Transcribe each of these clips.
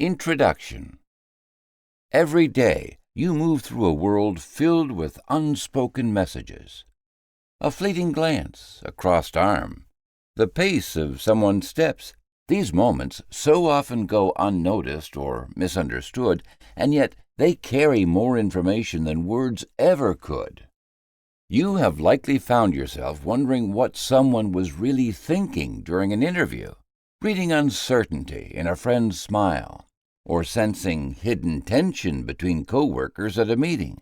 Introduction. Every day you move through a world filled with unspoken messages. A fleeting glance, a crossed arm, the pace of someone's steps. These moments so often go unnoticed or misunderstood, and yet they carry more information than words ever could. You have likely found yourself wondering what someone was really thinking during an interview, reading uncertainty in a friend's smile, or sensing hidden tension between coworkers at a meeting.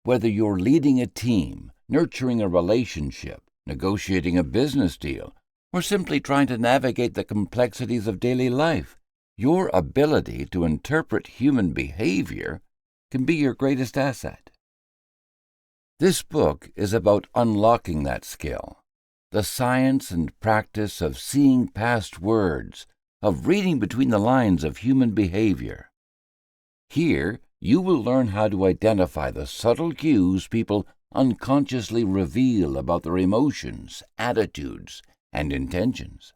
Whether you're leading a team, nurturing a relationship, negotiating a business deal, or simply trying to navigate the complexities of daily life, your ability to interpret human behavior can be your greatest asset. This book is about unlocking that skill, the science and practice of seeing past words, of reading between the lines of human behavior. Here, you will learn how to identify the subtle cues people unconsciously reveal about their emotions, attitudes, and intentions.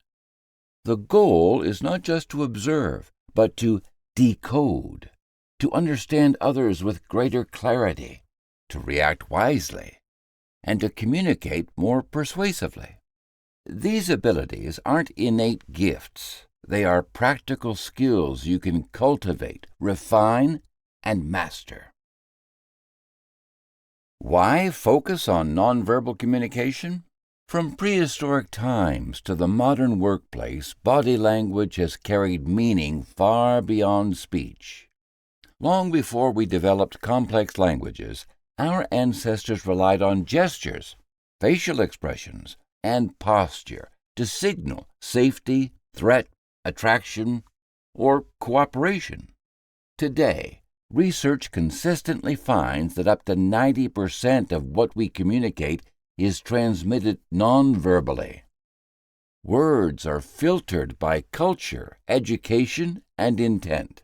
The goal is not just to observe, but to decode, to understand others with greater clarity, to react wisely, and to communicate more persuasively. These abilities aren't innate gifts. They are practical skills you can cultivate, refine, and master. Why focus on nonverbal communication? From prehistoric times to the modern workplace, body language has carried meaning far beyond speech. Long before we developed complex languages, our ancestors relied on gestures, facial expressions, and posture to signal safety, threat, attraction, or cooperation. Today, research consistently finds that up to 90% of what we communicate is transmitted non-verbally. Words are filtered by culture, education, and intent.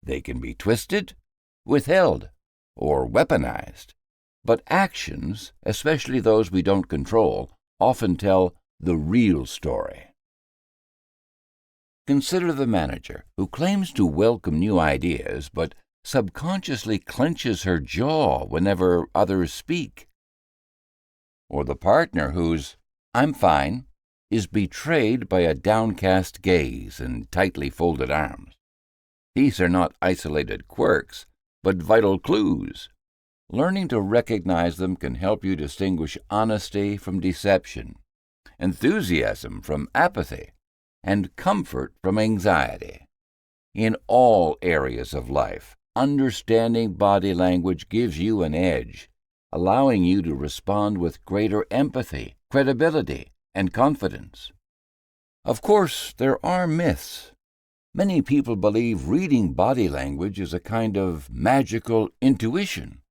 They can be twisted, withheld, or weaponized, but actions, especially those we don't control, often tell the real story. Consider the manager who claims to welcome new ideas but subconsciously clenches her jaw whenever others speak. Or the partner whose "I'm fine" is betrayed by a downcast gaze and tightly folded arms. These are not isolated quirks, but vital clues. Learning to recognize them can help you distinguish honesty from deception, enthusiasm from apathy, and comfort from anxiety. In all areas of life, understanding body language gives you an edge, allowing you to respond with greater empathy, credibility, and confidence. Of course, there are myths. Many people believe reading body language is a kind of magical intuition,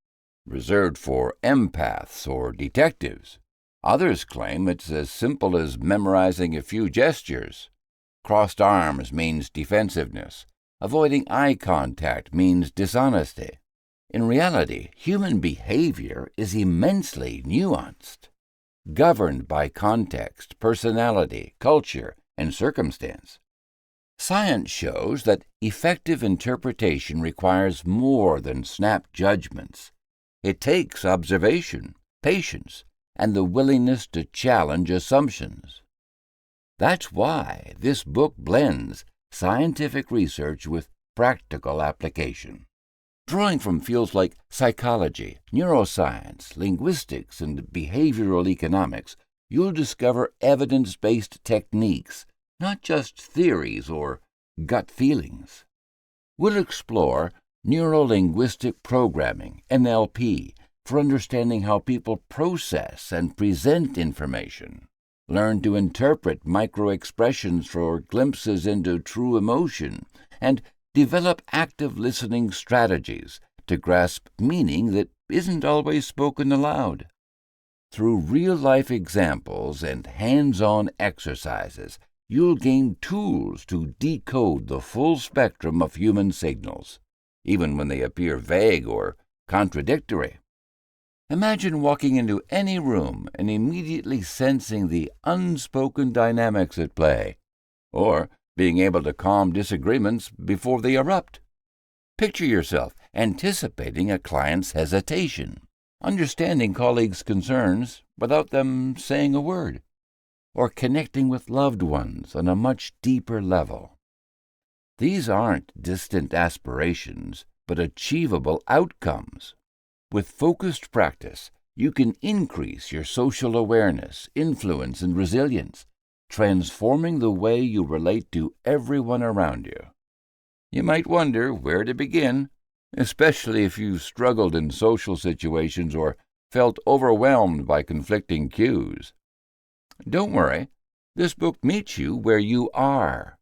reserved for empaths or detectives. Others claim it's as simple as memorizing a few gestures. Crossed arms means defensiveness. Avoiding eye contact means dishonesty. In reality, human behavior is immensely nuanced, governed by context, personality, culture, and circumstance. Science shows that effective interpretation requires more than snap judgments. It takes observation, patience, and the willingness to challenge assumptions. That's why this book blends scientific research with practical application. Drawing from fields like psychology, neuroscience, linguistics, and behavioral economics, you'll discover evidence-based techniques, not just theories or gut feelings. We'll explore neuro-linguistic programming, NLP, for understanding how people process and present information. Learn to interpret microexpressions for glimpses into true emotion, and develop active listening strategies to grasp meaning that isn't always spoken aloud. Through real-life examples and hands-on exercises, you'll gain tools to decode the full spectrum of human signals, even when they appear vague or contradictory. Imagine walking into any room and immediately sensing the unspoken dynamics at play, or being able to calm disagreements before they erupt. Picture yourself anticipating a client's hesitation, understanding colleagues' concerns without them saying a word, or connecting with loved ones on a much deeper level. These aren't distant aspirations, but achievable outcomes. With focused practice, you can increase your social awareness, influence, and resilience, transforming the way you relate to everyone around you. You might wonder where to begin, especially if you've struggled in social situations or felt overwhelmed by conflicting cues. Don't worry, this book meets you where you are.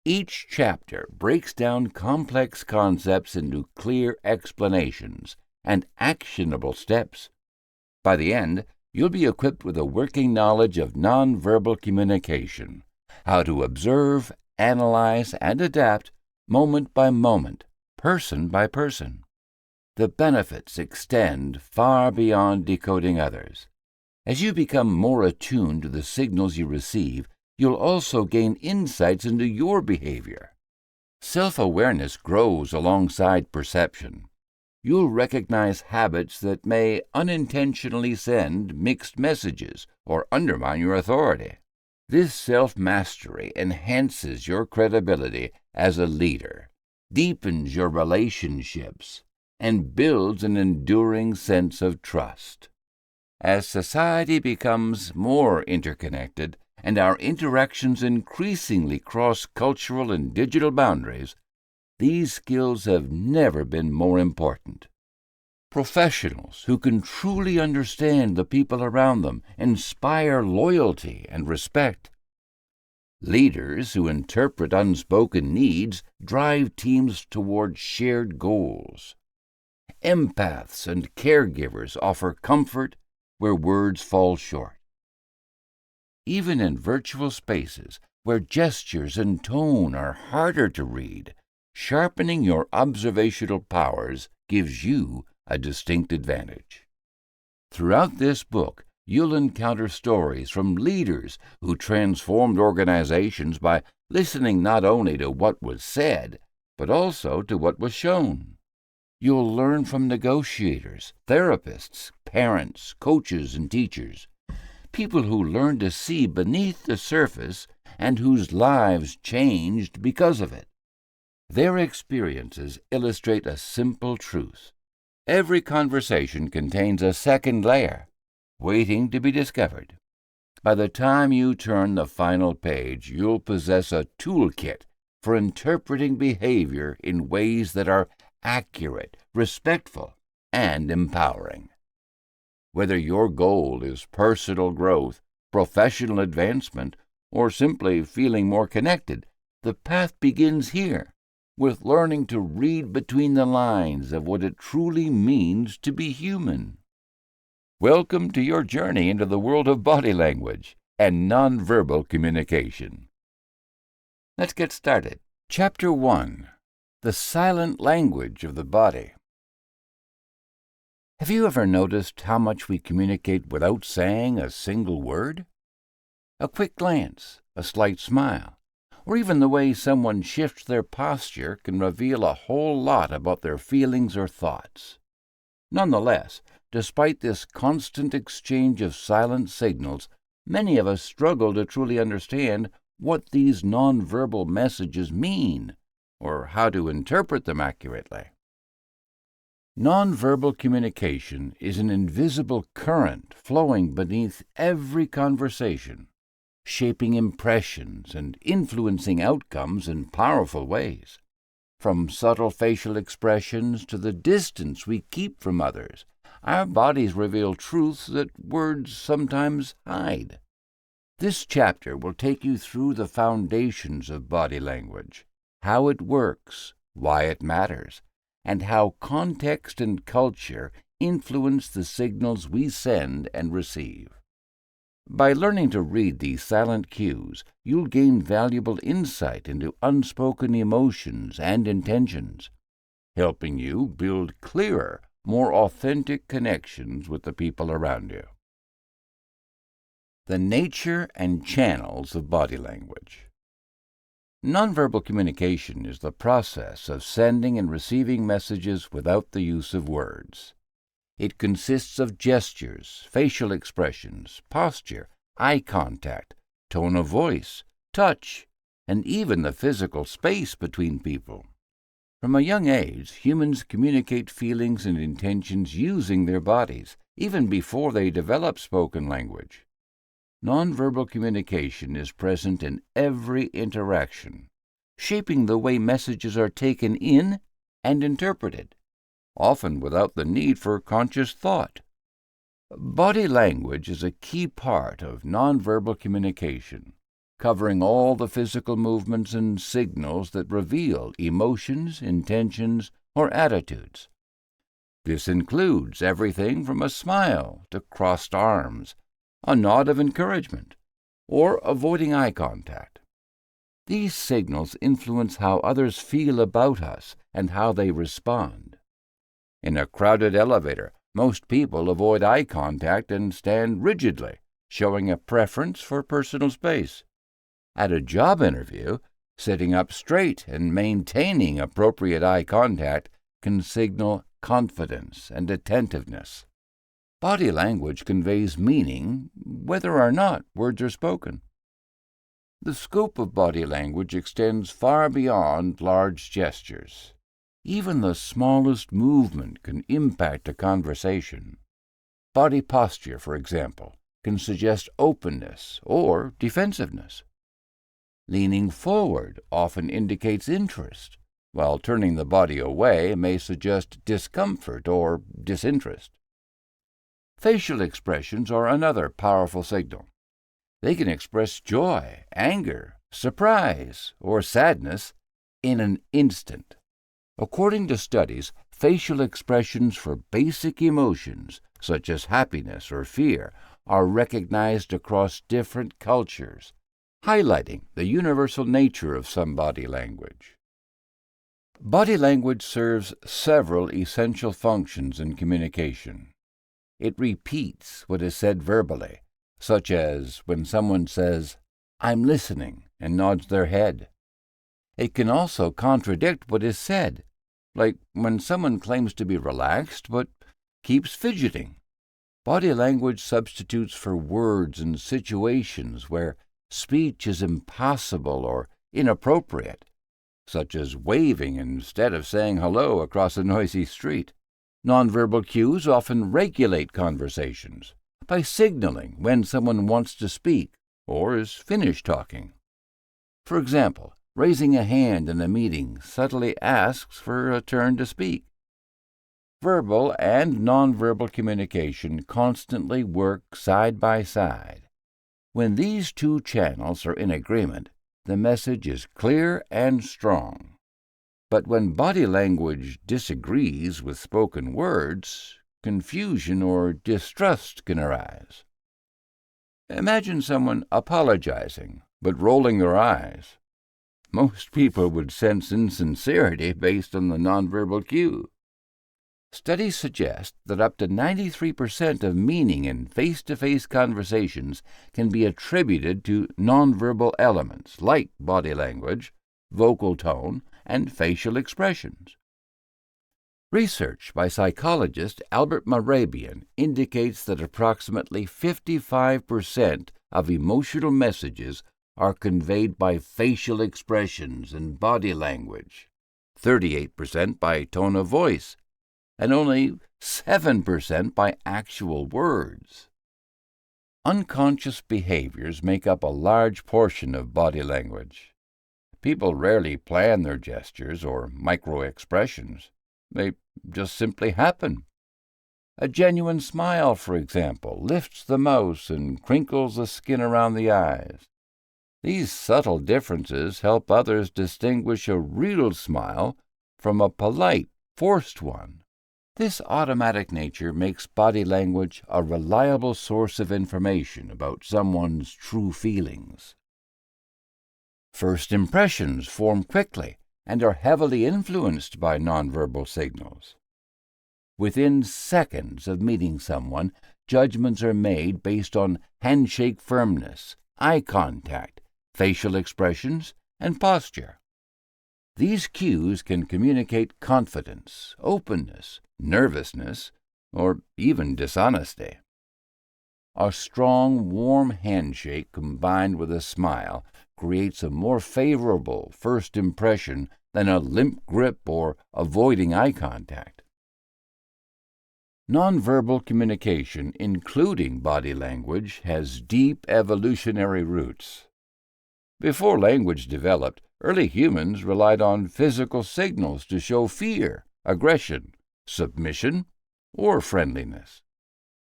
Each chapter breaks down complex concepts into clear explanations and actionable steps. By the end, you'll be equipped with a working knowledge of nonverbal communication, how to observe, analyze, and adapt moment by moment, person by person. The benefits extend far beyond decoding others. As you become more attuned to the signals you receive, you'll also gain insights into your behavior. Self-awareness grows alongside perception. You'll recognize habits that may unintentionally send mixed messages or undermine your authority. This self-mastery enhances your credibility as a leader, deepens your relationships, and builds an enduring sense of trust. As society becomes more interconnected and our interactions increasingly cross cultural and digital boundaries, these skills have never been more important. Professionals who can truly understand the people around them inspire loyalty and respect. Leaders who interpret unspoken needs drive teams toward shared goals. Empaths and caregivers offer comfort where words fall short. Even in virtual spaces where gestures and tone are harder to read, sharpening your observational powers gives you a distinct advantage. Throughout this book, you'll encounter stories from leaders who transformed organizations by listening not only to what was said, but also to what was shown. You'll learn from negotiators, therapists, parents, coaches, and teachers, people who learn to see beneath the surface and whose lives changed because of it. Their experiences illustrate a simple truth. Every conversation contains a second layer, waiting to be discovered. By the time you turn the final page, you'll possess a toolkit for interpreting behavior in ways that are accurate, respectful, and empowering. Whether your goal is personal growth, professional advancement, or simply feeling more connected, the path begins here, with learning to read between the lines of what it truly means to be human. Welcome to your journey into the world of body language and nonverbal communication. Let's get started. Chapter 1. The Silent Language of the Body. Have you ever noticed how much we communicate without saying a single word? A quick glance, a slight smile, or even the way someone shifts their posture can reveal a whole lot about their feelings or thoughts. Nonetheless, despite this constant exchange of silent signals, many of us struggle to truly understand what these nonverbal messages mean, or how to interpret them accurately. Nonverbal communication is an invisible current flowing beneath every conversation, shaping impressions and influencing outcomes in powerful ways. From subtle facial expressions to the distance we keep from others, our bodies reveal truths that words sometimes hide. This chapter will take you through the foundations of body language, how it works, why it matters, and how context and culture influence the signals we send and receive. By learning to read these silent cues, you'll gain valuable insight into unspoken emotions and intentions, helping you build clearer, more authentic connections with the people around you. The nature and channels of body language. Nonverbal communication is the process of sending and receiving messages without the use of words. It consists of gestures, facial expressions, posture, eye contact, tone of voice, touch, and even the physical space between people. From a young age, humans communicate feelings and intentions using their bodies, even before they develop spoken language. Nonverbal communication is present in every interaction, shaping the way messages are taken in and interpreted, often without the need for conscious thought. Body language is a key part of nonverbal communication, covering all the physical movements and signals that reveal emotions, intentions, or attitudes. This includes everything from a smile to crossed arms, a nod of encouragement, or avoiding eye contact. These signals influence how others feel about us and how they respond. In a crowded elevator, most people avoid eye contact and stand rigidly, showing a preference for personal space. At a job interview, sitting up straight and maintaining appropriate eye contact can signal confidence and attentiveness. Body language conveys meaning whether or not words are spoken. The scope of body language extends far beyond large gestures. Even the smallest movement can impact a conversation. Body posture, for example, can suggest openness or defensiveness. Leaning forward often indicates interest, while turning the body away may suggest discomfort or disinterest. Facial expressions are another powerful signal. They can express joy, anger, surprise, or sadness in an instant. According to studies, facial expressions for basic emotions, such as happiness or fear, are recognized across different cultures, highlighting the universal nature of some body language. Body language serves several essential functions in communication. It repeats what is said verbally, such as when someone says, "I'm listening," and nods their head. It can also contradict what is said, like when someone claims to be relaxed but keeps fidgeting. Body language substitutes for words in situations where speech is impossible or inappropriate, such as waving instead of saying hello across a noisy street. Nonverbal cues often regulate conversations by signaling when someone wants to speak or is finished talking. For example, raising a hand in a meeting subtly asks for a turn to speak. Verbal and nonverbal communication constantly work side by side. When these two channels are in agreement, the message is clear and strong. But when body language disagrees with spoken words, confusion or distrust can arise. Imagine someone apologizing but rolling their eyes. Most people would sense insincerity based on the nonverbal cue. Studies suggest that up to 93% of meaning in face-to-face conversations can be attributed to nonverbal elements like body language, vocal tone, and facial expressions. Research by psychologist Albert Mehrabian indicates that approximately 55% of emotional messages are conveyed by facial expressions and body language, 38% by tone of voice, and only 7% by actual words. Unconscious behaviors make up a large portion of body language. People rarely plan their gestures or microexpressions. They just simply happen. A genuine smile, for example, lifts the mouth and crinkles the skin around the eyes. These subtle differences help others distinguish a real smile from a polite, forced one. This automatic nature makes body language a reliable source of information about someone's true feelings. First impressions form quickly and are heavily influenced by nonverbal signals. Within seconds of meeting someone, judgments are made based on handshake firmness, eye contact, facial expressions, and posture. These cues can communicate confidence, openness, nervousness, or even dishonesty. A strong, warm handshake combined with a smile creates a more favorable first impression than a limp grip or avoiding eye contact. Nonverbal communication, including body language, has deep evolutionary roots. Before language developed, early humans relied on physical signals to show fear, aggression, submission, or friendliness.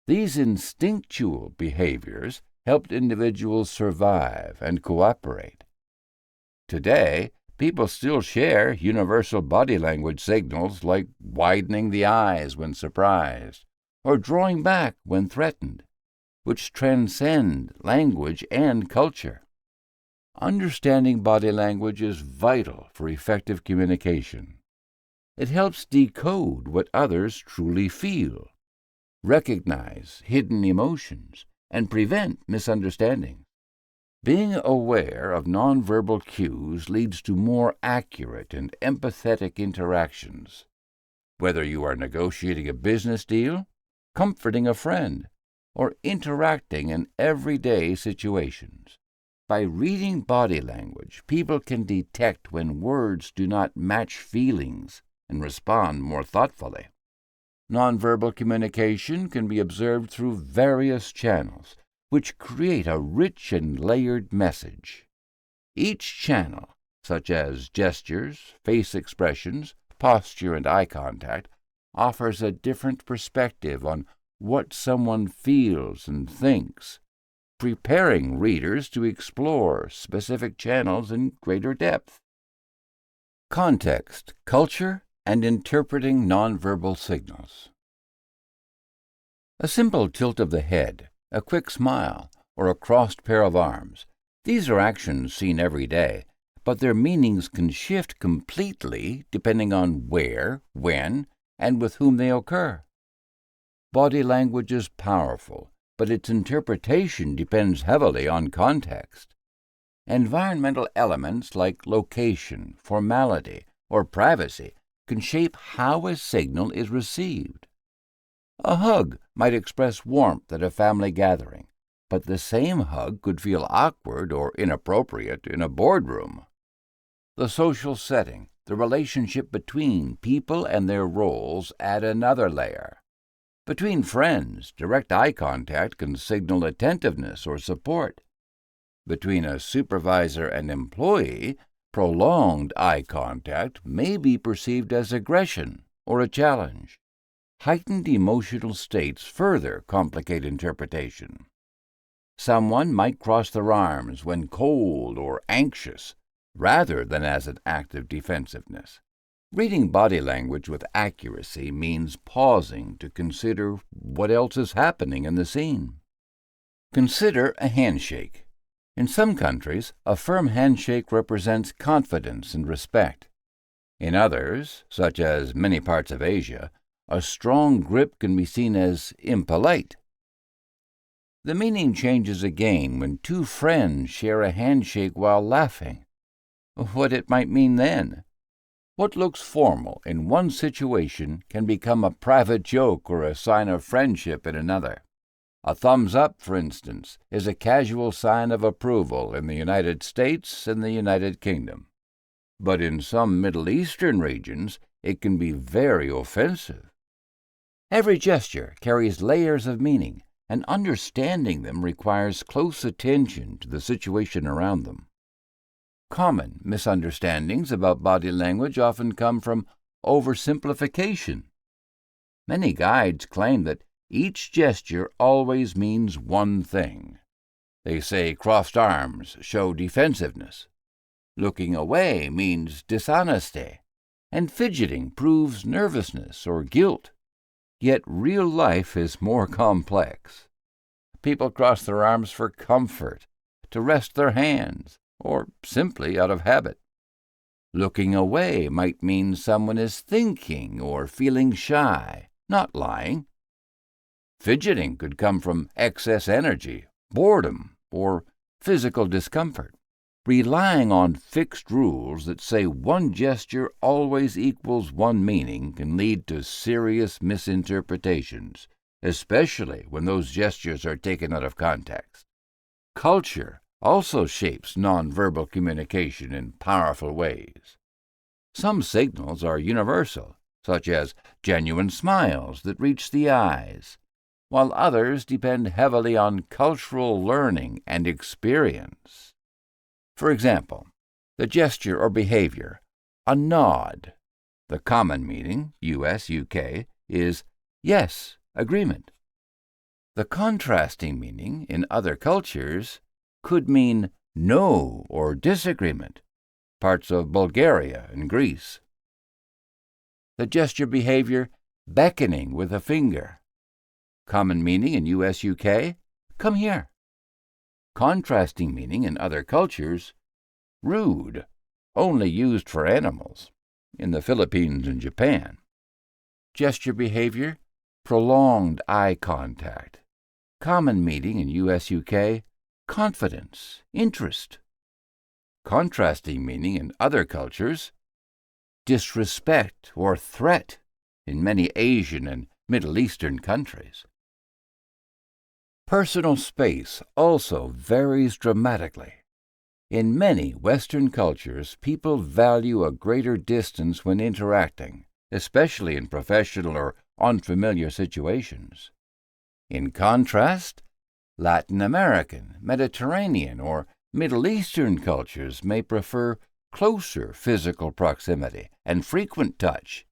These instinctual behaviors helped individuals survive and cooperate. Today, people still share universal body language signals like widening the eyes when surprised or drawing back when threatened, which transcend language and culture. Understanding body language is vital for effective communication. It helps decode what others truly feel, recognize hidden emotions, and prevent misunderstandings. Being aware of nonverbal cues leads to more accurate and empathetic interactions. Whether you are negotiating a business deal, comforting a friend, or interacting in everyday situations, by reading body language, people can detect when words do not match feelings and respond more thoughtfully. Nonverbal communication can be observed through various channels, which create a rich and layered message. Each channel, such as gestures, face expressions, posture, and eye contact, offers a different perspective on what someone feels and thinks, preparing readers to explore specific channels in greater depth. Context, culture, and interpreting nonverbal signals. A simple tilt of the head, a quick smile, or a crossed pair of arms. These are actions seen every day, but their meanings can shift completely depending on where, when, and with whom they occur. Body language is powerful, but its interpretation depends heavily on context. Environmental elements like location, formality, or privacy can shape how a signal is received. A hug might express warmth at a family gathering, but the same hug could feel awkward or inappropriate in a boardroom. The social setting, the relationship between people and their roles add another layer. Between friends, direct eye contact can signal attentiveness or support. Between a supervisor and employee, prolonged eye contact may be perceived as aggression or a challenge. Heightened emotional states further complicate interpretation. Someone might cross their arms when cold or anxious, rather than as an act of defensiveness. Reading body language with accuracy means pausing to consider what else is happening in the scene. Consider a handshake. In some countries, a firm handshake represents confidence and respect. In others, such as many parts of Asia, a strong grip can be seen as impolite. The meaning changes again when two friends share a handshake while laughing. What it might mean then? What looks formal in one situation can become a private joke or a sign of friendship in another. A thumbs up, for instance, is a casual sign of approval in the United States and the United Kingdom. But in some Middle Eastern regions, it can be very offensive. Every gesture carries layers of meaning, and understanding them requires close attention to the situation around them. Common misunderstandings about body language often come from oversimplification. Many guides claim that each gesture always means one thing. They say crossed arms show defensiveness. Looking away means dishonesty, and fidgeting proves nervousness or guilt. Yet real life is more complex. People cross their arms for comfort, to rest their hands, or simply out of habit. Looking away might mean someone is thinking or feeling shy, not lying. Fidgeting could come from excess energy, boredom, or physical discomfort. Relying on fixed rules that say one gesture always equals one meaning can lead to serious misinterpretations, especially when those gestures are taken out of context. Culture also shapes nonverbal communication in powerful ways. Some signals are universal, such as genuine smiles that reach the eyes, while others depend heavily on cultural learning and experience. For example, the gesture or behavior, a nod. The common meaning, US, UK, is yes, agreement. The contrasting meaning in other cultures could mean no or disagreement, parts of Bulgaria and Greece. The gesture behavior, beckoning with a finger. Common meaning in US, UK, come here. Contrasting meaning in other cultures, rude, only used for animals, in the Philippines and Japan. Gesture behavior, prolonged eye contact. Common meaning in US, UK, confidence, interest. Contrasting meaning in other cultures, disrespect or threat in many Asian and Middle Eastern countries. Personal space also varies dramatically. In many Western cultures, people value a greater distance when interacting, especially in professional or unfamiliar situations. In contrast, Latin American, Mediterranean, or Middle Eastern cultures may prefer closer physical proximity and frequent touch,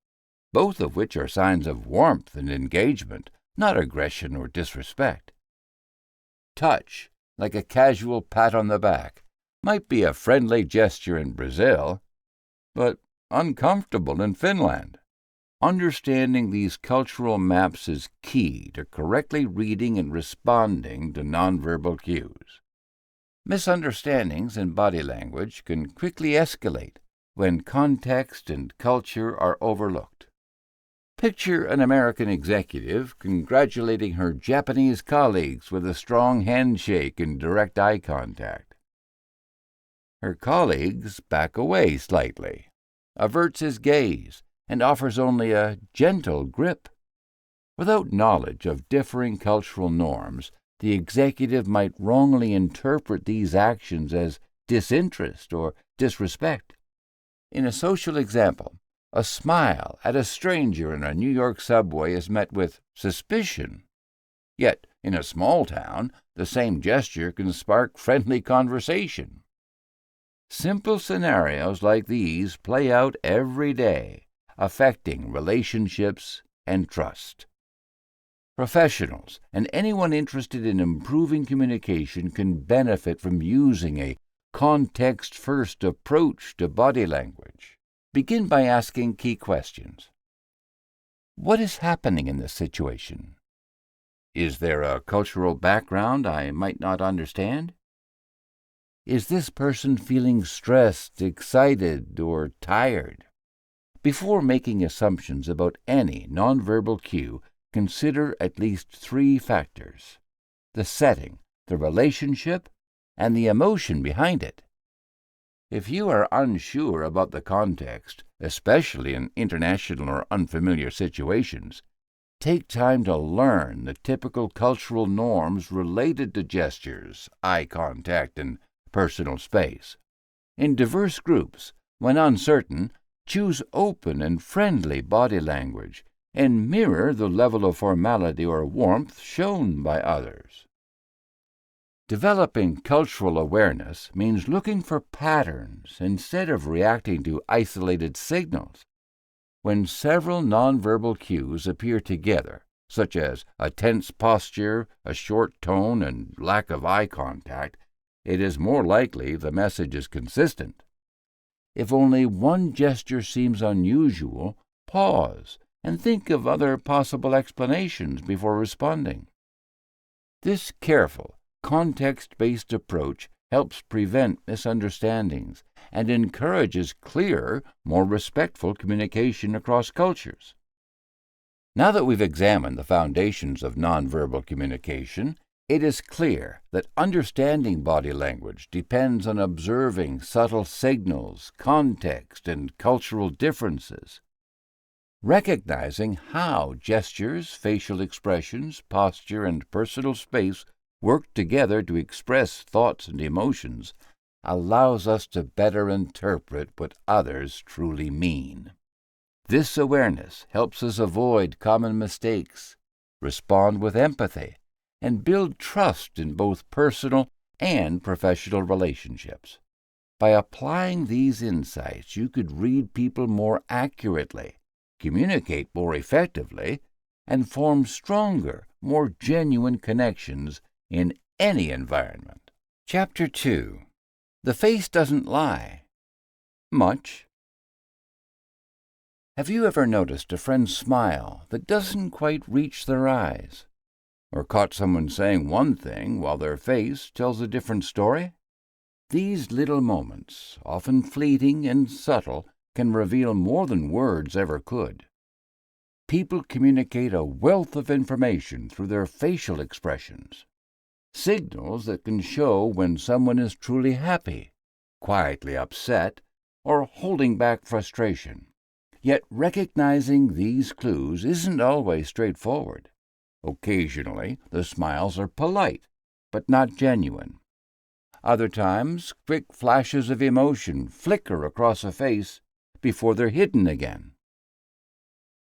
both of which are signs of warmth and engagement, not aggression or disrespect. Touch, like a casual pat on the back, might be a friendly gesture in Brazil, but uncomfortable in Finland. Understanding these cultural maps is key to correctly reading and responding to nonverbal cues. Misunderstandings in body language can quickly escalate when context and culture are overlooked. Picture an American executive congratulating her Japanese colleagues with a strong handshake and direct eye contact. Her colleagues back away slightly, averts his gaze, and offers only a gentle grip. Without knowledge of differing cultural norms, the executive might wrongly interpret these actions as disinterest or disrespect. In a social example, a smile at a stranger in a New York subway is met with suspicion. Yet, in a small town, the same gesture can spark friendly conversation. Simple scenarios like these play out every day, affecting relationships and trust. Professionals and anyone interested in improving communication can benefit from using a context-first approach to body language. Begin by asking key questions. What is happening in this situation? Is there a cultural background I might not understand? Is this person feeling stressed, excited, or tired? Before making assumptions about any nonverbal cue, consider at least 3 factors: the setting, the relationship, and the emotion behind it. If you are unsure about the context, especially in international or unfamiliar situations, take time to learn the typical cultural norms related to gestures, eye contact, and personal space. In diverse groups, when uncertain, choose open and friendly body language and mirror the level of formality or warmth shown by others. Developing cultural awareness means looking for patterns instead of reacting to isolated signals. When several nonverbal cues appear together, such as a tense posture, a short tone, and lack of eye contact, it is more likely the message is consistent. If only one gesture seems unusual, pause and think of other possible explanations before responding. This careful, context-based approach helps prevent misunderstandings and encourages clear, more respectful communication across cultures. Now that we've examined the foundations of nonverbal communication, It is clear that understanding body language depends on observing subtle signals, context, and cultural differences. Recognizing how gestures, facial expressions, posture, and personal space work together to express thoughts and emotions allows us to better interpret what others truly mean. This awareness helps us avoid common mistakes, respond with empathy, and build trust in both personal and professional relationships. By applying these insights, you could read people more accurately, communicate more effectively, and form stronger, more genuine connections in any environment. Chapter 2. The Face Doesn't Lie. Much. Have you ever noticed a friend's smile that doesn't quite reach their eyes? Or caught someone saying one thing while their face tells a different story? These little moments, often fleeting and subtle, can reveal more than words ever could. People communicate a wealth of information through their facial expressions, signals that can show when someone is truly happy, quietly upset, or holding back frustration. Yet recognizing these clues isn't always straightforward. Occasionally, the smiles are polite, but not genuine. Other times, quick flashes of emotion flicker across a face before they're hidden again.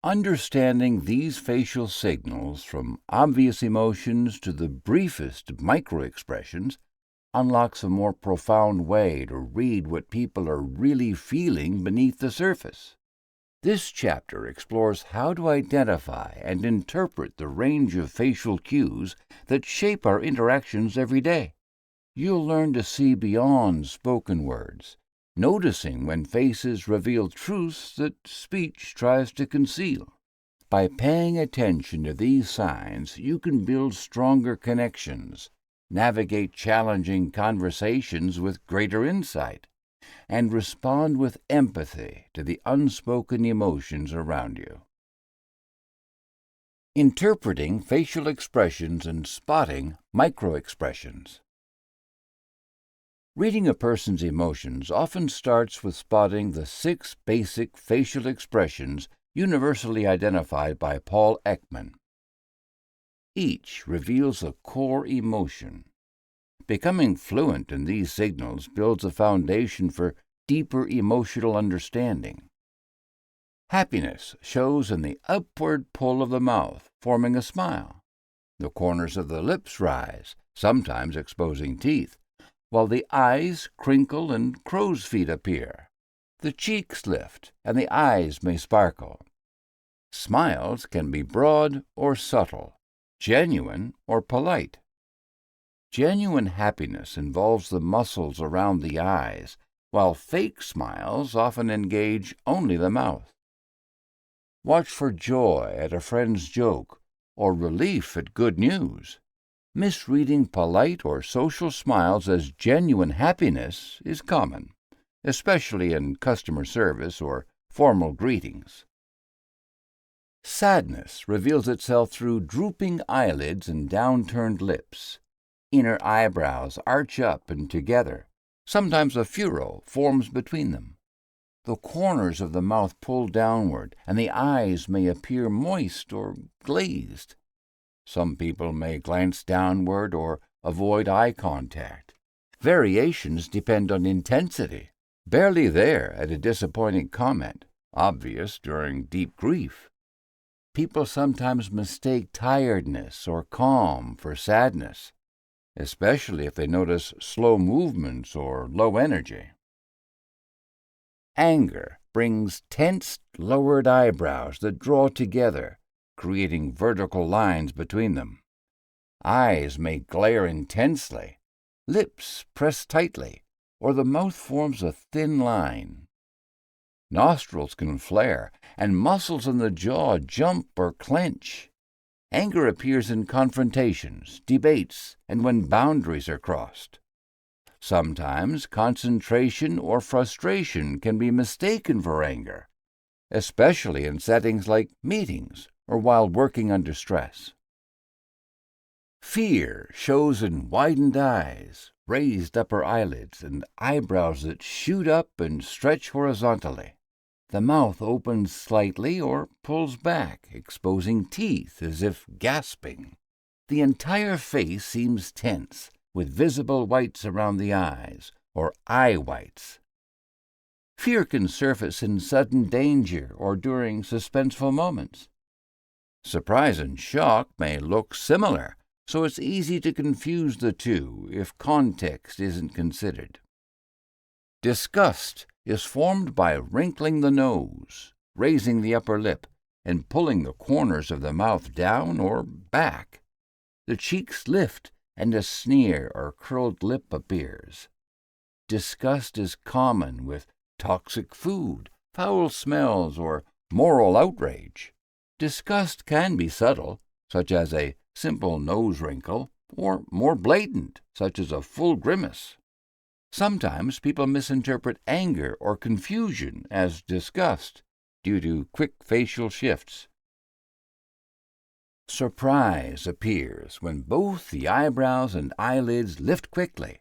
Understanding these facial signals, from obvious emotions to the briefest microexpressions, unlocks a more profound way to read what people are really feeling beneath the surface. This chapter explores how to identify and interpret the range of facial cues that shape our interactions every day. You'll learn to see beyond spoken words, noticing when faces reveal truths that speech tries to conceal. By paying attention to these signs, you can build stronger connections, navigate challenging conversations with greater insight, and respond with empathy to the unspoken emotions around you. Interpreting facial expressions and spotting microexpressions. Reading a person's emotions often starts with spotting the 6 basic facial expressions universally identified by Paul Ekman. Each reveals a core emotion. Becoming fluent in these signals builds a foundation for deeper emotional understanding. Happiness shows in the upward pull of the mouth, forming a smile. The corners of the lips rise, sometimes exposing teeth, while the eyes crinkle and crow's feet appear. The cheeks lift, and the eyes may sparkle. Smiles can be broad or subtle, genuine or polite. Genuine happiness involves the muscles around the eyes, while fake smiles often engage only the mouth. Watch for joy at a friend's joke or relief at good news. Misreading polite or social smiles as genuine happiness is common, especially in customer service or formal greetings. Sadness reveals itself through drooping eyelids and downturned lips. Inner eyebrows arch up and together. Sometimes a furrow forms between them. The corners of the mouth pull downward, and the eyes may appear moist or glazed. Some people may glance downward or avoid eye contact. Variations depend on intensity. Barely there at a disappointing comment, obvious during deep grief. People sometimes mistake tiredness or calm for sadness, especially if they notice slow movements or low energy. Anger brings tense, lowered eyebrows that draw together, creating vertical lines between them. Eyes may glare intensely, lips press tightly, or the mouth forms a thin line. Nostrils can flare, and muscles in the jaw jump or clench. Anger appears in confrontations, debates, and when boundaries are crossed. Sometimes concentration or frustration can be mistaken for anger, especially in settings like meetings or while working under stress. Fear shows in widened eyes, raised upper eyelids, and eyebrows that shoot up and stretch horizontally. The mouth opens slightly or pulls back, exposing teeth as if gasping. The entire face seems tense, with visible whites around the eyes, or eye whites. Fear can surface in sudden danger or during suspenseful moments. Surprise and shock may look similar, so it's easy to confuse the two if context isn't considered. Disgust is formed by wrinkling the nose, raising the upper lip, and pulling the corners of the mouth down or back. The cheeks lift, and a sneer or curled lip appears. Disgust is common with toxic food, foul smells, or moral outrage. Disgust can be subtle, such as a simple nose wrinkle, or more blatant, such as a full grimace. Sometimes people misinterpret anger or confusion as disgust due to quick facial shifts. Surprise appears when both the eyebrows and eyelids lift quickly.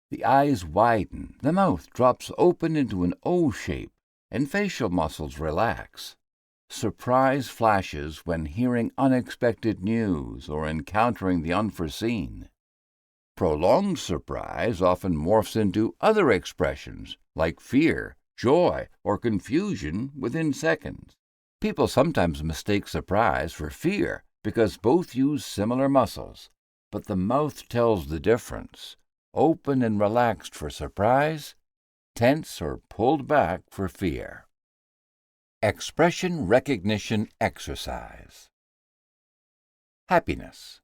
The eyes widen, the mouth drops open into an O shape, and facial muscles relax. Surprise flashes when hearing unexpected news or encountering the unforeseen. Prolonged surprise often morphs into other expressions like fear, joy, or confusion within seconds. People sometimes mistake surprise for fear because both use similar muscles, but the mouth tells the difference. Open and relaxed for surprise, tense or pulled back for fear. Expression recognition exercise. Happiness.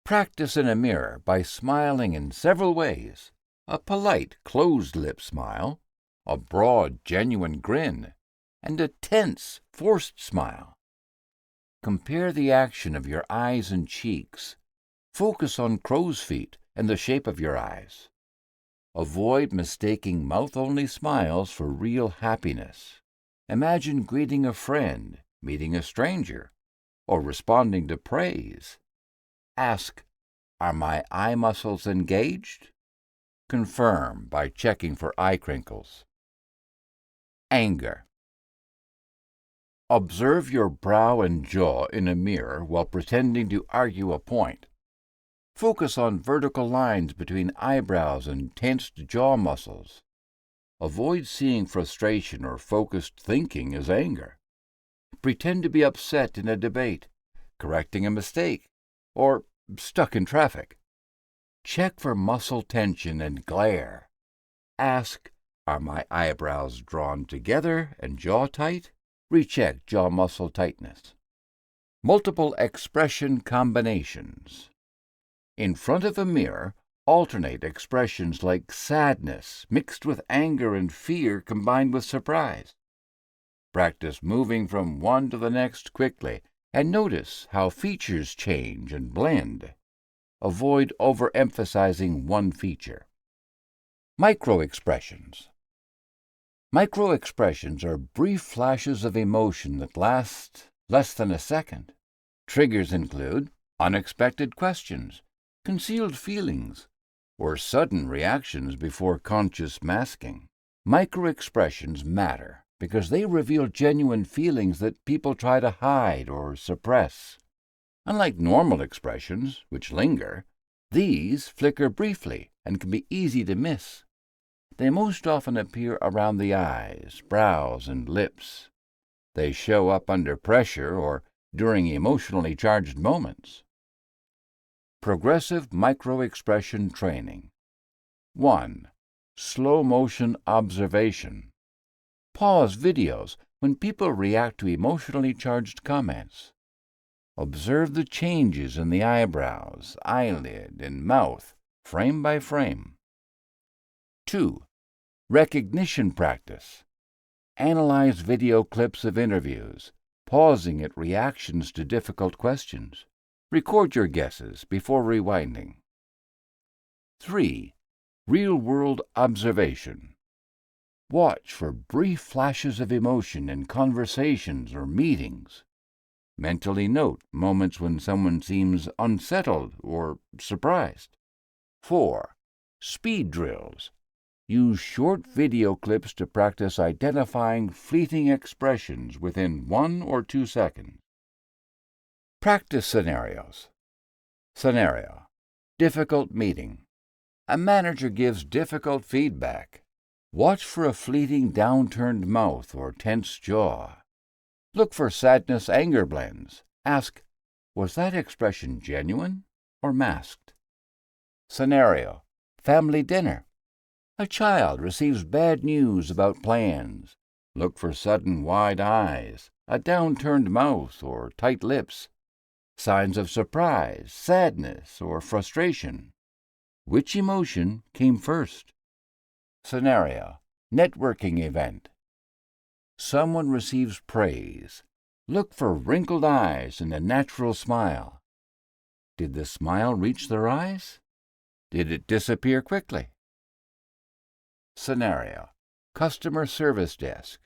Practice in a mirror by smiling in several ways: a polite, closed-lip smile, a broad, genuine grin, and a tense, forced smile. Compare the action of your eyes and cheeks. Focus on crow's feet and the shape of your eyes. Avoid mistaking mouth-only smiles for real happiness. Imagine greeting a friend, meeting a stranger, or responding to praise. Ask, "Are my eye muscles engaged?" Confirm by checking for eye crinkles. Anger. Observe your brow and jaw in a mirror while pretending to argue a point. Focus on vertical lines between eyebrows and tensed jaw muscles. Avoid seeing frustration or focused thinking as anger. Pretend to be upset in a debate, correcting a mistake, or stuck in traffic. Check for muscle tension and glare. Ask, "Are my eyebrows drawn together and jaw tight?" Recheck jaw muscle tightness. Multiple expression combinations. In front of a mirror, alternate expressions like sadness mixed with anger and fear combined with surprise. Practice moving from one to the next quickly and notice how features change and blend. Avoid overemphasizing one feature. Microexpressions. Microexpressions are brief flashes of emotion that last less than a second. Triggers include unexpected questions, concealed feelings, or sudden reactions before conscious masking. Microexpressions matter because they reveal genuine feelings that people try to hide or suppress. Unlike normal expressions, which linger, these flicker briefly and can be easy to miss. They most often appear around the eyes, brows, and lips. They show up under pressure or during emotionally charged moments. Progressive microexpression training. 1. Slow motion observation. Pause videos when people react to emotionally charged comments. Observe the changes in the eyebrows, eyelid, and mouth, frame by frame. 2. Recognition practice. Analyze video clips of interviews, pausing at reactions to difficult questions. Record your guesses before rewinding. 3. Real-world observation. Watch for brief flashes of emotion in conversations or meetings. Mentally note moments when someone seems unsettled or surprised. 4. Speed drills. Use short video clips to practice identifying fleeting expressions within 1 or 2 seconds. Practice scenarios. Scenario: difficult meeting. A manager gives difficult feedback. Watch for a fleeting downturned mouth or tense jaw. Look for sadness-anger blends. Ask, was that expression genuine or masked? Scenario: family dinner. A child receives bad news about plans. Look for sudden wide eyes, a downturned mouth or tight lips. Signs of surprise, sadness, or frustration. Which emotion came first? Scenario: networking event. Someone receives praise. Look for wrinkled eyes and a natural smile. Did the smile reach their eyes? Did it disappear quickly? Scenario: customer service desk.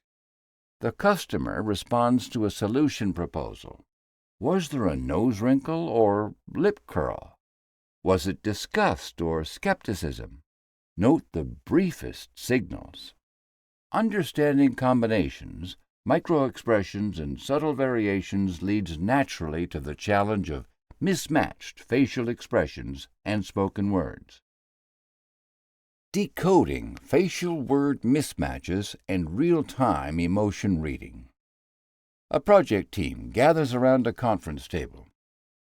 The customer responds to a solution proposal. Was there a nose wrinkle or lip curl? Was it disgust or skepticism? Note the briefest signals. Understanding combinations, microexpressions, and subtle variations leads naturally to the challenge of mismatched facial expressions and spoken words. Decoding facial word mismatches and real-time emotion reading. A project team gathers around a conference table.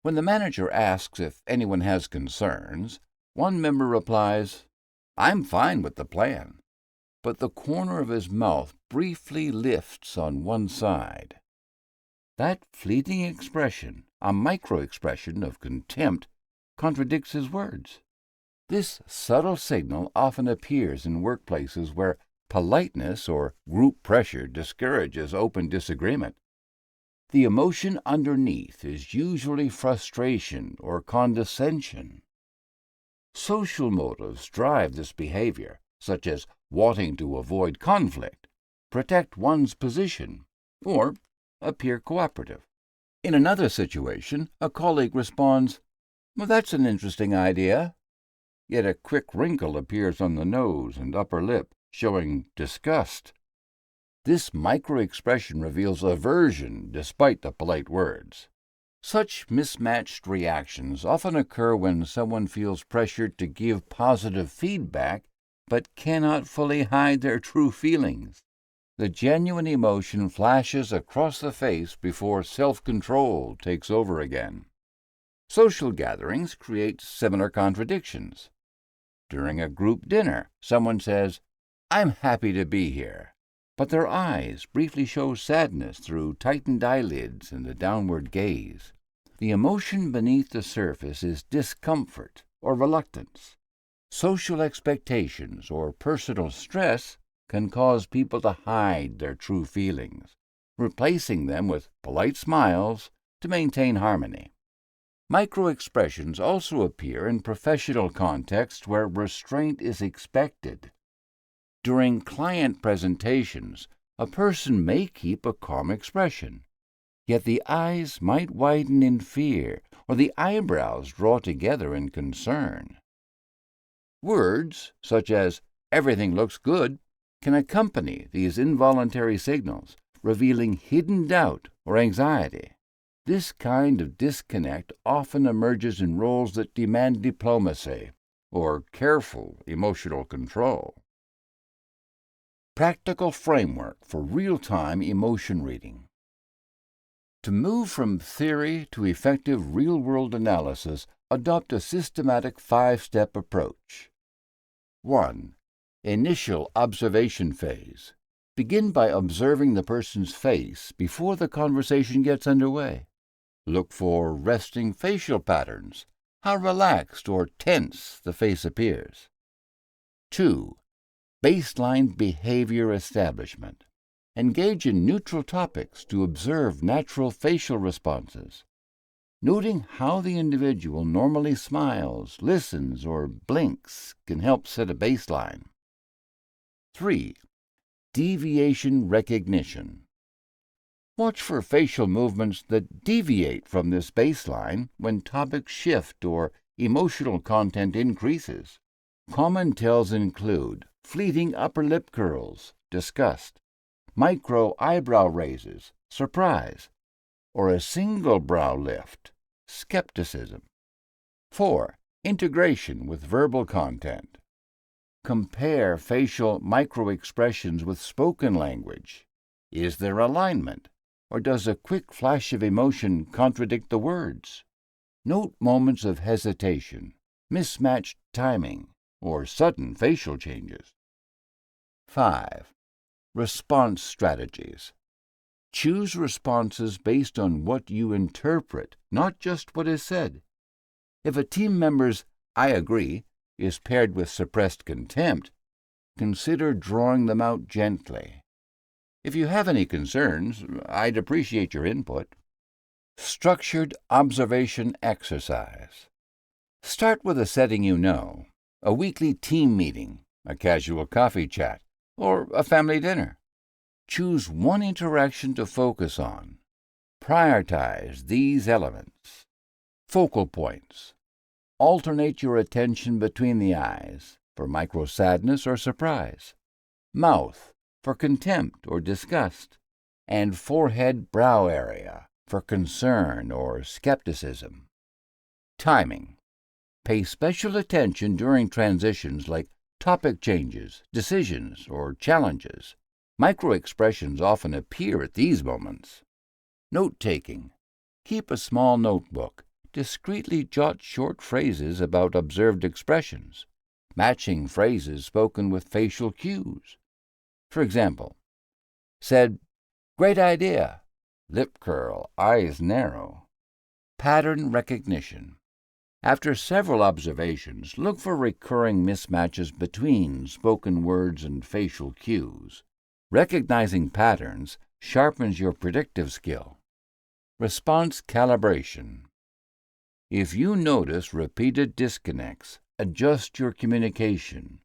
When the manager asks if anyone has concerns, one member replies, "I'm fine with the plan," but the corner of his mouth briefly lifts on one side. That fleeting expression, a microexpression of contempt, contradicts his words. This subtle signal often appears in workplaces where politeness or group pressure discourages open disagreement. The emotion underneath is usually frustration or condescension. Social motives drive this behavior, such as wanting to avoid conflict, protect one's position, or appear cooperative. In another situation, a colleague responds, "Well, that's an interesting idea," yet a quick wrinkle appears on the nose and upper lip, showing disgust. This microexpression reveals aversion despite the polite words. Such mismatched reactions often occur when someone feels pressured to give positive feedback but cannot fully hide their true feelings. The genuine emotion flashes across the face before self-control takes over again. Social gatherings create similar contradictions. During a group dinner, someone says, "I'm happy to be here," but their eyes briefly show sadness through tightened eyelids and a downward gaze. The emotion beneath the surface is discomfort or reluctance. Social expectations or personal stress can cause people to hide their true feelings, replacing them with polite smiles to maintain harmony. Microexpressions also appear in professional contexts where restraint is expected. During client presentations, a person may keep a calm expression, yet the eyes might widen in fear or the eyebrows draw together in concern. Words such as "everything looks good" can accompany these involuntary signals, revealing hidden doubt or anxiety. This kind of disconnect often emerges in roles that demand diplomacy or careful emotional control. Practical framework for real-time emotion reading. To move from theory to effective real-world analysis, adopt a systematic 5-step approach. 1. Initial observation phase. Begin by observing the person's face before the conversation gets underway. Look for resting facial patterns, how relaxed or tense the face appears. 2. Baseline behavior establishment. Engage in neutral topics to observe natural facial responses. Noting how the individual normally smiles, listens, or blinks can help set a baseline. 3. Deviation recognition. Watch for facial movements that deviate from this baseline when topics shift or emotional content increases. Common tells include fleeting upper lip curls, disgust, micro eyebrow raises, surprise, or a single brow lift, skepticism. 4. Integration with verbal content. Compare facial microexpressions with spoken language. Is there alignment, or does a quick flash of emotion contradict the words? Note moments of hesitation, mismatched timing, or sudden facial changes. 5. Response strategies. Choose responses based on what you interpret, not just what is said. If a team member's "I agree" is paired with suppressed contempt, consider drawing them out gently. If you have any concerns, I'd appreciate your input. Structured observation exercise. Start with a setting you know, a weekly team meeting, a casual coffee chat, or a family dinner. Choose one interaction to focus on. Prioritize these elements. Focal points. Alternate your attention between the eyes for micro-sadness or surprise, mouth for contempt or disgust, and forehead-brow area for concern or skepticism. Timing. Pay special attention during transitions like topic changes, decisions, or challenges. Microexpressions often appear at these moments. Note-taking. Keep a small notebook. Discreetly jot short phrases about observed expressions, matching phrases spoken with facial cues. For example, said, "Great idea," lip curl, eyes narrow. Pattern recognition. After several observations, look for recurring mismatches between spoken words and facial cues. Recognizing patterns sharpens your predictive skill. Response calibration. If you notice repeated disconnects, adjust your communication.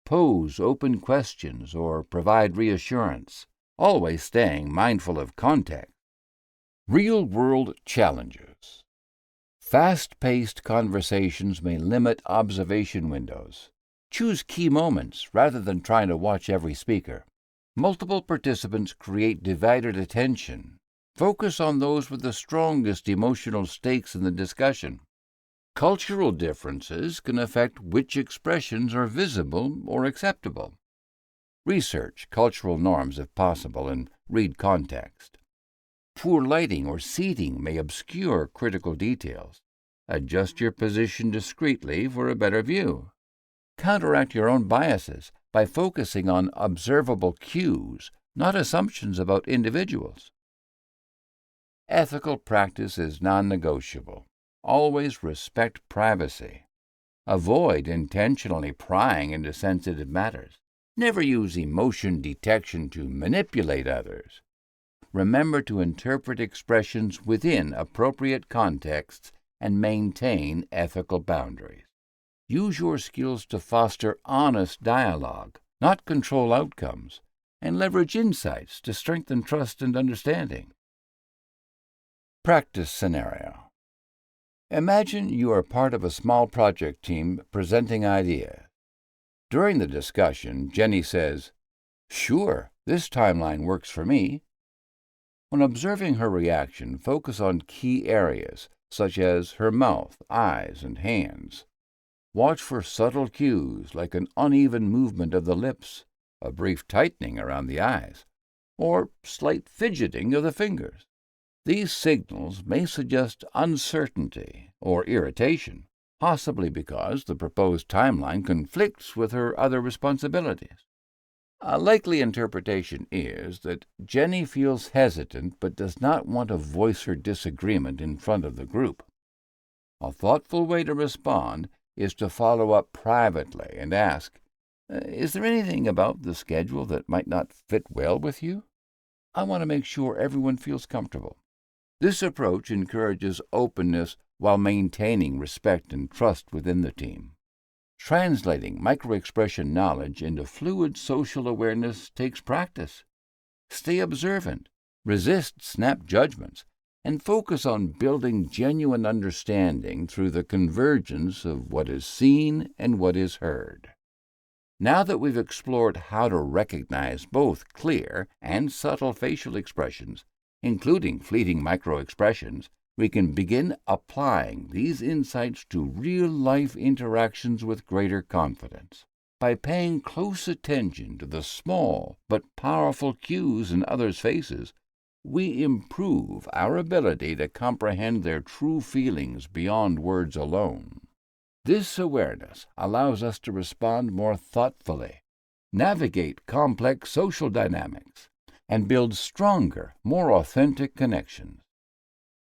Pose open questions or provide reassurance, always staying mindful of context. Real-world challenges. Fast-paced conversations may limit observation windows. Choose key moments rather than trying to watch every speaker. Multiple participants create divided attention. Focus on those with the strongest emotional stakes in the discussion. Cultural differences can affect which expressions are visible or acceptable. Research cultural norms if possible and read context. Poor lighting or seating may obscure critical details. Adjust your position discreetly for a better view. Counteract your own biases by focusing on observable cues, not assumptions about individuals. Ethical practice is non-negotiable. Always respect privacy. Avoid intentionally prying into sensitive matters. Never use emotion detection to manipulate others. Remember to interpret expressions within appropriate contexts and maintain ethical boundaries. Use your skills to foster honest dialogue, not control outcomes, and leverage insights to strengthen trust and understanding. Practice scenario. Imagine you are part of a small project team presenting ideas. During the discussion, Jenny says, "Sure, this timeline works for me." When observing her reaction, focus on key areas, such as her mouth, eyes, and hands. Watch for subtle cues like an uneven movement of the lips, a brief tightening around the eyes, or slight fidgeting of the fingers. These signals may suggest uncertainty or irritation, possibly because the proposed timeline conflicts with her other responsibilities. A likely interpretation is that Jenny feels hesitant but does not want to voice her disagreement in front of the group. A thoughtful way to respond is to follow up privately and ask, "Is there anything about the schedule that might not fit well with you? I want to make sure everyone feels comfortable." This approach encourages openness while maintaining respect and trust within the team. Translating microexpression knowledge into fluid social awareness takes practice. Stay observant, Resist snap judgments and focus on building genuine understanding through the convergence of what is seen and what is heard. Now that we've explored how to recognize both clear and subtle facial expressions, including fleeting microexpressions, we can begin applying these insights to real-life interactions with greater confidence. By paying close attention to the small but powerful cues in others' faces, we improve our ability to comprehend their true feelings beyond words alone. This awareness allows us to respond more thoughtfully, navigate complex social dynamics, and build stronger, more authentic connections.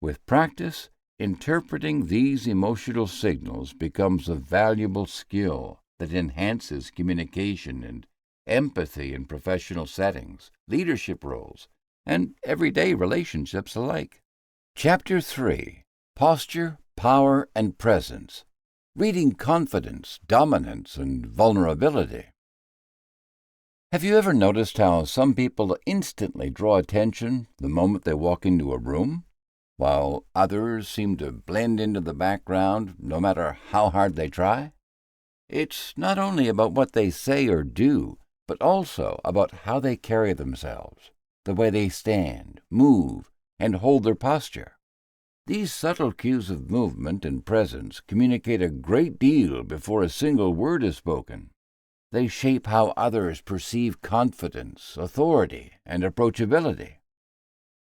With practice, interpreting these emotional signals becomes a valuable skill that enhances communication and empathy in professional settings, leadership roles, and everyday relationships alike. Chapter 3: Posture, Power, and Presence. Reading confidence, dominance, and vulnerability. Have you ever noticed how some people instantly draw attention the moment they walk into a room, while others seem to blend into the background no matter how hard they try? It's not only about what they say or do, but also about how they carry themselves, the way they stand, move, and hold their posture. These subtle cues of movement and presence communicate a great deal before a single word is spoken. They shape how others perceive confidence, authority, and approachability.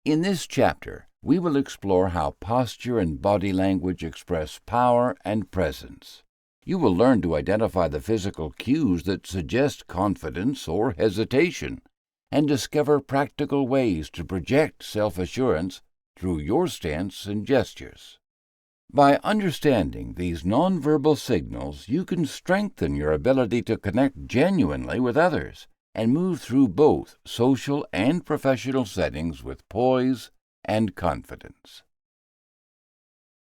In this chapter, we will explore how posture and body language express power and presence. You will learn to identify the physical cues that suggest confidence or hesitation, and discover practical ways to project self-assurance through your stance and gestures. By understanding these nonverbal signals, you can strengthen your ability to connect genuinely with others and move through both social and professional settings with poise and confidence.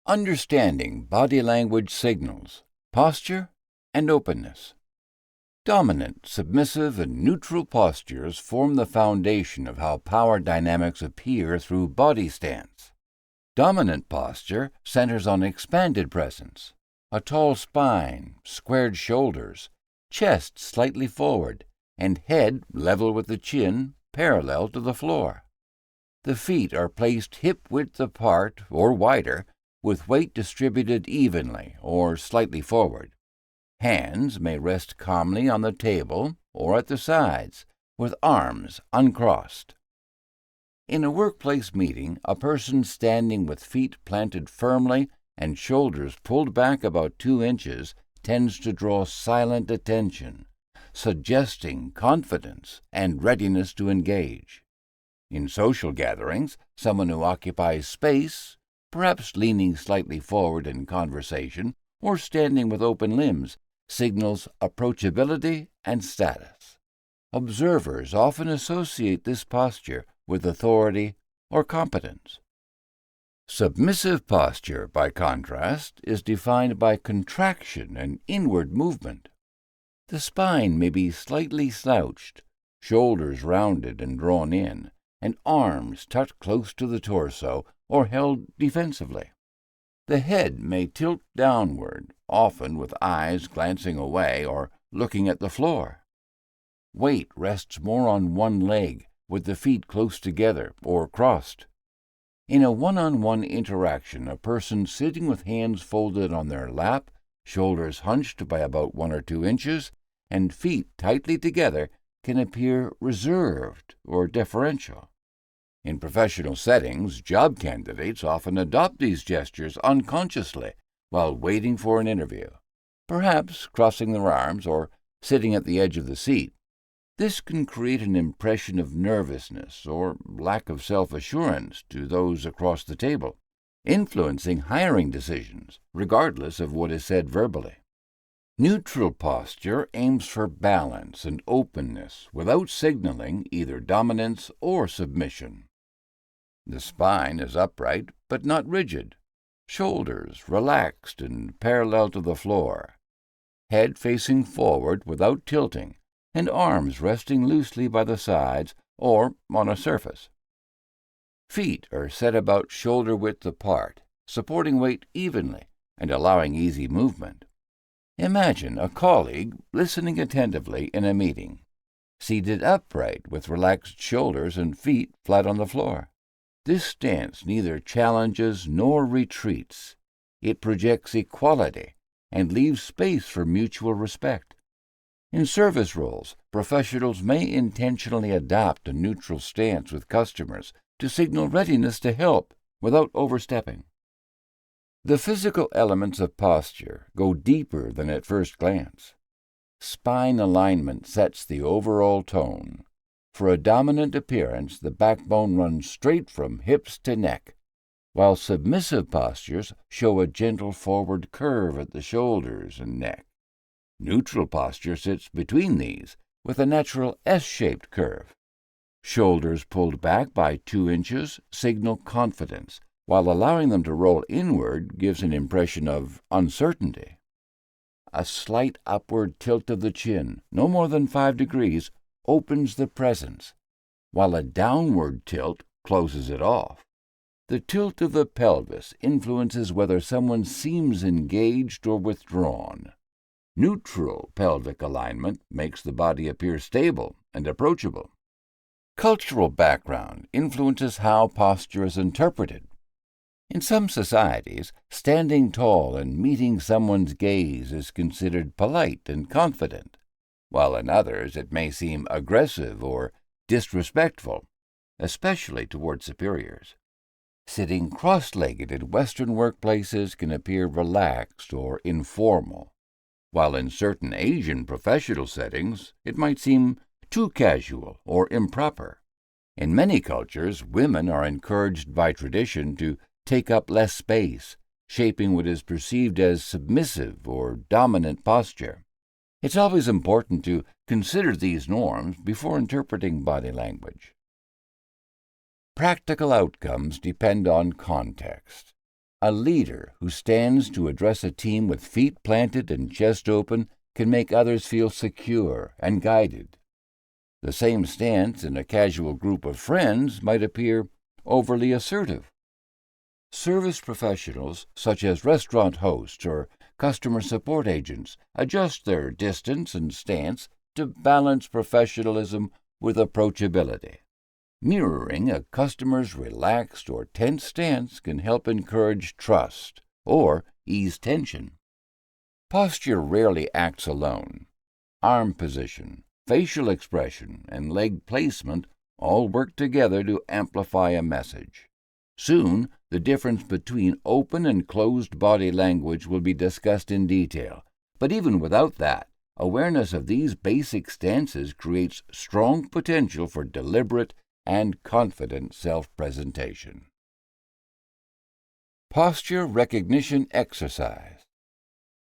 Understanding body language signals, posture, and openness. Dominant, submissive, and neutral postures form the foundation of how power dynamics appear through body stance. Dominant posture centers on expanded presence, a tall spine, squared shoulders, chest slightly forward, and head level with the chin, parallel to the floor. The feet are placed hip-width apart or wider, with weight distributed evenly or slightly forward. Hands may rest calmly on the table or at the sides, with arms uncrossed. In a workplace meeting, a person standing with feet planted firmly and shoulders pulled back about 2 inches tends to draw silent attention, suggesting confidence and readiness to engage. In social gatherings, someone who occupies space, perhaps leaning slightly forward in conversation or standing with open limbs, signals approachability and status. Observers often associate this posture with authority or competence. Submissive posture, by contrast, is defined by contraction and inward movement. The spine may be slightly slouched, shoulders rounded and drawn in, and arms tucked close to the torso or held defensively. The head may tilt downward, often with eyes glancing away or looking at the floor. Weight rests more on one leg, with the feet close together or crossed. In a one-on-one interaction, a person sitting with hands folded on their lap, shoulders hunched by about 1 or 2 inches, and feet tightly together can appear reserved or deferential. In professional settings, job candidates often adopt these gestures unconsciously while waiting for an interview, perhaps crossing their arms or sitting at the edge of the seat. This can create an impression of nervousness or lack of self-assurance to those across the table, influencing hiring decisions, regardless of what is said verbally. Neutral posture aims for balance and openness without signaling either dominance or submission. The spine is upright but not rigid, shoulders relaxed and parallel to the floor, head facing forward without tilting, and arms resting loosely by the sides or on a surface. Feet are set about shoulder width apart, supporting weight evenly and allowing easy movement. Imagine a colleague listening attentively in a meeting, seated upright with relaxed shoulders and feet flat on the floor. This stance neither challenges nor retreats. It projects equality and leaves space for mutual respect. In service roles, professionals may intentionally adopt a neutral stance with customers to signal readiness to help without overstepping. The physical elements of posture go deeper than at first glance. Spine alignment sets the overall tone. For a dominant appearance, the backbone runs straight from hips to neck, while submissive postures show a gentle forward curve at the shoulders and neck. Neutral posture sits between these, with a natural S-shaped curve. Shoulders pulled back by 2 inches signal confidence, while allowing them to roll inward gives an impression of uncertainty. A slight upward tilt of the chin, no more than 5 degrees, opens the presence, while a downward tilt closes it off. The tilt of the pelvis influences whether someone seems engaged or withdrawn. Neutral pelvic alignment makes the body appear stable and approachable. Cultural background influences how posture is interpreted. In some societies, standing tall and meeting someone's gaze is considered polite and confident, while in others it may seem aggressive or disrespectful, especially toward superiors. Sitting cross-legged in Western workplaces can appear relaxed or informal, while in certain Asian professional settings it might seem too casual or improper. In many cultures, women are encouraged by tradition to take up less space, shaping what is perceived as submissive or dominant posture. It's always important to consider these norms before interpreting body language. Practical outcomes depend on context. A leader who stands to address a team with feet planted and chest open can make others feel secure and guided. The same stance in a casual group of friends might appear overly assertive. Service professionals, such as restaurant hosts or customer support agents, adjust their distance and stance to balance professionalism with approachability. Mirroring a customer's relaxed or tense stance can help encourage trust or ease tension. Posture rarely acts alone. Arm position, facial expression, and leg placement all work together to amplify a message. Soon, the difference between open and closed body language will be discussed in detail, but even without that, awareness of these basic stances creates strong potential for deliberate and confident self-presentation. Posture recognition exercise.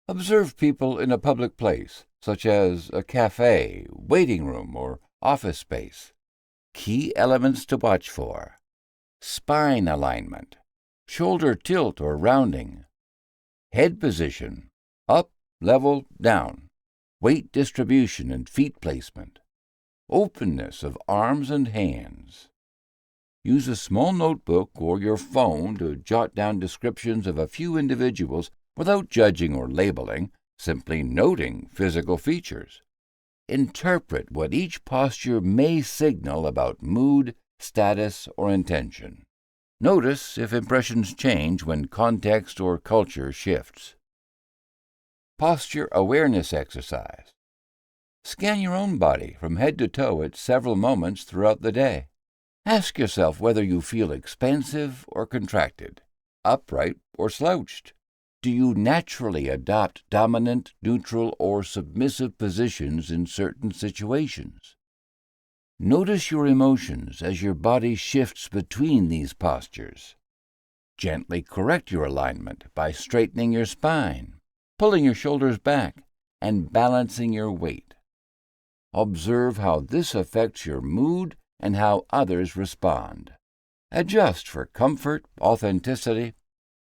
Observe people in a public place, such as a cafe, waiting room, or office space. Key elements to watch for: spine alignment, shoulder tilt or rounding, head position, up, level, down, weight distribution and feet placement, openness of arms and hands. Use a small notebook or your phone to jot down descriptions of a few individuals without judging or labeling, simply noting physical features. Interpret what each posture may signal about mood, status, or intention. Notice if impressions change when context or culture shifts. Posture awareness exercise. Scan your own body from head to toe at several moments throughout the day. Ask yourself whether you feel expansive or contracted, upright or slouched. Do you naturally adopt dominant, neutral, or submissive positions in certain situations? Notice your emotions as your body shifts between these postures. Gently correct your alignment by straightening your spine, pulling your shoulders back, and balancing your weight. Observe how this affects your mood and how others respond. Adjust for comfort, authenticity,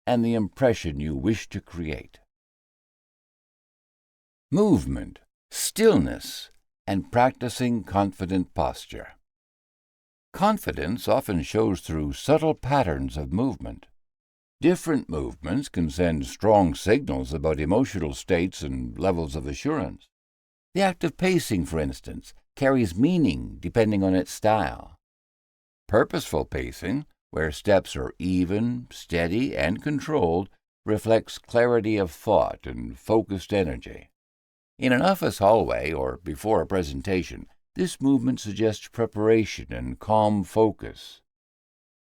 and the impression you wish to create. Movement, stillness, and practicing confident posture. Confidence often shows through subtle patterns of movement. Different movements can send strong signals about emotional states and levels of assurance. The act of pacing, for instance, carries meaning depending on its style. Purposeful pacing, where steps are even, steady, and controlled, reflects clarity of thought and focused energy. In an office hallway or before a presentation, this movement suggests preparation and calm focus.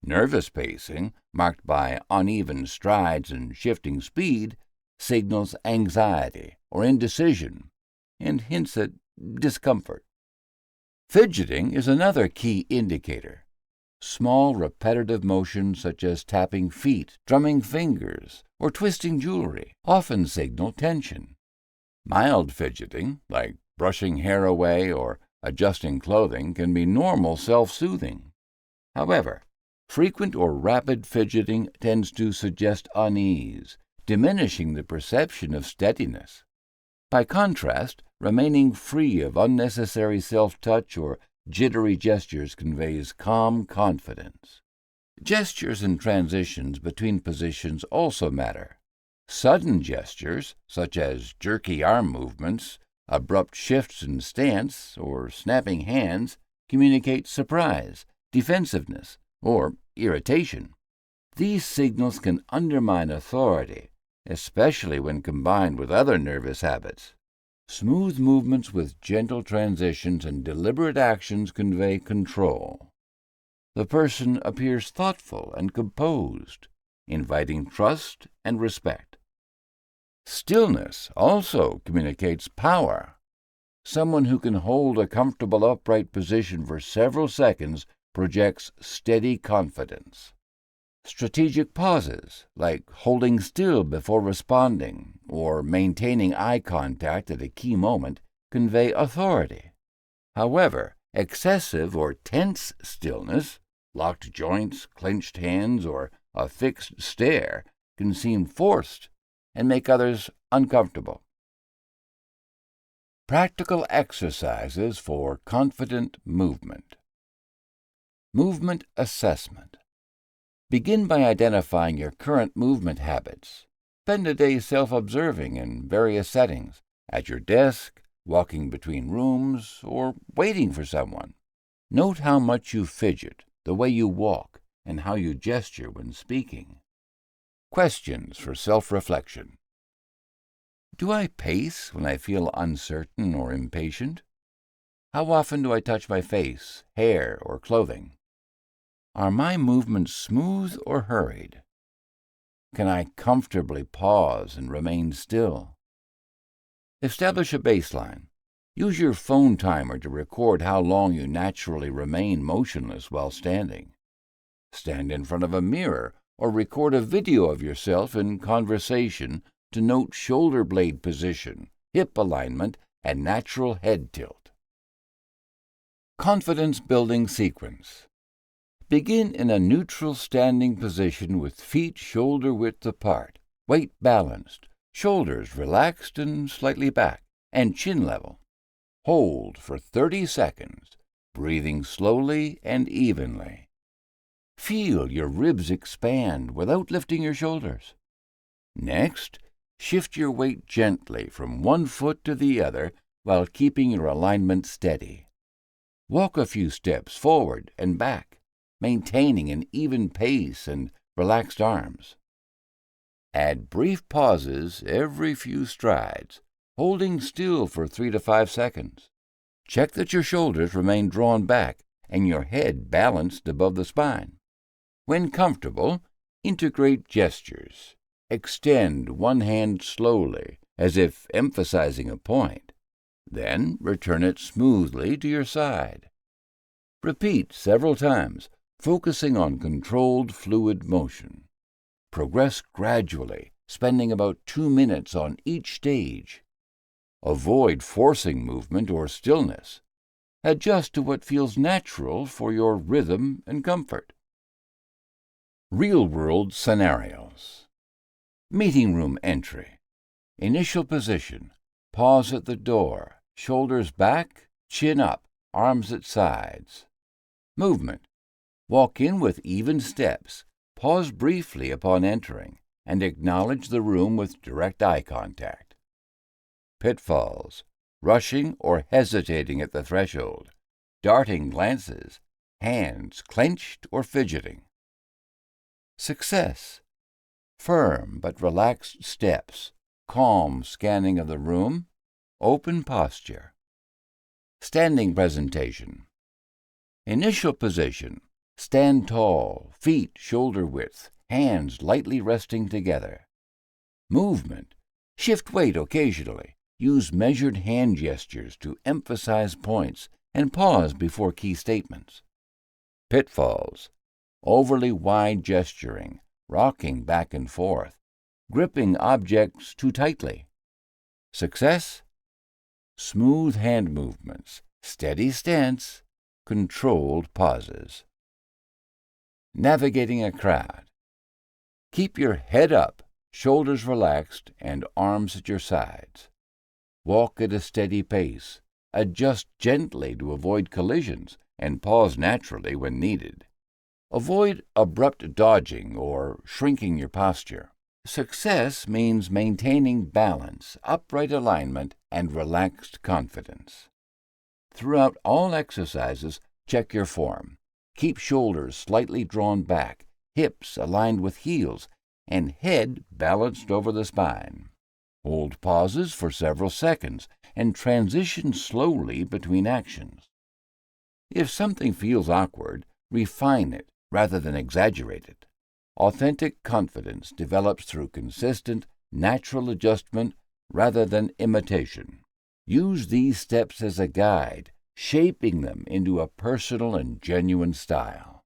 Nervous pacing, marked by uneven strides and shifting speed, signals anxiety or indecision and hints at discomfort. Fidgeting is another key indicator. Small repetitive motions such as tapping feet, drumming fingers, or twisting jewelry often signal tension. Mild fidgeting, like brushing hair away or adjusting clothing, can be normal self-soothing. However, frequent or rapid fidgeting tends to suggest unease, diminishing the perception of steadiness. By contrast, remaining free of unnecessary self-touch or jittery gestures conveys calm confidence. Gestures and transitions between positions also matter. Sudden gestures, such as jerky arm movements, abrupt shifts in stance, or snapping hands, communicate surprise, defensiveness, or irritation. These signals can undermine authority, especially when combined with other nervous habits. Smooth movements with gentle transitions and deliberate actions convey control. The person appears thoughtful and composed, inviting trust and respect. Stillness also communicates power. Someone who can hold a comfortable upright position for several seconds projects steady confidence. Strategic pauses, like holding still before responding or maintaining eye contact at a key moment, convey authority. However, excessive or tense stillness, locked joints, clenched hands, or a fixed stare, can seem forced and make others uncomfortable. Practical exercises for confident movement. Movement assessment. Begin by identifying your current movement habits. Spend a day self-observing in various settings, at your desk, walking between rooms, or waiting for someone. Note how much you fidget, the way you walk, and how you gesture when speaking. Questions for self-reflection. Do I pace when I feel uncertain or impatient? How often do I touch my face, hair, or clothing? Are my movements smooth or hurried? Can I comfortably pause and remain still? Establish a baseline. Use your phone timer to record how long you naturally remain motionless while standing. Stand in front of a mirror or record a video of yourself in conversation to note shoulder blade position, hip alignment, and natural head tilt. Confidence-building sequence. Begin in a neutral standing position with feet shoulder-width apart, weight balanced, shoulders relaxed and slightly back, and chin level. Hold for 30 seconds, breathing slowly and evenly. Feel your ribs expand without lifting your shoulders. Next, shift your weight gently from one foot to the other while keeping your alignment steady. Walk a few steps forward and back, maintaining an even pace and relaxed arms. Add brief pauses every few strides, holding still for 3 to 5 seconds. Check that your shoulders remain drawn back and your head balanced above the spine. When comfortable, integrate gestures. Extend one hand slowly, as if emphasizing a point. Then return it smoothly to your side. Repeat several times, focusing on controlled fluid motion. Progress gradually, spending about 2 minutes on each stage. Avoid forcing movement or stillness. Adjust to what feels natural for your rhythm and comfort. Real-world scenarios. Meeting room entry. Initial position. Pause at the door. Shoulders back, chin up, arms at sides. Movement. Walk in with even steps, pause briefly upon entering, and acknowledge the room with direct eye contact. Pitfalls: rushing or hesitating at the threshold, darting glances, hands clenched or fidgeting. Success: firm but relaxed steps, calm scanning of the room, open posture. Standing presentation: initial position: stand tall, feet shoulder width, hands lightly resting together. Movement: shift weight occasionally, use measured hand gestures to emphasize points, and pause before key statements. Pitfalls: overly wide gesturing, rocking back and forth, gripping objects too tightly. Success: smooth hand movements, steady stance, controlled pauses. Navigating a crowd: keep your head up, shoulders relaxed, and arms at your sides. Walk at a steady pace, adjust gently to avoid collisions, and pause naturally when needed. Avoid abrupt dodging or shrinking your posture. Success means maintaining balance, upright alignment, and relaxed confidence. Throughout all exercises, check your form. Keep shoulders slightly drawn back, hips aligned with heels, and head balanced over the spine. Hold pauses for several seconds and transition slowly between actions. If something feels awkward, refine it rather than exaggerate it. Authentic confidence develops through consistent, natural adjustment rather than imitation. Use these steps as a guide, shaping them into a personal and genuine style.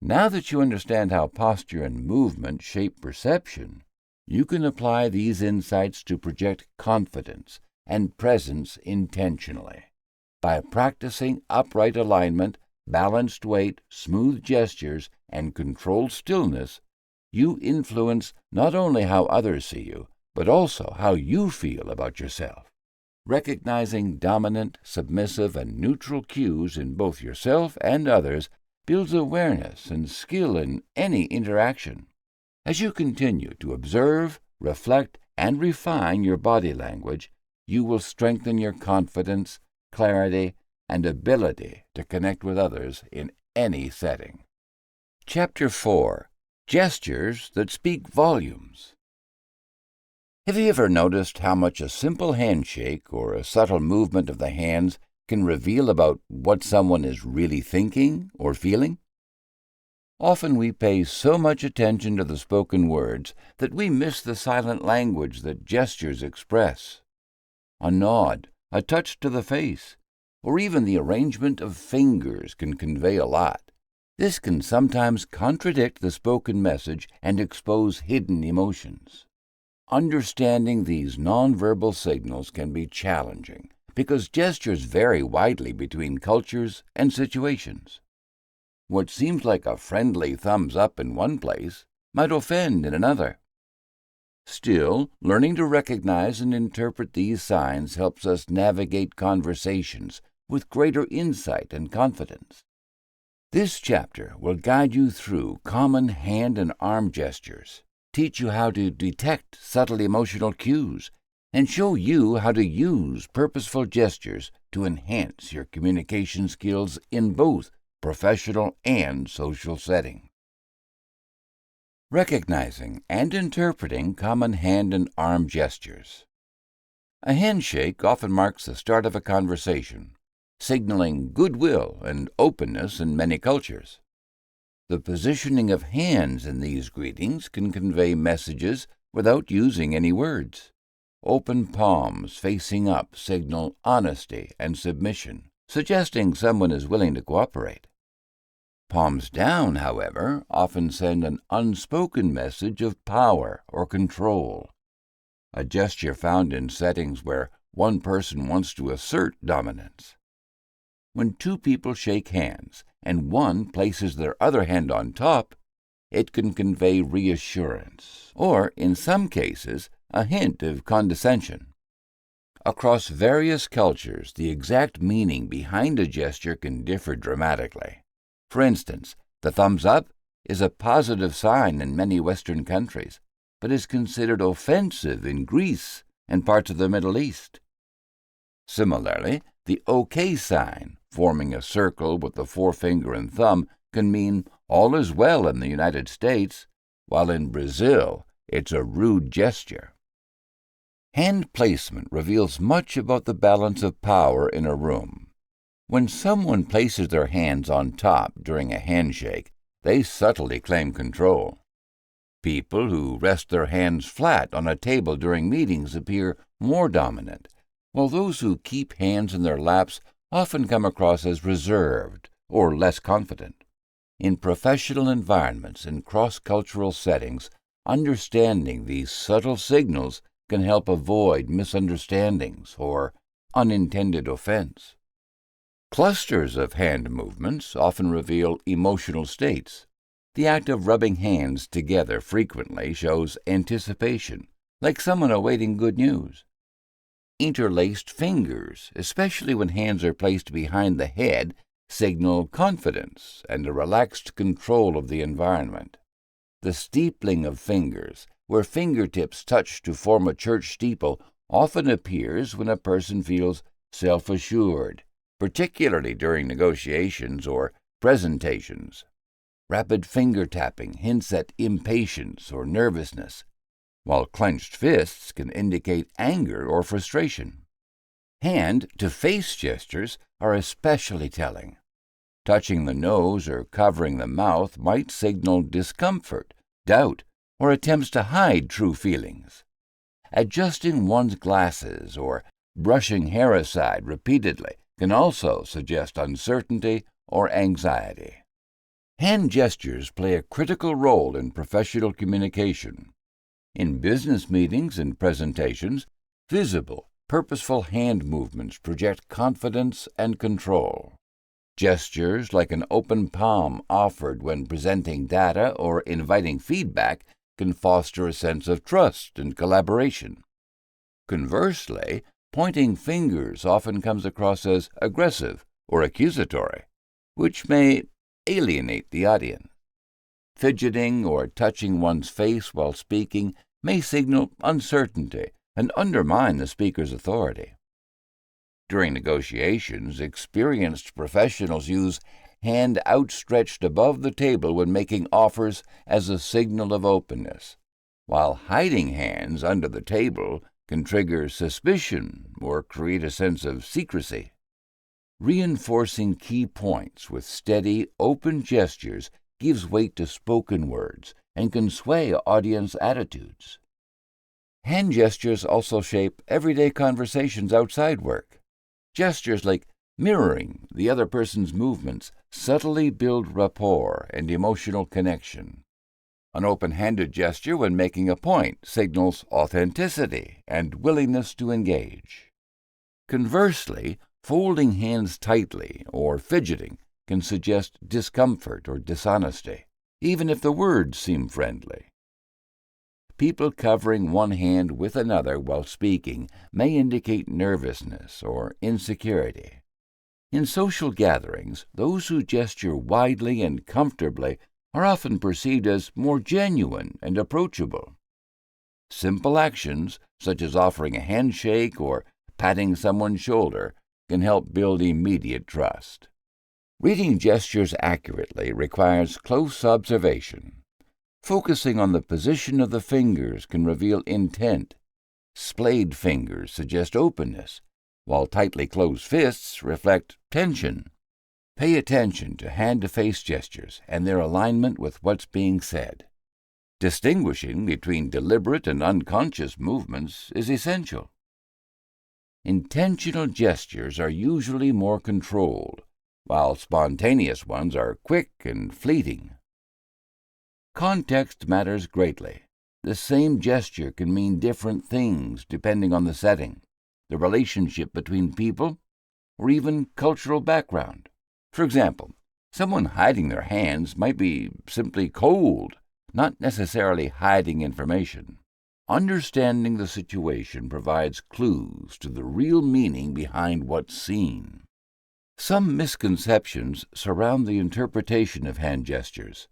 Now that you understand how posture and movement shape perception, you can apply these insights to project confidence and presence intentionally. By practicing upright alignment, balanced weight, smooth gestures, and controlled stillness, you influence not only how others see you, but also how you feel about yourself. Recognizing dominant, submissive, and neutral cues in both yourself and others builds awareness and skill in any interaction. As you continue to observe, reflect, and refine your body language, you will strengthen your confidence, clarity, and ability to connect with others in any setting. Chapter 4: Gestures that Speak Volumes. Have you ever noticed how much a simple handshake or a subtle movement of the hands can reveal about what someone is really thinking or feeling? Often we pay so much attention to the spoken words that we miss the silent language that gestures express. A nod, a touch to the face, or even the arrangement of fingers can convey a lot. This can sometimes contradict the spoken message and expose hidden emotions. Understanding these nonverbal signals can be challenging because gestures vary widely between cultures and situations. What seems like a friendly thumbs up in one place might offend in another. Still, learning to recognize and interpret these signs helps us navigate conversations with greater insight and confidence. This chapter will guide you through common hand and arm gestures, teach you how to detect subtle emotional cues, and show you how to use purposeful gestures to enhance your communication skills in both professional and social settings. Recognizing and interpreting common hand and arm gestures. A handshake often marks the start of a conversation, signaling goodwill and openness in many cultures. The positioning of hands in these greetings can convey messages without using any words. Open palms facing up signal honesty and submission, suggesting someone is willing to cooperate. Palms down, however, often send an unspoken message of power or control, a gesture found in settings where one person wants to assert dominance. When two people shake hands and one places their other hand on top, it can convey reassurance, or, in some cases, a hint of condescension. Across various cultures, the exact meaning behind a gesture can differ dramatically. For instance, the thumbs up is a positive sign in many Western countries, but is considered offensive in Greece and parts of the Middle East. Similarly, the OK sign, forming a circle with the forefinger and thumb, can mean all is well in the United States, while in Brazil it's a rude gesture. Hand placement reveals much about the balance of power in a room. When someone places their hands on top during a handshake, they subtly claim control. People who rest their hands flat on a table during meetings appear more dominant, while those who keep hands in their laps often come across as reserved or less confident. In professional environments and cross-cultural settings, understanding these subtle signals can help avoid misunderstandings or unintended offense. Clusters of hand movements often reveal emotional states. The act of rubbing hands together frequently shows anticipation, like someone awaiting good news. Interlaced fingers, especially when hands are placed behind the head, signal confidence and a relaxed control of the environment. The steepling of fingers, where fingertips touch to form a church steeple, often appears when a person feels self-assured, particularly during negotiations or presentations. Rapid finger tapping hints at impatience or nervousness, while clenched fists can indicate anger or frustration. Hand-to-face gestures are especially telling. Touching the nose or covering the mouth might signal discomfort, doubt, or attempts to hide true feelings. Adjusting one's glasses or brushing hair aside repeatedly can also suggest uncertainty or anxiety. Hand gestures play a critical role in professional communication. In business meetings and presentations, visible, purposeful hand movements project confidence and control. Gestures like an open palm offered when presenting data or inviting feedback can foster a sense of trust and collaboration. Conversely, pointing fingers often comes across as aggressive or accusatory, which may alienate the audience. Fidgeting or touching one's face while speaking may signal uncertainty and undermine the speaker's authority. During negotiations, experienced professionals use hand outstretched above the table when making offers as a signal of openness, while hiding hands under the table can trigger suspicion or create a sense of secrecy. Reinforcing key points with steady, open gestures gives weight to spoken words and can sway audience attitudes. Hand gestures also shape everyday conversations outside work. Gestures like mirroring the other person's movements subtly build rapport and emotional connection. An open-handed gesture when making a point signals authenticity and willingness to engage. Conversely, folding hands tightly or fidgeting can suggest discomfort or dishonesty, even if the words seem friendly. People covering one hand with another while speaking may indicate nervousness or insecurity. In social gatherings, those who gesture widely and comfortably are often perceived as more genuine and approachable. Simple actions, such as offering a handshake or patting someone's shoulder, can help build immediate trust. Reading gestures accurately requires close observation. Focusing on the position of the fingers can reveal intent. Splayed fingers suggest openness, while tightly closed fists reflect tension. Pay attention to hand-to-face gestures and their alignment with what's being said. Distinguishing between deliberate and unconscious movements is essential. Intentional gestures are usually more controlled, while spontaneous ones are quick and fleeting. Context matters greatly. The same gesture can mean different things depending on the setting, the relationship between people, or even cultural background. For example, someone hiding their hands might be simply cold, not necessarily hiding information. Understanding the situation provides clues to the real meaning behind what's seen. Some misconceptions surround the interpretation of hand gestures.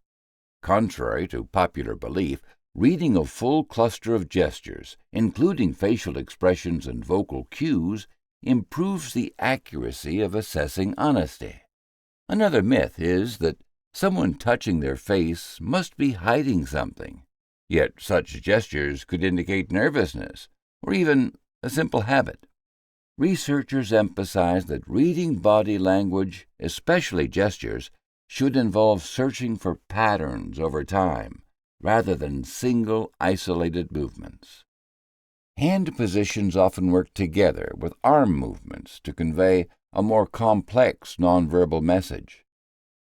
Contrary to popular belief, reading a full cluster of gestures, including facial expressions and vocal cues, improves the accuracy of assessing honesty. Another myth is that someone touching their face must be hiding something, yet such gestures could indicate nervousness or even a simple habit. Researchers emphasize that reading body language, especially gestures, should involve searching for patterns over time, rather than single, isolated movements. Hand positions often work together with arm movements to convey a more complex nonverbal message.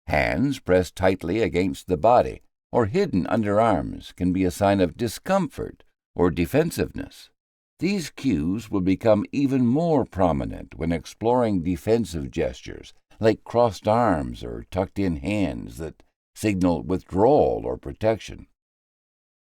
Hands pressed tightly against the body or hidden under arms can be a sign of discomfort or defensiveness. These cues will become even more prominent when exploring defensive gestures, like crossed arms or tucked-in hands that signal withdrawal or protection.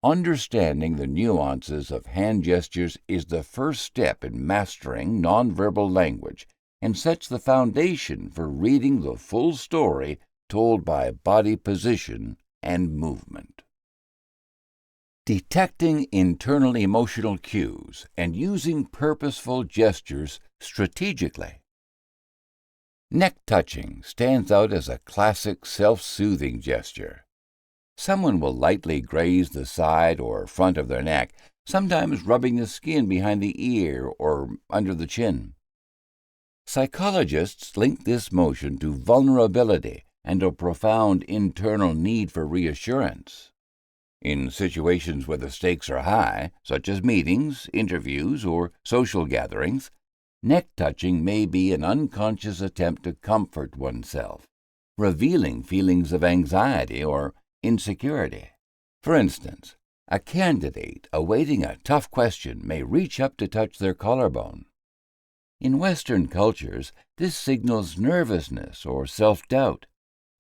Understanding the nuances of hand gestures is the first step in mastering nonverbal language and sets the foundation for reading the full story told by body position and movement. Detecting internal emotional cues and using purposeful gestures strategically. Neck touching stands out as a classic self-soothing gesture. Someone will lightly graze the side or front of their neck, sometimes rubbing the skin behind the ear or under the chin. Psychologists link this motion to vulnerability and a profound internal need for reassurance. In situations where the stakes are high, such as meetings, interviews, or social gatherings, neck touching may be an unconscious attempt to comfort oneself, revealing feelings of anxiety or insecurity. For instance, a candidate awaiting a tough question may reach up to touch their collarbone. In Western cultures, this signals nervousness or self-doubt.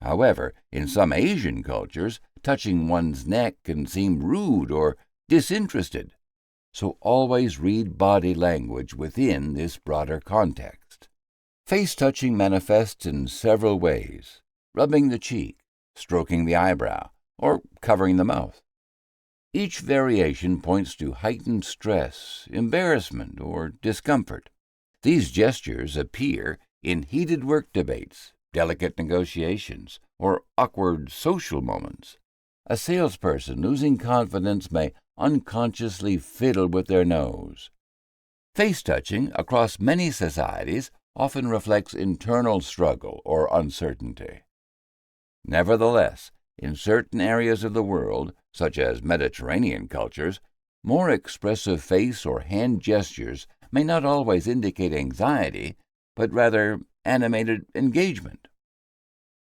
However, in some Asian cultures, touching one's neck can seem rude or disinterested, so always read body language within this broader context. Face touching manifests in several ways: rubbing the cheek, stroking the eyebrow, or covering the mouth. Each variation points to heightened stress, embarrassment, or discomfort. These gestures appear in heated work debates, delicate negotiations, or awkward social moments. A salesperson losing confidence may unconsciously fiddle with their nose. Face touching across many societies often reflects internal struggle or uncertainty. Nevertheless, in certain areas of the world, such as Mediterranean cultures, more expressive face or hand gestures may not always indicate anxiety, but rather animated engagement.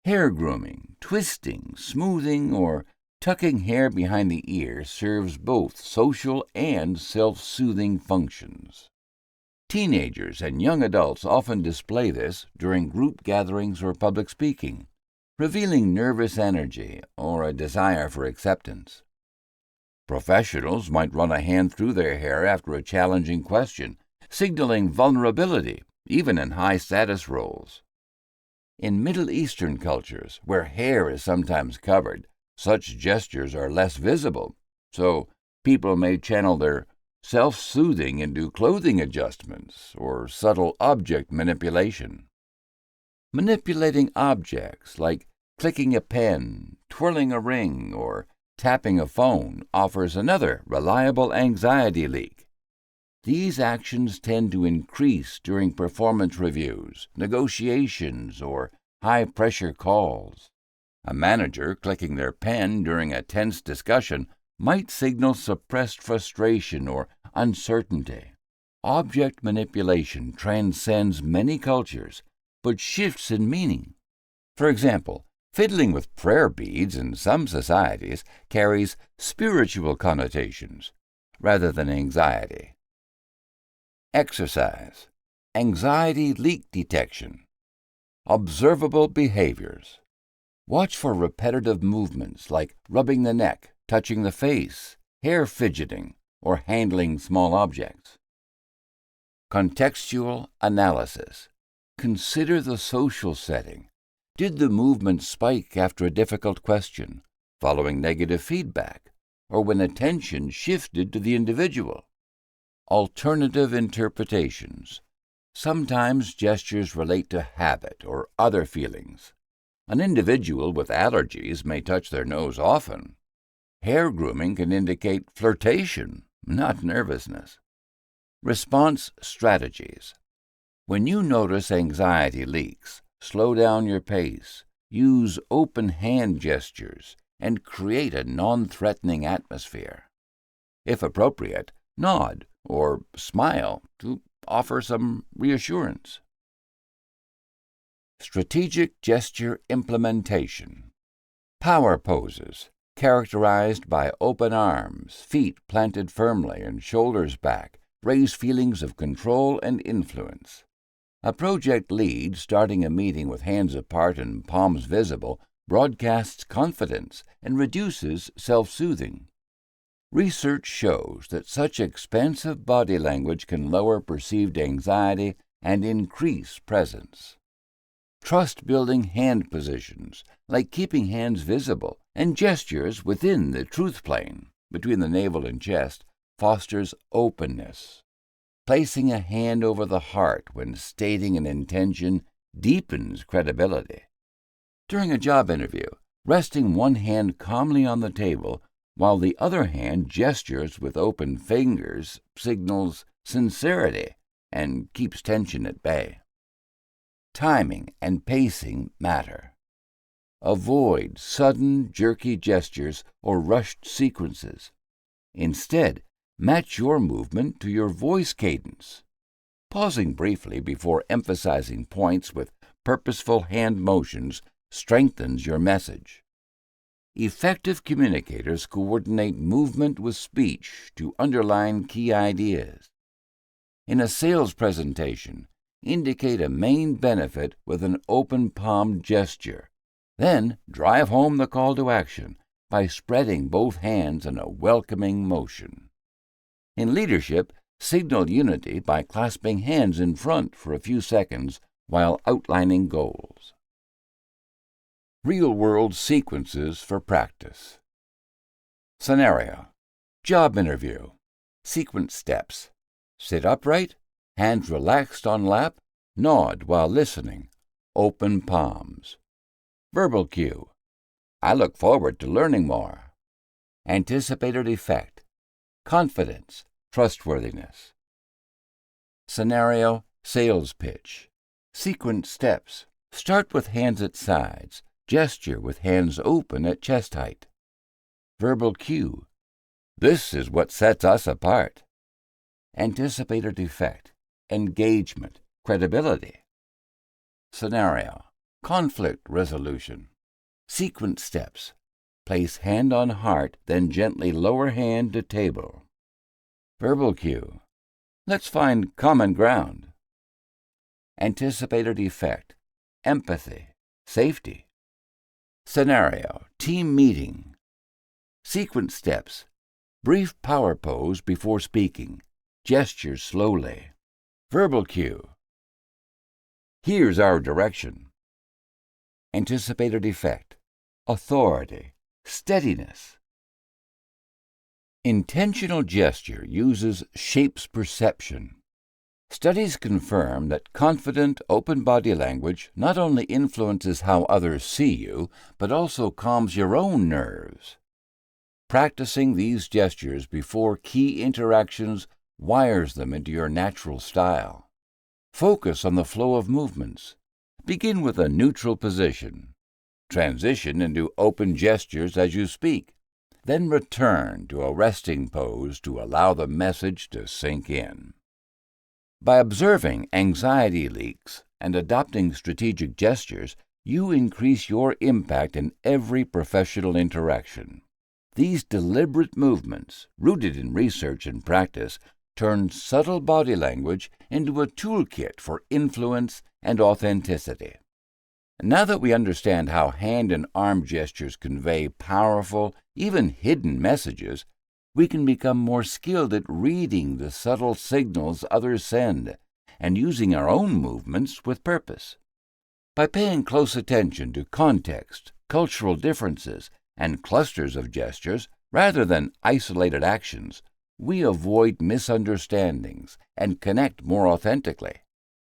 Hair grooming, twisting, smoothing, or tucking hair behind the ear serves both social and self-soothing functions. Teenagers and young adults often display this during group gatherings or public speaking, revealing nervous energy or a desire for acceptance. Professionals might run a hand through their hair after a challenging question, signaling vulnerability, even in high-status roles. In Middle Eastern cultures, where hair is sometimes covered, such gestures are less visible, so people may channel their self-soothing into clothing adjustments or subtle object manipulation. Manipulating objects like clicking a pen, twirling a ring, or tapping a phone offers another reliable anxiety leak. These actions tend to increase during performance reviews, negotiations, or high-pressure calls. A manager clicking their pen during a tense discussion might signal suppressed frustration or uncertainty. Object manipulation transcends many cultures, but shifts in meaning. For example, fiddling with prayer beads in some societies carries spiritual connotations rather than anxiety. Exercise. Anxiety leak detection. Observable behaviors. Watch for repetitive movements like rubbing the neck, touching the face, hair fidgeting, or handling small objects. Contextual analysis. Consider the social setting. Did the movement spike after a difficult question, following negative feedback, or when attention shifted to the individual? Alternative interpretations. Sometimes gestures relate to habit or other feelings. An individual with allergies may touch their nose often. Hair grooming can indicate flirtation, not nervousness. Response strategies. When you notice anxiety leaks, slow down your pace, use open hand gestures, and create a non-threatening atmosphere. If appropriate, nod or smile to offer some reassurance. Strategic gesture implementation. Power poses, characterized by open arms, feet planted firmly and shoulders back, raise feelings of control and influence. A project lead starting a meeting with hands apart and palms visible broadcasts confidence and reduces self-soothing. Research shows that such expansive body language can lower perceived anxiety and increase presence. Trust-building hand positions, like keeping hands visible, and gestures within the truth plane, between the navel and chest, fosters openness. Placing a hand over the heart when stating an intention deepens credibility. During a job interview, resting one hand calmly on the table while the other hand gestures with open fingers signals sincerity and keeps tension at bay. Timing and pacing matter. Avoid sudden, jerky gestures or rushed sequences. Instead, match your movement to your voice cadence. Pausing briefly before emphasizing points with purposeful hand motions strengthens your message. Effective communicators coordinate movement with speech to underline key ideas. In a sales presentation, indicate a main benefit with an open-palmed gesture. Then drive home the call to action by spreading both hands in a welcoming motion. In leadership, signal unity by clasping hands in front for a few seconds while outlining goals. Real-world sequences for practice. Scenario: job interview. Sequence steps: sit upright, hands relaxed on lap, nod while listening, open palms. Verbal cue: I look forward to learning more. Anticipated effect: confidence, trustworthiness. Scenario: sales pitch. Sequence steps: start with hands at sides, gesture with hands open at chest height. Verbal cue: this is what sets us apart. Anticipated effect: engagement, credibility. Scenario: conflict resolution. Sequence steps: place hand on heart, then gently lower hand to table. Verbal cue: let's find common ground. Anticipated effect: empathy, safety. Scenario: team meeting. Sequence steps: brief power pose before speaking, gestures slowly. Verbal cue: here's our direction. Anticipated effect: authority, steadiness. Intentional gesture uses shapes perception. Studies confirm that confident, open body language not only influences how others see you, but also calms your own nerves. Practicing these gestures before key interactions wires them into your natural style. Focus on the flow of movements. Begin with a neutral position. Transition into open gestures as you speak. Then return to a resting pose to allow the message to sink in. By observing anxiety leaks and adopting strategic gestures, you increase your impact in every professional interaction. These deliberate movements, rooted in research and practice, turn subtle body language into a toolkit for influence and authenticity. Now that we understand how hand and arm gestures convey powerful, even hidden messages, we can become more skilled at reading the subtle signals others send and using our own movements with purpose. By paying close attention to context, cultural differences, and clusters of gestures rather than isolated actions, we avoid misunderstandings and connect more authentically.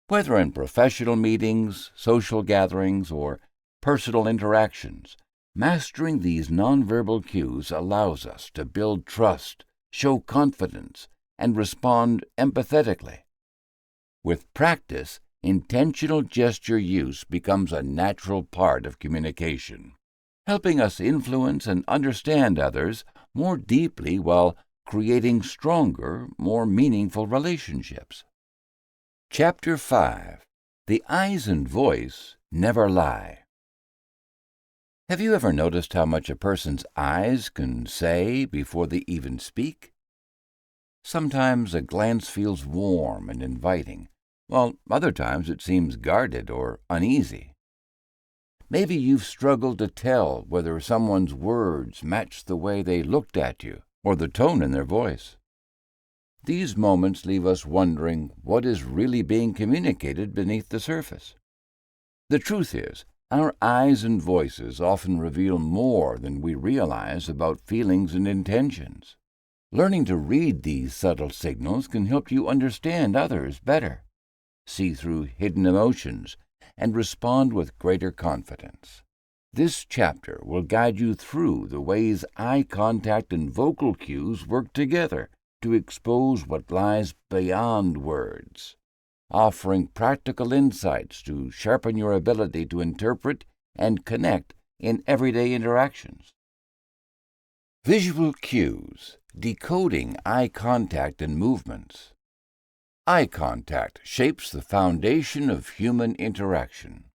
Whether in professional meetings, social gatherings, or personal interactions, mastering these nonverbal cues allows us to build trust, show confidence, and respond empathetically. With practice, intentional gesture use becomes a natural part of communication, helping us influence and understand others more deeply while creating stronger, more meaningful relationships. Chapter 5. The Eyes and Voice Never Lie. Have you ever noticed how much a person's eyes can say before they even speak? Sometimes a glance feels warm and inviting, while other times it seems guarded or uneasy. Maybe you've struggled to tell whether someone's words match the way they looked at you or the tone in their voice. These moments leave us wondering what is really being communicated beneath the surface. The truth is, our eyes and voices often reveal more than we realize about feelings and intentions. Learning to read these subtle signals can help you understand others better, see through hidden emotions, and respond with greater confidence. This chapter will guide you through the ways eye contact and vocal cues work together to expose what lies beyond words, offering practical insights to sharpen your ability to interpret and connect in everyday interactions. Visual cues, decoding eye contact and movements. Eye contact shapes the foundation of human interaction.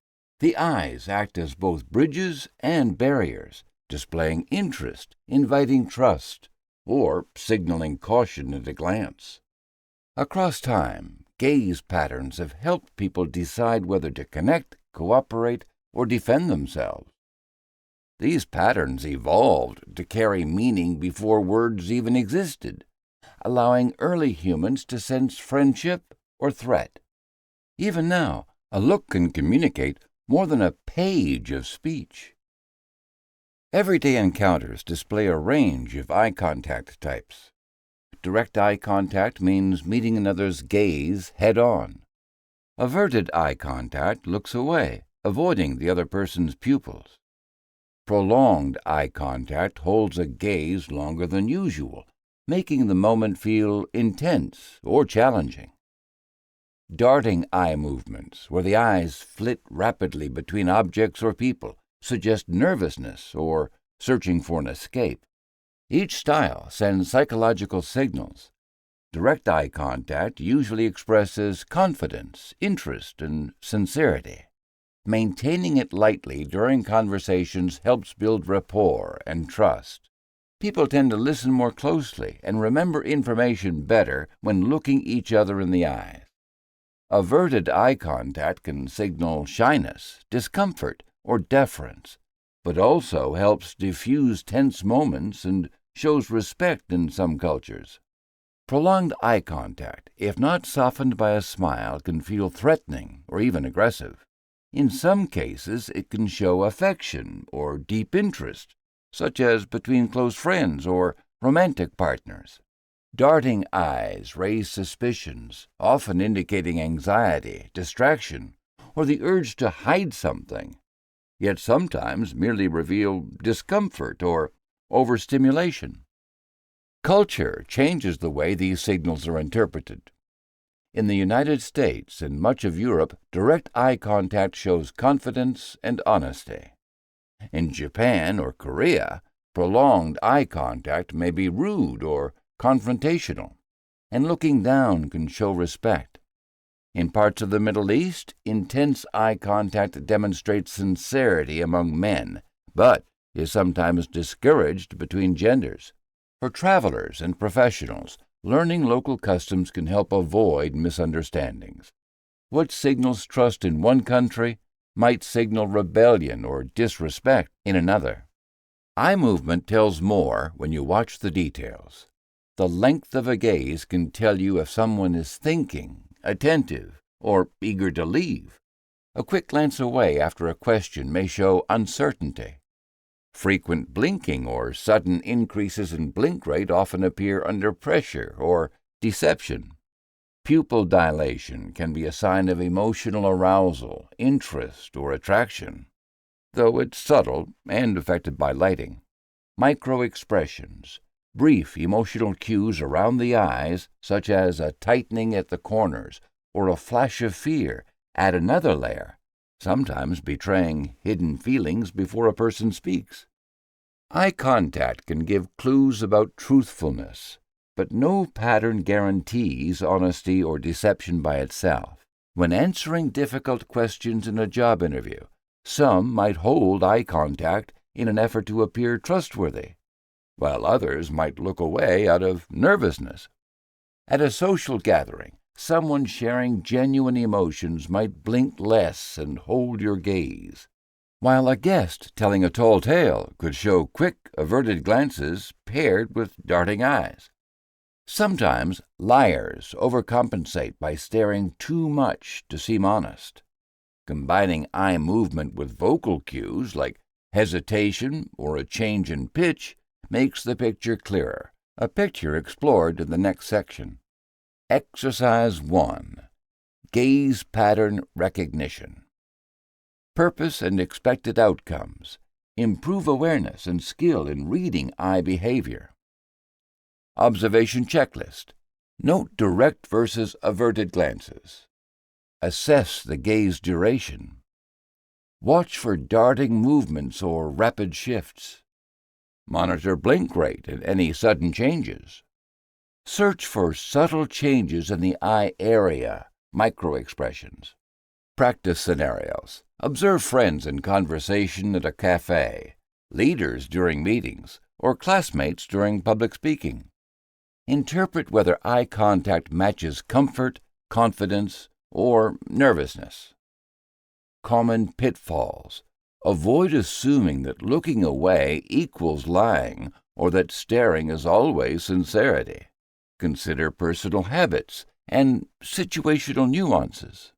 The eyes act as both bridges and barriers, displaying interest, inviting trust, or signaling caution at a glance. Across time, gaze patterns have helped people decide whether to connect, cooperate, or defend themselves. These patterns evolved to carry meaning before words even existed, allowing early humans to sense friendship or threat. Even now, a look can communicate more than a page of speech. Everyday encounters display a range of eye contact types. Direct eye contact means meeting another's gaze head-on. Averted eye contact looks away, avoiding the other person's pupils. Prolonged eye contact holds a gaze longer than usual, making the moment feel intense or challenging. Darting eye movements, where the eyes flit rapidly between objects or people, suggest nervousness or searching for an escape. Each style sends psychological signals. Direct eye contact usually expresses confidence, interest, and sincerity. Maintaining it lightly during conversations helps build rapport and trust. People tend to listen more closely and remember information better when looking each other in the eyes. Averted eye contact can signal shyness, discomfort, or deference, but also helps diffuse tense moments and shows respect in some cultures. Prolonged eye contact, if not softened by a smile, can feel threatening or even aggressive. In some cases, it can show affection or deep interest, such as between close friends or romantic partners. Darting eyes raise suspicions, often indicating anxiety, distraction, or the urge to hide something, yet sometimes merely reveal discomfort or overstimulation. Culture changes the way these signals are interpreted. In the United States and much of Europe, direct eye contact shows confidence and honesty. In Japan or Korea, prolonged eye contact may be rude or confrontational, and looking down can show respect. In parts of the Middle East, intense eye contact demonstrates sincerity among men, but is sometimes discouraged between genders. For travelers and professionals, learning local customs can help avoid misunderstandings. What signals trust in one country might signal rebellion or disrespect in another. Eye movement tells more when you watch the details. The length of a gaze can tell you if someone is thinking, attentive, or eager to leave. A quick glance away after a question may show uncertainty. Frequent blinking or sudden increases in blink rate often appear under pressure or deception. Pupil dilation can be a sign of emotional arousal, interest, or attraction, though it's subtle and affected by lighting. Microexpressions, brief emotional cues around the eyes, such as a tightening at the corners or a flash of fear, add another layer, sometimes betraying hidden feelings before a person speaks. Eye contact can give clues about truthfulness, but no pattern guarantees honesty or deception by itself. When answering difficult questions in a job interview, some might hold eye contact in an effort to appear trustworthy, while others might look away out of nervousness. At a social gathering, someone sharing genuine emotions might blink less and hold your gaze, while a guest telling a tall tale could show quick, averted glances paired with darting eyes. Sometimes liars overcompensate by staring too much to seem honest. Combining eye movement with vocal cues like hesitation or a change in pitch makes the picture clearer, a picture explored in the next section. Exercise 1. Gaze pattern recognition. Purpose and expected outcomes. Improve awareness and skill in reading eye behavior. Observation checklist. Note direct versus averted glances. Assess the gaze duration. Watch for darting movements or rapid shifts. Monitor blink rate and any sudden changes. Search for subtle changes in the eye area, microexpressions. Practice scenarios. Observe friends in conversation at a cafe, leaders during meetings, or classmates during public speaking. Interpret whether eye contact matches comfort, confidence, or nervousness. Common pitfalls. Avoid assuming that looking away equals lying or that staring is always sincerity. Consider personal habits and situational nuances.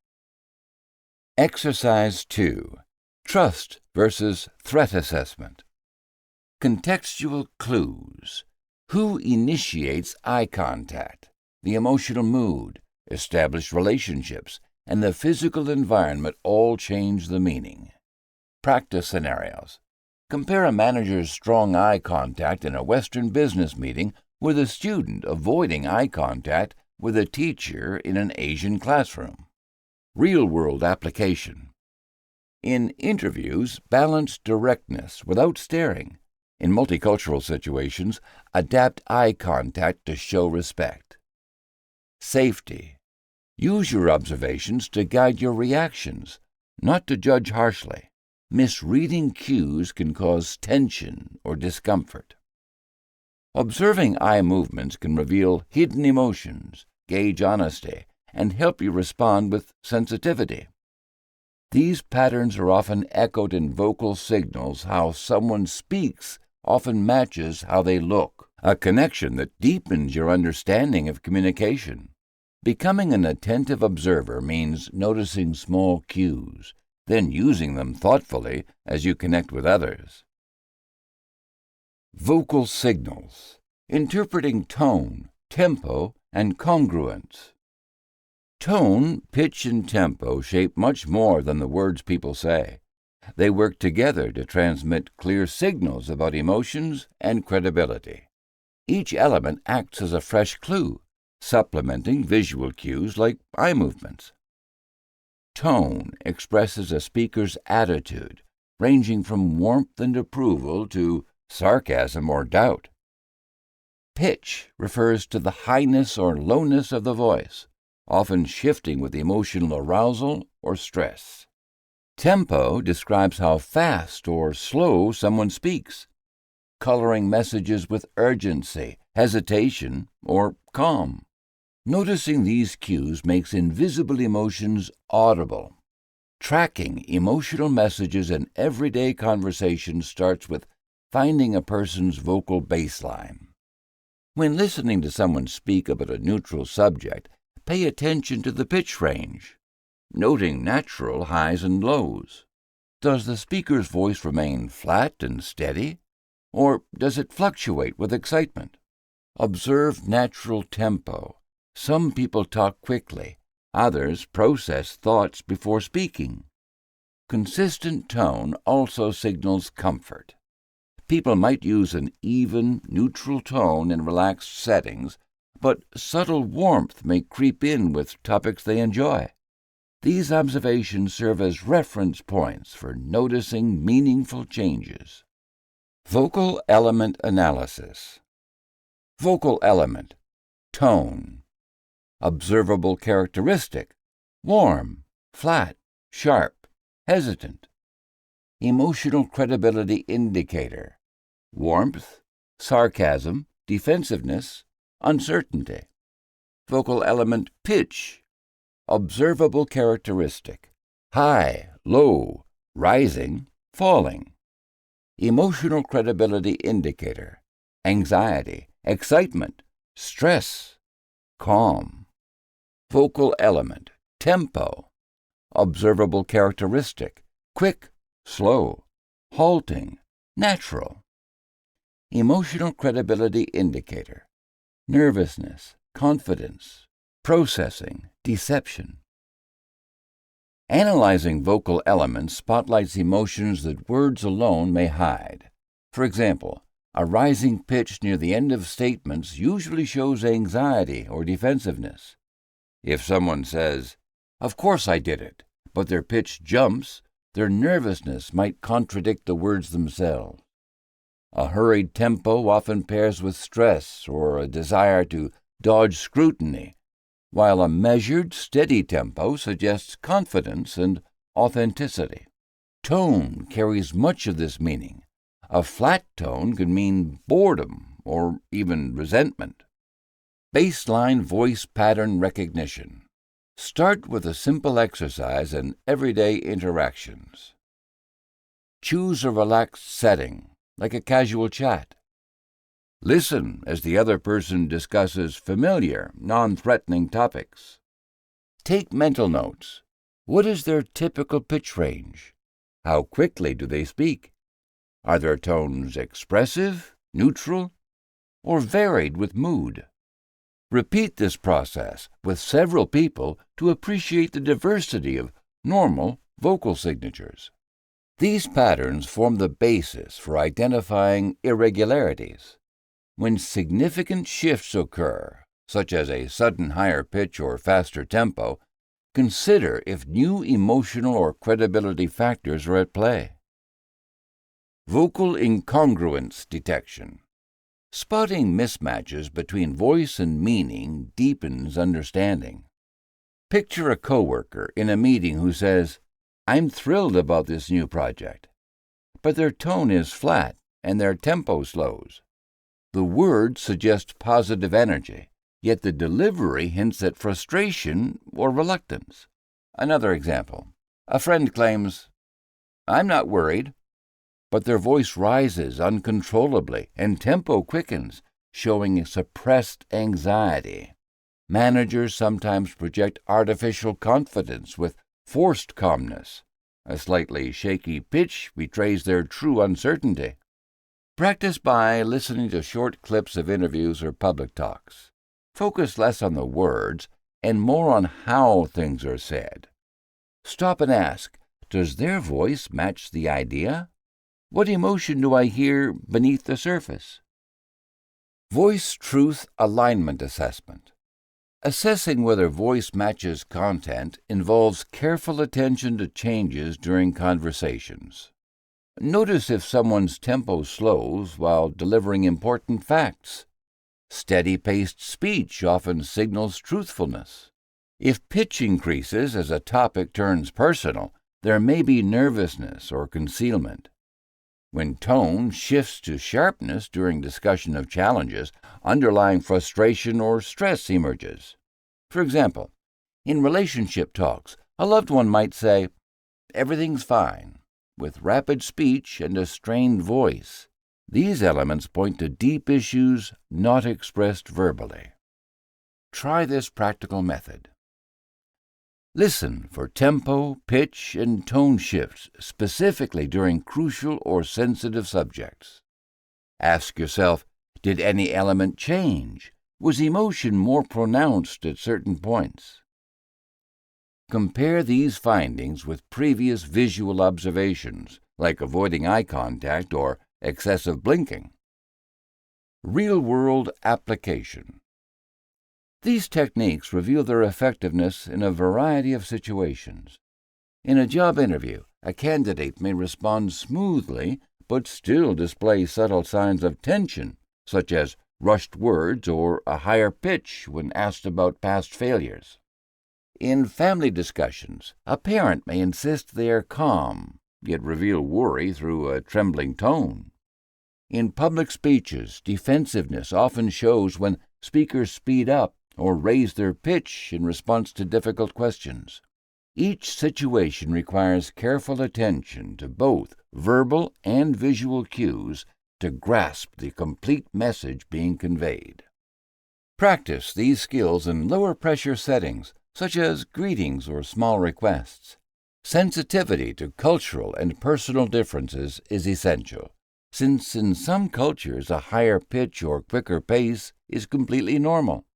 Exercise 2. Trust versus threat assessment. Contextual clues. Who initiates eye contact? The emotional mood, established relationships, and the physical environment all change the meaning. Practice scenarios. Compare a manager's strong eye contact in a Western business meeting with a student avoiding eye contact with a teacher in an Asian classroom. Real-world application. In interviews, balance directness without staring. In multicultural situations, adapt eye contact to show respect. Safety. Use your observations to guide your reactions, not to judge harshly. Misreading cues can cause tension or discomfort. Observing eye movements can reveal hidden emotions, gauge honesty, and help you respond with sensitivity. These patterns are often echoed in vocal signals. How someone speaks often matches how they look, a connection that deepens your understanding of communication. Becoming an attentive observer means noticing small cues, then using them thoughtfully as you connect with others. Vocal signals. Interpreting tone, tempo, and congruence. Tone, pitch, and tempo shape much more than the words people say. They work together to transmit clear signals about emotions and credibility. Each element acts as a fresh clue, supplementing visual cues like eye movements. Tone expresses a speaker's attitude, ranging from warmth and approval to sarcasm or doubt. Pitch refers to the highness or lowness of the voice, often shifting with emotional arousal or stress. Tempo describes how fast or slow someone speaks, coloring messages with urgency, hesitation, or calm. Noticing these cues makes invisible emotions audible. Tracking emotional messages in everyday conversation starts with finding a person's vocal baseline. When listening to someone speak about a neutral subject, pay attention to the pitch range. noting natural highs and lows. Does the speaker's voice remain flat and steady, or does it fluctuate with excitement? Observe natural tempo. Some people talk quickly, others process thoughts before speaking. Consistent tone also signals comfort. People might use an even, neutral tone in relaxed settings, but subtle warmth may creep in with topics they enjoy. These observations serve as reference points for noticing meaningful changes. Vocal element analysis. Vocal element: tone. Observable characteristic: warm, flat, sharp, hesitant. Emotional credibility indicator: warmth, sarcasm, defensiveness, uncertainty. Vocal element pitch. Observable characteristic: high, low, rising, falling. Emotional credibility indicator: anxiety, excitement, stress, calm. Vocal element tempo. Observable characteristic: quick, slow, halting, natural. Emotional credibility indicator: nervousness, confidence, processing, deception. Analyzing vocal elements spotlights emotions that words alone may hide. For example, a rising pitch near the end of statements usually shows anxiety or defensiveness. If someone says, "Of course I did it," but their pitch jumps, their nervousness might contradict the words themselves. A hurried tempo often pairs with stress or a desire to dodge scrutiny, while a measured, steady tempo suggests confidence and authenticity. Tone carries much of this meaning. A flat tone can mean boredom or even resentment. Baseline voice pattern recognition. Start with a simple exercise in everyday interactions. Choose a relaxed setting, like a casual chat. Listen as the other person discusses familiar, non-threatening topics. Take mental notes. What is their typical pitch range? How quickly do they speak? Are their tones expressive, neutral, or varied with mood? Repeat this process with several people to appreciate the diversity of normal vocal signatures. These patterns form the basis for identifying irregularities. When significant shifts occur, such as a sudden higher pitch or faster tempo, consider if new emotional or credibility factors are at play. Vocal incongruence detection. Spotting mismatches between voice and meaning deepens understanding. Picture a coworker in a meeting who says, "I'm thrilled about this new project," but their tone is flat and their tempo slows. The words suggest positive energy, yet the delivery hints at frustration or reluctance. Another example. A friend claims, "I'm not worried," but their voice rises uncontrollably and tempo quickens, showing suppressed anxiety. Managers sometimes project artificial confidence with forced calmness. A slightly shaky pitch betrays their true uncertainty. Practice by listening to short clips of interviews or public talks. Focus less on the words and more on how things are said. Stop and ask, does their voice match the idea? What emotion do I hear beneath the surface? Voice Truth Alignment Assessment. Assessing whether voice matches content involves careful attention to changes during conversations. Notice if someone's tempo slows while delivering important facts. Steady-paced speech often signals truthfulness. If pitch increases as a topic turns personal, there may be nervousness or concealment. When tone shifts to sharpness during discussion of challenges, underlying frustration or stress emerges. For example, in relationship talks, a loved one might say, "Everything's fine," with rapid speech and a strained voice. These elements point to deep issues not expressed verbally. Try this practical method. Listen for tempo, pitch, and tone shifts, specifically during crucial or sensitive subjects. Ask yourself, did any element change? Was emotion more pronounced at certain points? Compare these findings with previous visual observations, like avoiding eye contact or excessive blinking. Real-world application. These techniques reveal their effectiveness in a variety of situations. In a job interview, a candidate may respond smoothly but still display subtle signs of tension, such as rushed words or a higher pitch when asked about past failures. In family discussions, a parent may insist they are calm, yet reveal worry through a trembling tone. In public speeches, defensiveness often shows when speakers speed up or raise their pitch in response to difficult questions. Each situation requires careful attention to both verbal and visual cues to grasp the complete message being conveyed. Practice these skills in lower-pressure settings, such as greetings or small requests. Sensitivity to cultural and personal differences is essential, since in some cultures a higher pitch or quicker pace is completely normal.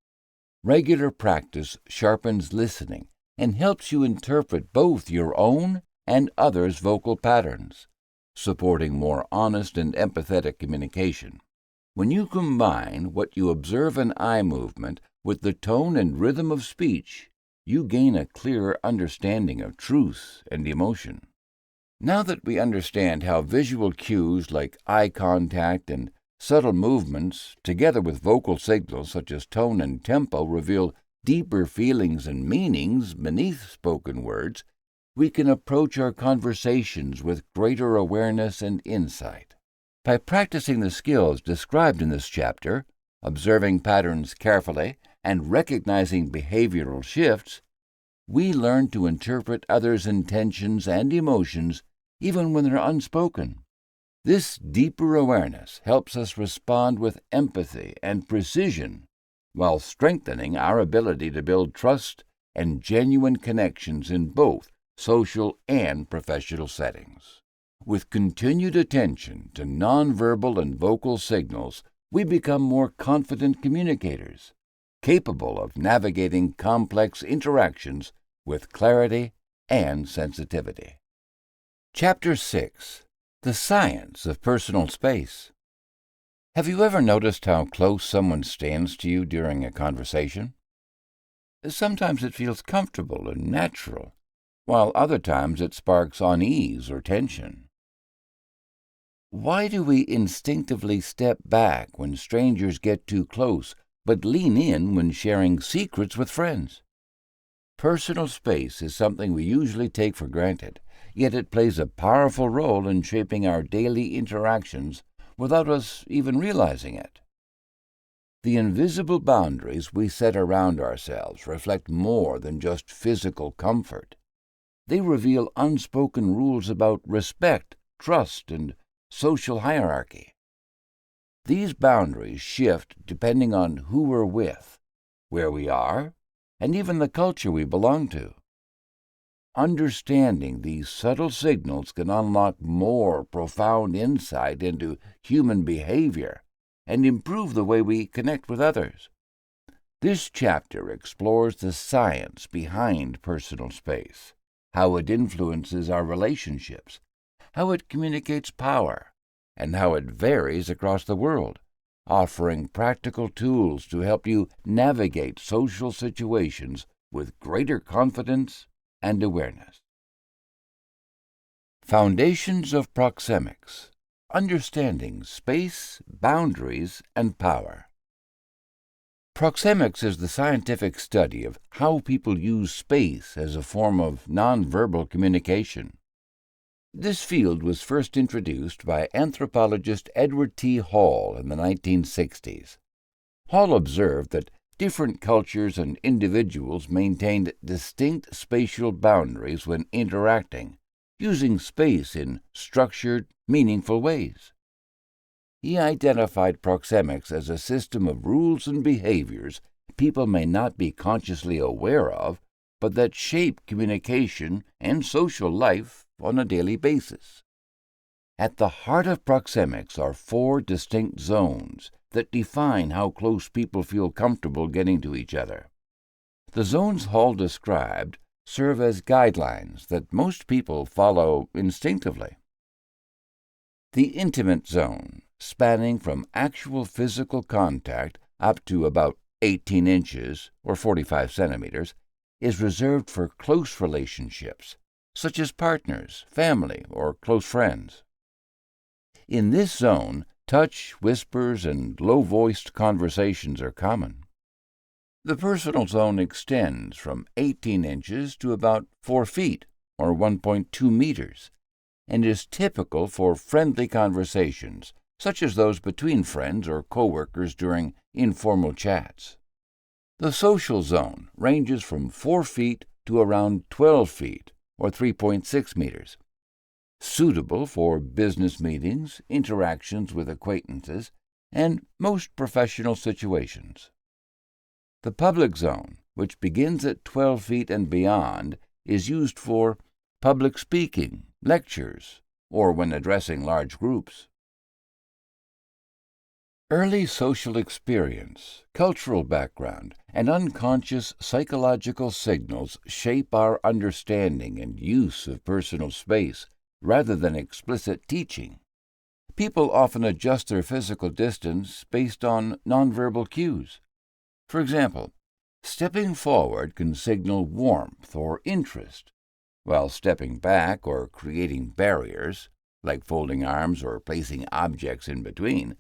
Regular practice sharpens listening and helps you interpret both your own and others' vocal patterns, supporting more honest and empathetic communication. When you combine what you observe in eye movement with the tone and rhythm of speech, you gain a clearer understanding of truth and emotion. Now that we understand how visual cues like eye contact and subtle movements, together with vocal signals such as tone and tempo, reveal deeper feelings and meanings beneath spoken words, we can approach our conversations with greater awareness and insight. By practicing the skills described in this chapter, observing patterns carefully and recognizing behavioral shifts, we learn to interpret others' intentions and emotions even when they're unspoken. This deeper awareness helps us respond with empathy and precision while strengthening our ability to build trust and genuine connections in both social and professional settings. With continued attention to nonverbal and vocal signals, we become more confident communicators, capable of navigating complex interactions with clarity and sensitivity. Chapter 6. The Science of Personal Space. Have you ever noticed how close someone stands to you during a conversation? Sometimes it feels comfortable and natural, while other times it sparks unease or tension. Why do we instinctively step back when strangers get too close, but lean in when sharing secrets with friends? Personal space is something we usually take for granted, yet it plays a powerful role in shaping our daily interactions without us even realizing it. The invisible boundaries we set around ourselves reflect more than just physical comfort. They reveal unspoken rules about respect, trust, and social hierarchy. These boundaries shift depending on who we're with, where we are, and even the culture we belong to. Understanding these subtle signals can unlock more profound insight into human behavior and improve the way we connect with others. This chapter explores the science behind personal space, how it influences our relationships, how it communicates power, and how it varies across the world, offering practical tools to help you navigate social situations with greater confidence and awareness. Foundations of Proxemics: Understanding Space, Boundaries, and Power. Proxemics is the scientific study of how people use space as a form of nonverbal communication. This field was first introduced by anthropologist Edward T. Hall in the 1960s. Hall observed that different cultures and individuals maintained distinct spatial boundaries when interacting, using space in structured, meaningful ways. He identified proxemics as a system of rules and behaviors people may not be consciously aware of, but that shape communication and social life on a daily basis. At the heart of proxemics are 4 distinct zones that define how close people feel comfortable getting to each other. The zones Hall described serve as guidelines that most people follow instinctively. The intimate zone, spanning from actual physical contact up to about 18 inches or 45 centimeters, is reserved for close relationships, such as partners, family, or close friends. In this zone, touch, whispers, and low-voiced conversations are common. The personal zone extends from 18 inches to about 4 feet, or 1.2 meters, and is typical for friendly conversations, such as those between friends or coworkers during informal chats. The social zone ranges from 4 feet to around 12 feet, or 3.6 meters, suitable for business meetings, interactions with acquaintances, and most professional situations. The public zone, which begins at 12 feet and beyond, is used for public speaking, lectures, or when addressing large groups. Early social experience, cultural background, and unconscious psychological signals shape our understanding and use of personal space rather than explicit teaching. People often adjust their physical distance based on nonverbal cues. For example, stepping forward can signal warmth or interest, while stepping back or creating barriers, like folding arms or placing objects in between,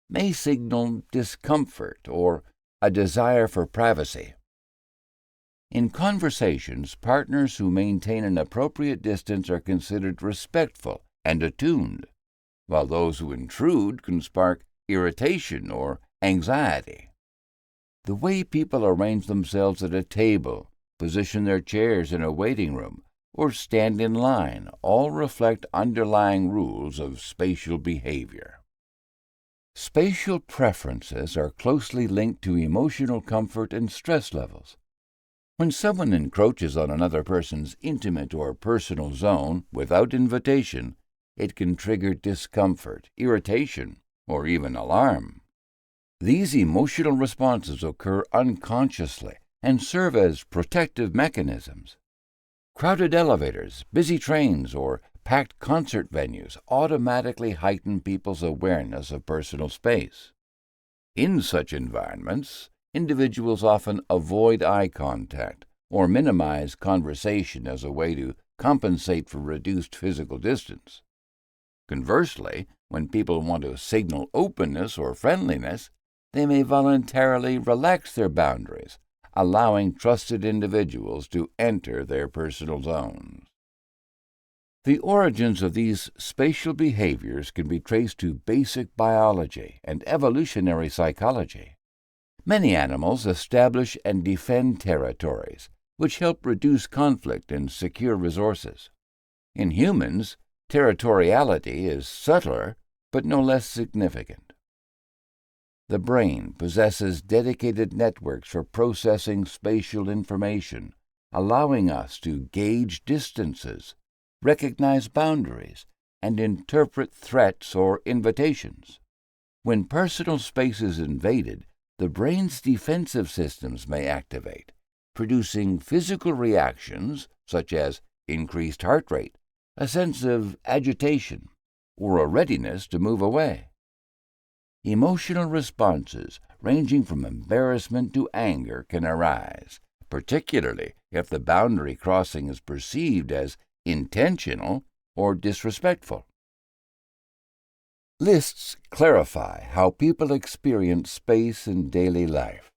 may signal discomfort or a desire for privacy. In conversations, partners who maintain an appropriate distance are considered respectful and attuned, while those who intrude can spark irritation or anxiety. The way people arrange themselves at a table, position their chairs in a waiting room, or stand in line all reflect underlying rules of spatial behavior. Spatial preferences are closely linked to emotional comfort and stress levels. When someone encroaches on another person's intimate or personal zone without invitation, it can trigger discomfort, irritation, or even alarm. These emotional responses occur unconsciously and serve as protective mechanisms. Crowded elevators, busy trains, or packed concert venues automatically heighten people's awareness of personal space. In such environments, individuals often avoid eye contact or minimize conversation as a way to compensate for reduced physical distance. Conversely, when people want to signal openness or friendliness, they may voluntarily relax their boundaries, allowing trusted individuals to enter their personal zones. The origins of these spatial behaviors can be traced to basic biology and evolutionary psychology. Many animals establish and defend territories, which help reduce conflict and secure resources. In humans, territoriality is subtler, but no less significant. The brain possesses dedicated networks for processing spatial information, allowing us to gauge distances, recognize boundaries, and interpret threats or invitations. When personal space is invaded, the brain's defensive systems may activate, producing physical reactions such as increased heart rate, a sense of agitation, or a readiness to move away. Emotional responses ranging from embarrassment to anger can arise, particularly if the boundary crossing is perceived as intentional or disrespectful. Lists clarify how people experience space in daily life.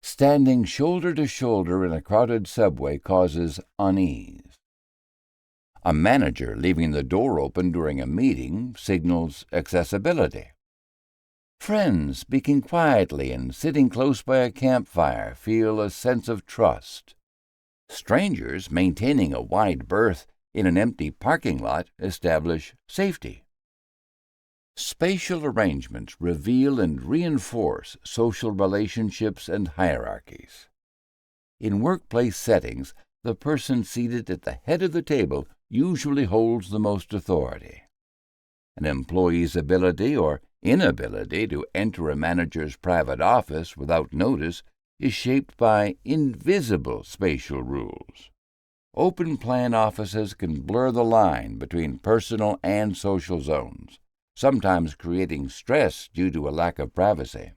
Standing shoulder to shoulder in a crowded subway causes unease. A manager leaving the door open during a meeting signals accessibility. Friends speaking quietly and sitting close by a campfire feel a sense of trust. Strangers maintaining a wide berth in an empty parking lot establish safety. Spatial arrangements reveal and reinforce social relationships and hierarchies. In workplace settings, the person seated at the head of the table usually holds the most authority. An employee's ability or inability to enter a manager's private office without notice is shaped by invisible spatial rules. Open-plan offices can blur the line between personal and social zones, sometimes creating stress due to a lack of privacy.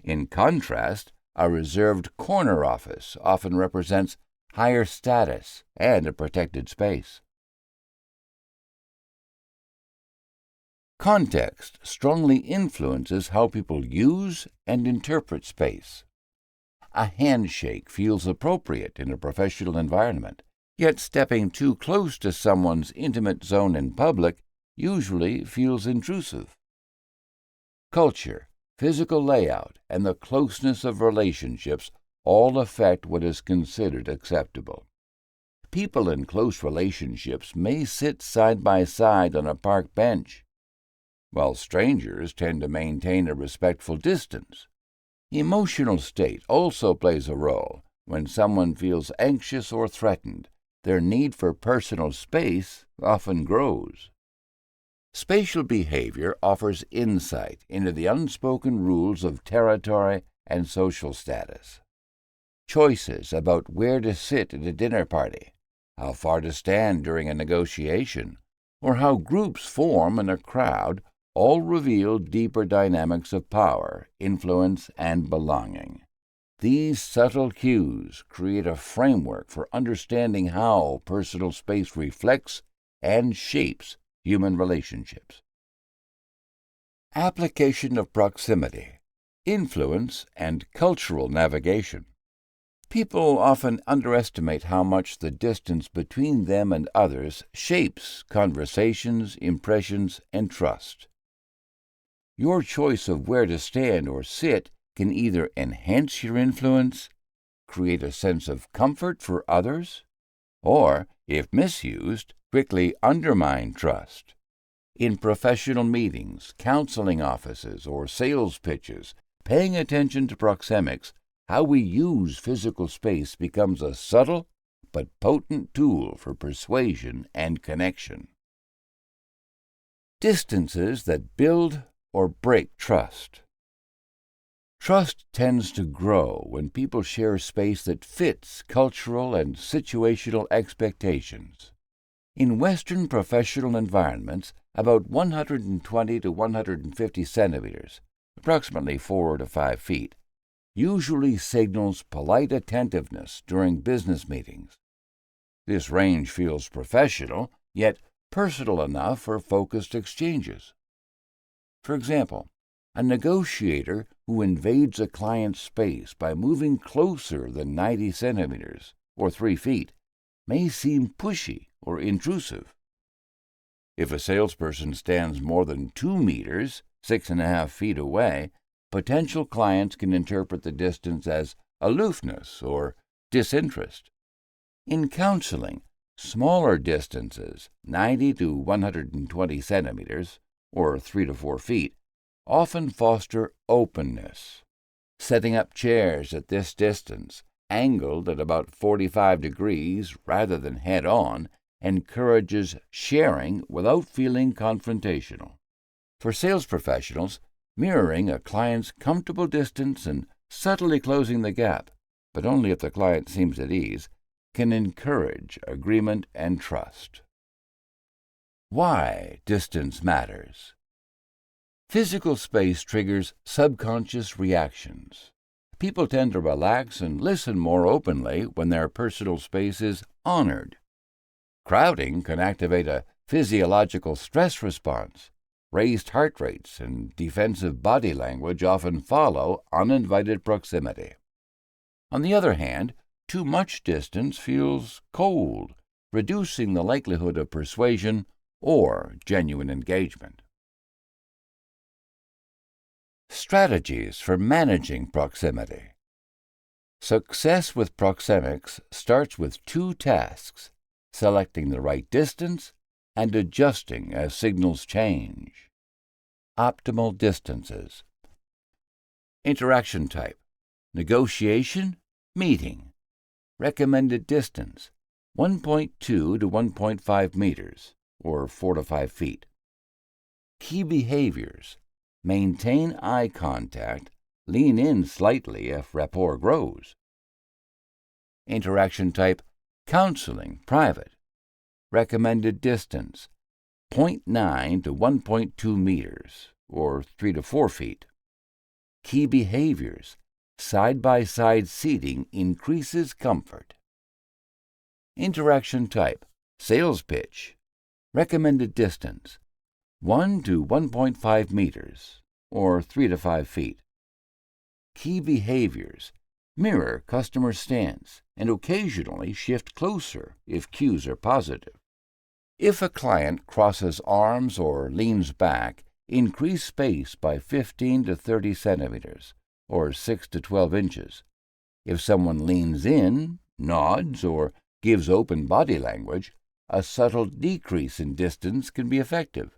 In contrast, a reserved corner office often represents higher status and a protected space. Context strongly influences how people use and interpret space. A handshake feels appropriate in a professional environment, yet stepping too close to someone's intimate zone in public usually feels intrusive. Culture, physical layout, and the closeness of relationships all affect what is considered acceptable. People in close relationships may sit side by side on a park bench, while strangers tend to maintain a respectful distance. Emotional state also plays a role. When someone feels anxious or threatened, their need for personal space often grows. Spatial behavior offers insight into the unspoken rules of territory and social status. Choices about where to sit at a dinner party, how far to stand during a negotiation, or how groups form in a crowd all reveal deeper dynamics of power, influence, and belonging. These subtle cues create a framework for understanding how personal space reflects and shapes human relationships. Application of proximity, influence, and cultural navigation. People often underestimate how much the distance between them and others shapes conversations, impressions, and trust. Your choice of where to stand or sit can either enhance your influence, create a sense of comfort for others, or, if misused, quickly undermine trust. In professional meetings, counseling offices, or sales pitches, paying attention to proxemics, how we use physical space becomes a subtle but potent tool for persuasion and connection. Distances that build or break trust. Trust tends to grow when people share space that fits cultural and situational expectations. In Western professional environments, about 120 to 150 centimeters, approximately 4 to 5 feet, usually signals polite attentiveness during business meetings. This range feels professional, yet personal enough for focused exchanges. For example, a negotiator who invades a client's space by moving closer than 90 centimeters, or 3 feet, may seem pushy or intrusive. If a salesperson stands more than 2 meters, 6.5 feet away, potential clients can interpret the distance as aloofness or disinterest. In counseling, smaller distances, 90 to 120 centimeters, or 3 to 4 feet, often foster openness. Setting up chairs at this distance, angled at about 45 degrees rather than head-on, encourages sharing without feeling confrontational. For sales professionals, mirroring a client's comfortable distance and subtly closing the gap, but only if the client seems at ease, can encourage agreement and trust. Why distance matters. Physical space triggers subconscious reactions. People tend to relax and listen more openly when their personal space is honored. Crowding can activate a physiological stress response. Raised heart rates and defensive body language often follow uninvited proximity. On the other hand, too much distance feels cold, reducing the likelihood of persuasion or genuine engagement. Strategies for managing proximity. Success with proxemics starts with 2 tasks: selecting the right distance and adjusting as signals change. Optimal distances. Interaction type: negotiation, meeting. Recommended distance, 1.2 to 1.5 meters, or 4 to 5 feet. Key behaviors, maintain eye contact, lean in slightly if rapport grows. Interaction type, counseling, private. Recommended distance, 0.9 to 1.2 meters, or 3 to 4 feet. Key behaviors, side-by-side seating increases comfort. Interaction type, sales pitch. Recommended distance, 1 to 1.5 meters, or 3 to 5 feet. Key behaviors, mirror customer stance and occasionally shift closer if cues are positive. If a client crosses arms or leans back, increase space by 15 to 30 centimeters, or 6 to 12 inches. If someone leans in, nods, or gives open body language, a subtle decrease in distance can be effective.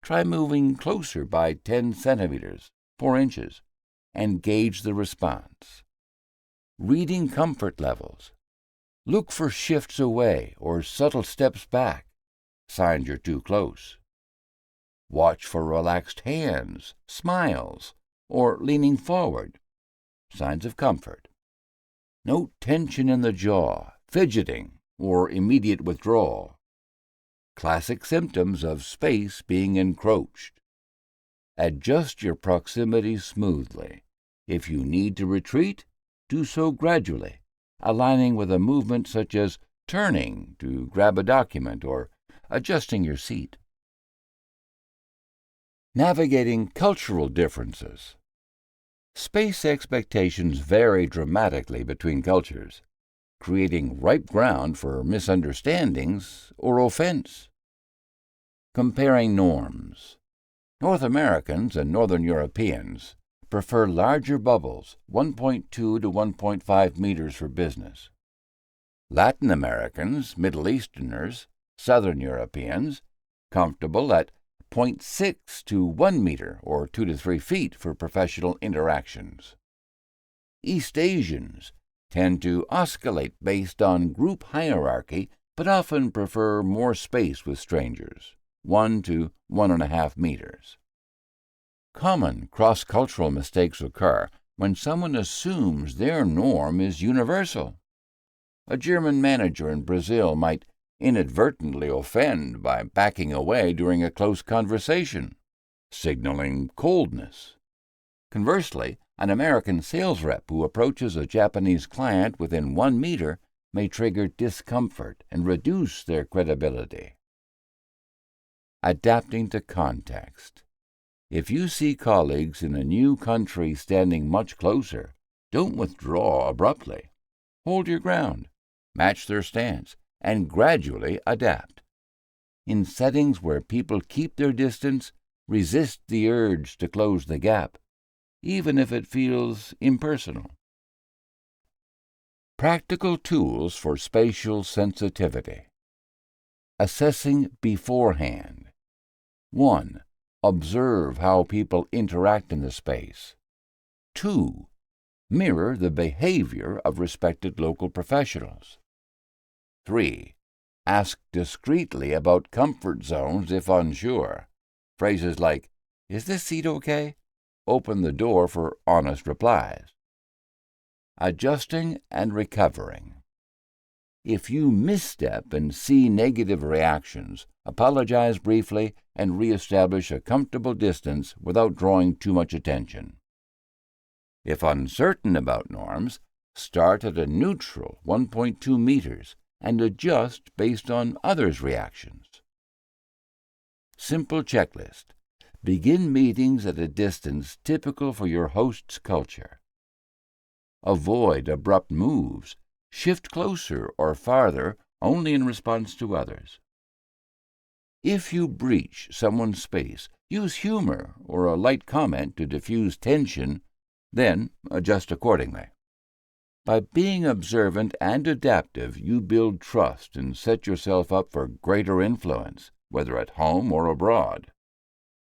Try moving closer by 10 centimeters, 4 inches, and gauge the response. Reading comfort levels. Look for shifts away or subtle steps back, signs you're too close. Watch for relaxed hands, smiles, or leaning forward, signs of comfort. Note tension in the jaw, fidgeting, or immediate withdrawal. Classic symptoms of space being encroached. Adjust your proximity smoothly. If you need to retreat, do so gradually, aligning with a movement such as turning to grab a document or adjusting your seat. Navigating cultural differences. Space expectations vary dramatically between cultures, creating ripe ground for misunderstandings or offense. Comparing norms. North Americans and Northern Europeans prefer larger bubbles, 1.2 to 1.5 meters for business. Latin Americans, Middle Easterners, Southern Europeans, comfortable at 0.6 to 1 meter or 2 to 3 feet for professional interactions. East Asians tend to oscillate based on group hierarchy, but often prefer more space with strangers, 1 to 1.5 meters. Common cross-cultural mistakes occur when someone assumes their norm is universal. A German manager in Brazil might inadvertently offend by backing away during a close conversation, signaling coldness. Conversely, an American sales rep who approaches a Japanese client within 1 meter may trigger discomfort and reduce their credibility. Adapting to context. If you see colleagues in a new country standing much closer, don't withdraw abruptly. Hold your ground, match their stance, and gradually adapt. In settings where people keep their distance, resist the urge to close the gap, even if it feels impersonal. Practical tools for spatial sensitivity. Assessing beforehand. 1. Observe how people interact in the space. 2. Mirror the behavior of respected local professionals. 3. Ask discreetly about comfort zones if unsure. Phrases like, "Is this seat okay?" open the door for honest replies. Adjusting and recovering. If you misstep and see negative reactions, apologize briefly and reestablish a comfortable distance without drawing too much attention. If uncertain about norms, start at a neutral 1.2 meters and adjust based on others' reactions. Simple checklist. Begin meetings at a distance typical for your host's culture. Avoid abrupt moves. Shift closer or farther only in response to others. If you breach someone's space, use humor or a light comment to diffuse tension, then adjust accordingly. By being observant and adaptive, you build trust and set yourself up for greater influence, whether at home or abroad.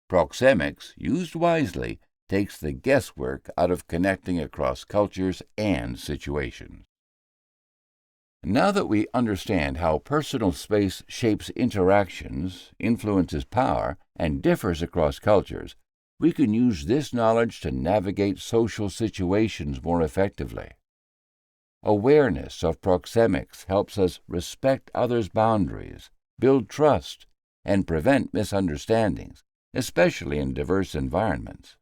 Proxemics, used wisely, takes the guesswork out of connecting across cultures and situations. Now that we understand how personal space shapes interactions, influences power, and differs across cultures, we can use this knowledge to navigate social situations more effectively. Awareness of proxemics helps us respect others' boundaries, build trust, and prevent misunderstandings, especially in diverse environments.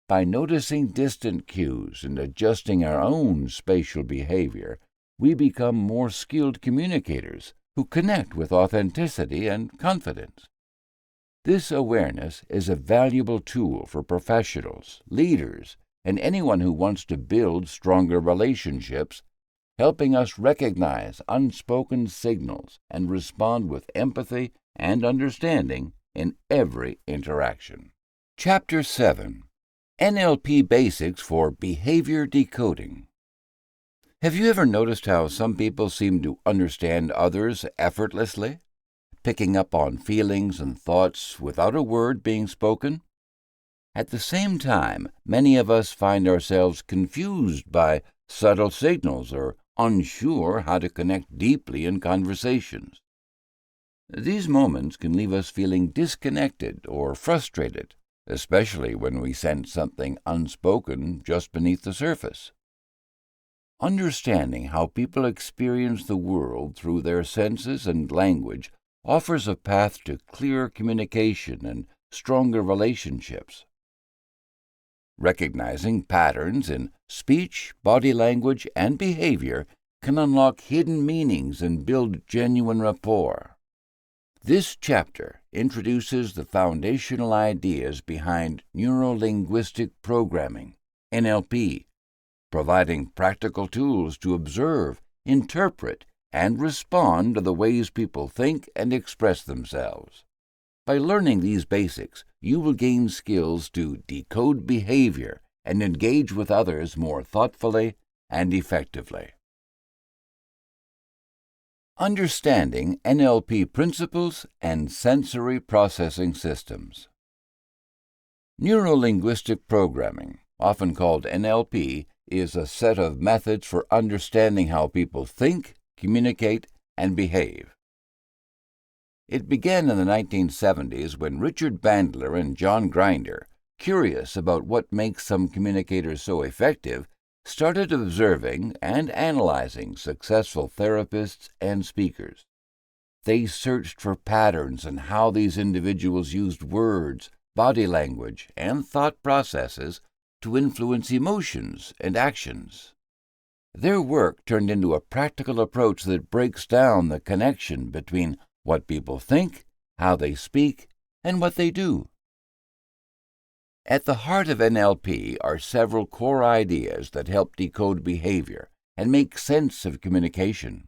By noticing distant cues and adjusting our own spatial behavior, we become more skilled communicators who connect with authenticity and confidence. This awareness is a valuable tool for professionals, leaders, and anyone who wants to build stronger relationships, helping us recognize unspoken signals and respond with empathy and understanding in every interaction. Chapter 7. NLP Basics for Behavior Decoding. Have you ever noticed how some people seem to understand others effortlessly, picking up on feelings and thoughts without a word being spoken? At the same time, many of us find ourselves confused by subtle signals or unsure how to connect deeply in conversations. These moments can leave us feeling disconnected or frustrated, especially when we sense something unspoken just beneath the surface. Understanding how people experience the world through their senses and language offers a path to clearer communication and stronger relationships. Recognizing patterns in speech, body language, and behavior can unlock hidden meanings and build genuine rapport. This chapter introduces the foundational ideas behind neuro-linguistic programming, NLP, providing practical tools to observe, interpret, and respond to the ways people think and express themselves. By learning these basics, you will gain skills to decode behavior and engage with others more thoughtfully and effectively. Understanding NLP principles and sensory processing systems. Neuro-linguistic programming, often called NLP, is a set of methods for understanding how people think, communicate, and behave. It began in the 1970s when Richard Bandler and John Grinder, curious about what makes some communicators so effective, started observing and analyzing successful therapists and speakers. They searched for patterns in how these individuals used words, body language, and thought processes to influence emotions and actions. Their work turned into a practical approach that breaks down the connection between what people think, how they speak, and what they do. At the heart of NLP are several core ideas that help decode behavior and make sense of communication.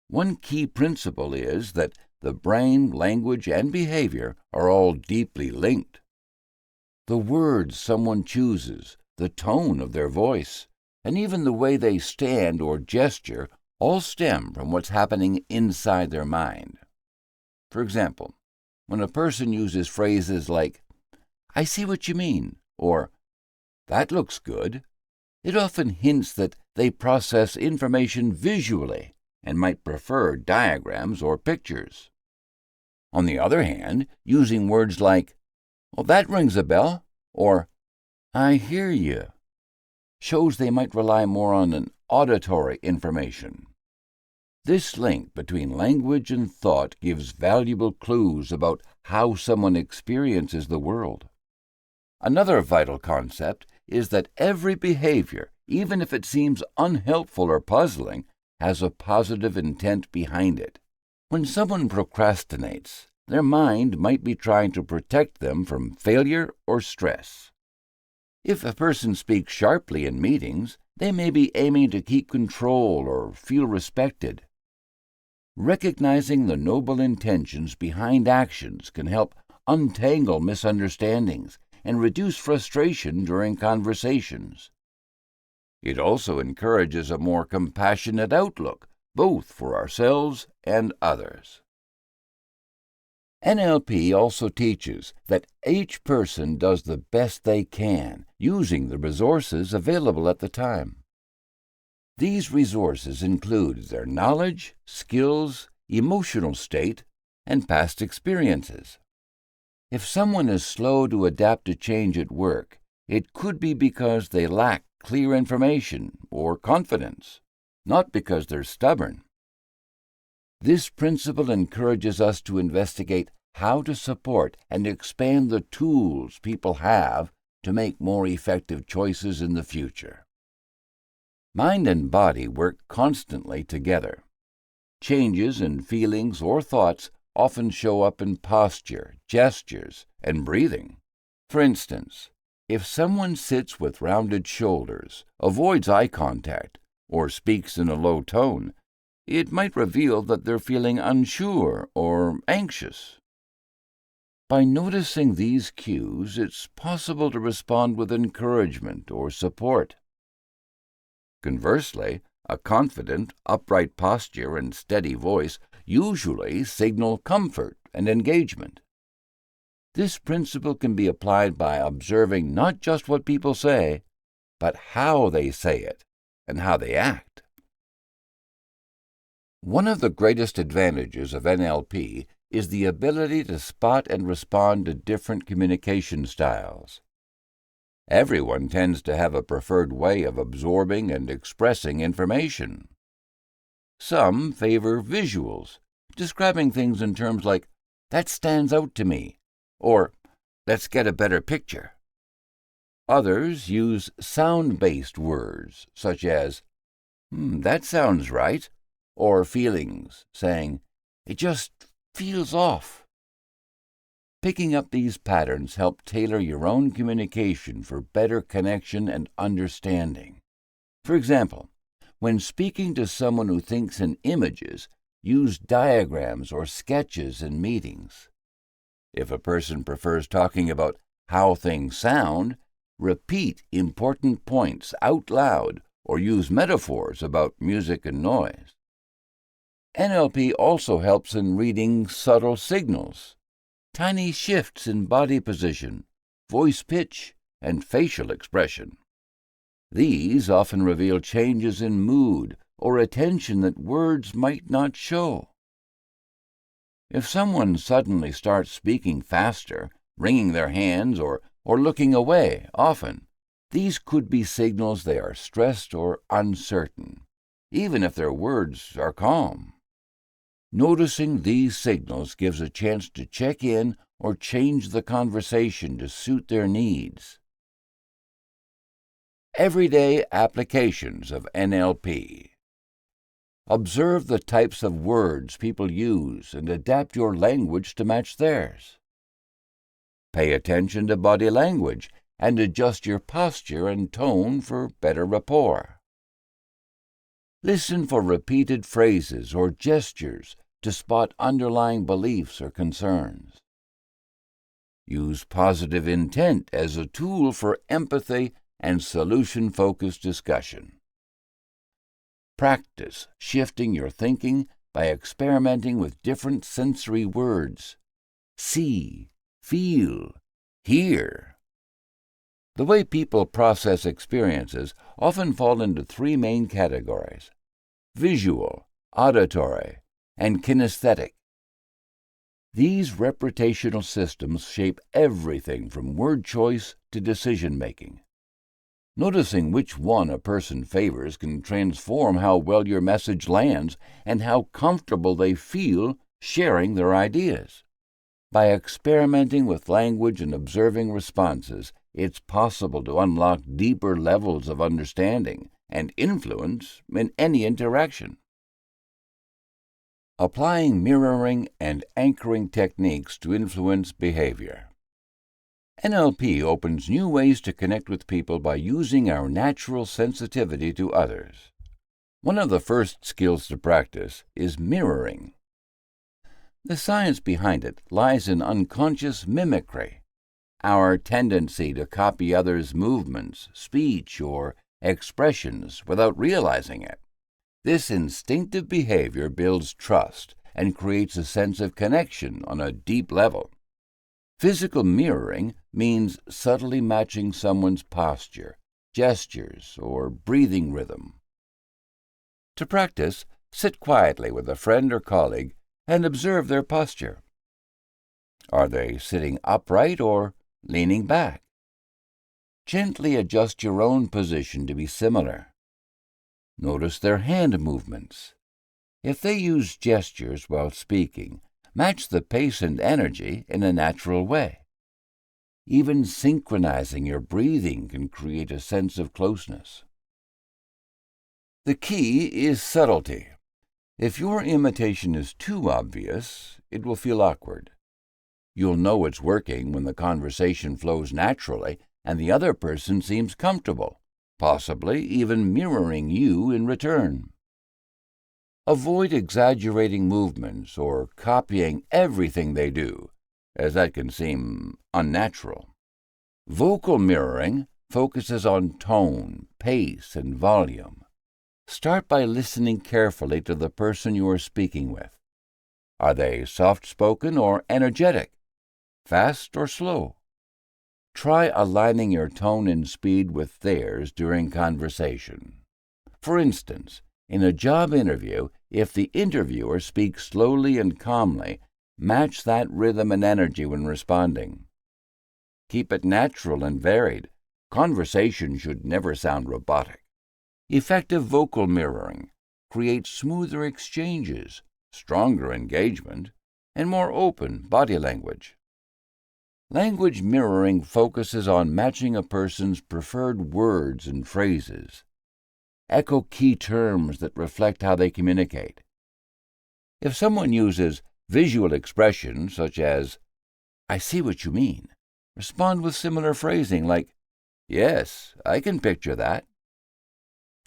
One key principle is that the brain, language, and behavior are all deeply linked. The words someone chooses, the tone of their voice, and even the way they stand or gesture all stem from what's happening inside their mind. For example, when a person uses phrases like, "I see what you mean," or "that looks good," it often hints that they process information visually and might prefer diagrams or pictures. On the other hand, using words like, "Well, that rings a bell," or "I hear you," shows they might rely more on an auditory information. This link between language and thought gives valuable clues about how someone experiences the world. Another vital concept is that every behavior, even if it seems unhelpful or puzzling, has a positive intent behind it. When someone procrastinates, their mind might be trying to protect them from failure or stress. If a person speaks sharply in meetings, they may be aiming to keep control or feel respected. Recognizing the noble intentions behind actions can help untangle misunderstandings and reduce frustration during conversations. It also encourages a more compassionate outlook, both for ourselves and others. NLP also teaches that each person does the best they can, using the resources available at the time. These resources include their knowledge, skills, emotional state, and past experiences. If someone is slow to adapt to change at work, it could be because they lack clear information or confidence, not because they're stubborn. This principle encourages us to investigate how to support and expand the tools people have to make more effective choices in the future. Mind and body work constantly together. Changes in feelings or thoughts often show up in posture, gestures, and breathing. For instance, if someone sits with rounded shoulders, avoids eye contact, or speaks in a low tone, it might reveal that they're feeling unsure or anxious. By noticing these cues, it's possible to respond with encouragement or support. Conversely, a confident, upright posture and steady voice usually signal comfort and engagement. This principle can be applied by observing not just what people say, but how they say it and how they act. One of the greatest advantages of NLP is the ability to spot and respond to different communication styles. Everyone tends to have a preferred way of absorbing and expressing information. Some favor visuals, describing things in terms like, "That stands out to me," or "Let's get a better picture." Others use sound-based words, such as, "That sounds right," or feelings, saying, "It just feels off." Picking up these patterns help tailor your own communication for better connection and understanding. For example, when speaking to someone who thinks in images, use diagrams or sketches in meetings. If a person prefers talking about how things sound, repeat important points out loud or use metaphors about music and noise. NLP also helps in reading subtle signals. Tiny shifts in body position, voice pitch, and facial expression. These often reveal changes in mood or attention that words might not show. If someone suddenly starts speaking faster, wringing their hands, or looking away often, these could be signals they are stressed or uncertain, even if their words are calm. Noticing these signals gives a chance to check in or change the conversation to suit their needs. Everyday applications of NLP. Observe the types of words people use and adapt your language to match theirs. Pay attention to body language and adjust your posture and tone for better rapport. Listen for repeated phrases or gestures to spot underlying beliefs or concerns. Use positive intent as a tool for empathy and solution-focused discussion. Practice shifting your thinking by experimenting with different sensory words. See, feel, hear. The way people process experiences often fall into three main categories: visual, auditory, and kinesthetic. These reputational systems shape everything from word choice to decision-making. Noticing which one a person favors can transform how well your message lands and how comfortable they feel sharing their ideas. By experimenting with language and observing responses, it's possible to unlock deeper levels of understanding and influence in any interaction. Applying mirroring and anchoring techniques to influence behavior. NLP opens new ways to connect with people by using our natural sensitivity to others. One of the first skills to practice is mirroring. The science behind it lies in unconscious mimicry, our tendency to copy others' movements, speech, or expressions without realizing it. This instinctive behavior builds trust and creates a sense of connection on a deep level. Physical mirroring means subtly matching someone's posture, gestures, or breathing rhythm. To practice, sit quietly with a friend or colleague and observe their posture. Are they sitting upright or leaning back? Gently adjust your own position to be similar. Notice their hand movements. If they use gestures while speaking, match the pace and energy in a natural way. Even synchronizing your breathing can create a sense of closeness. The key is subtlety. If your imitation is too obvious, it will feel awkward. You'll know it's working when the conversation flows naturally and the other person seems comfortable, possibly even mirroring you in return. Avoid exaggerating movements or copying everything they do, as that can seem unnatural. Vocal mirroring focuses on tone, pace, and volume. Start by listening carefully to the person you are speaking with. Are they soft-spoken or energetic? Fast or slow? Try aligning your tone and speed with theirs during conversation. For instance, in a job interview, if the interviewer speaks slowly and calmly, match that rhythm and energy when responding. Keep it natural and varied. Conversation should never sound robotic. Effective vocal mirroring creates smoother exchanges, stronger engagement, and more open body language. Language mirroring focuses on matching a person's preferred words and phrases. Echo key terms that reflect how they communicate. If someone uses visual expressions such as, "I see what you mean," respond with similar phrasing like, "Yes, I can picture that."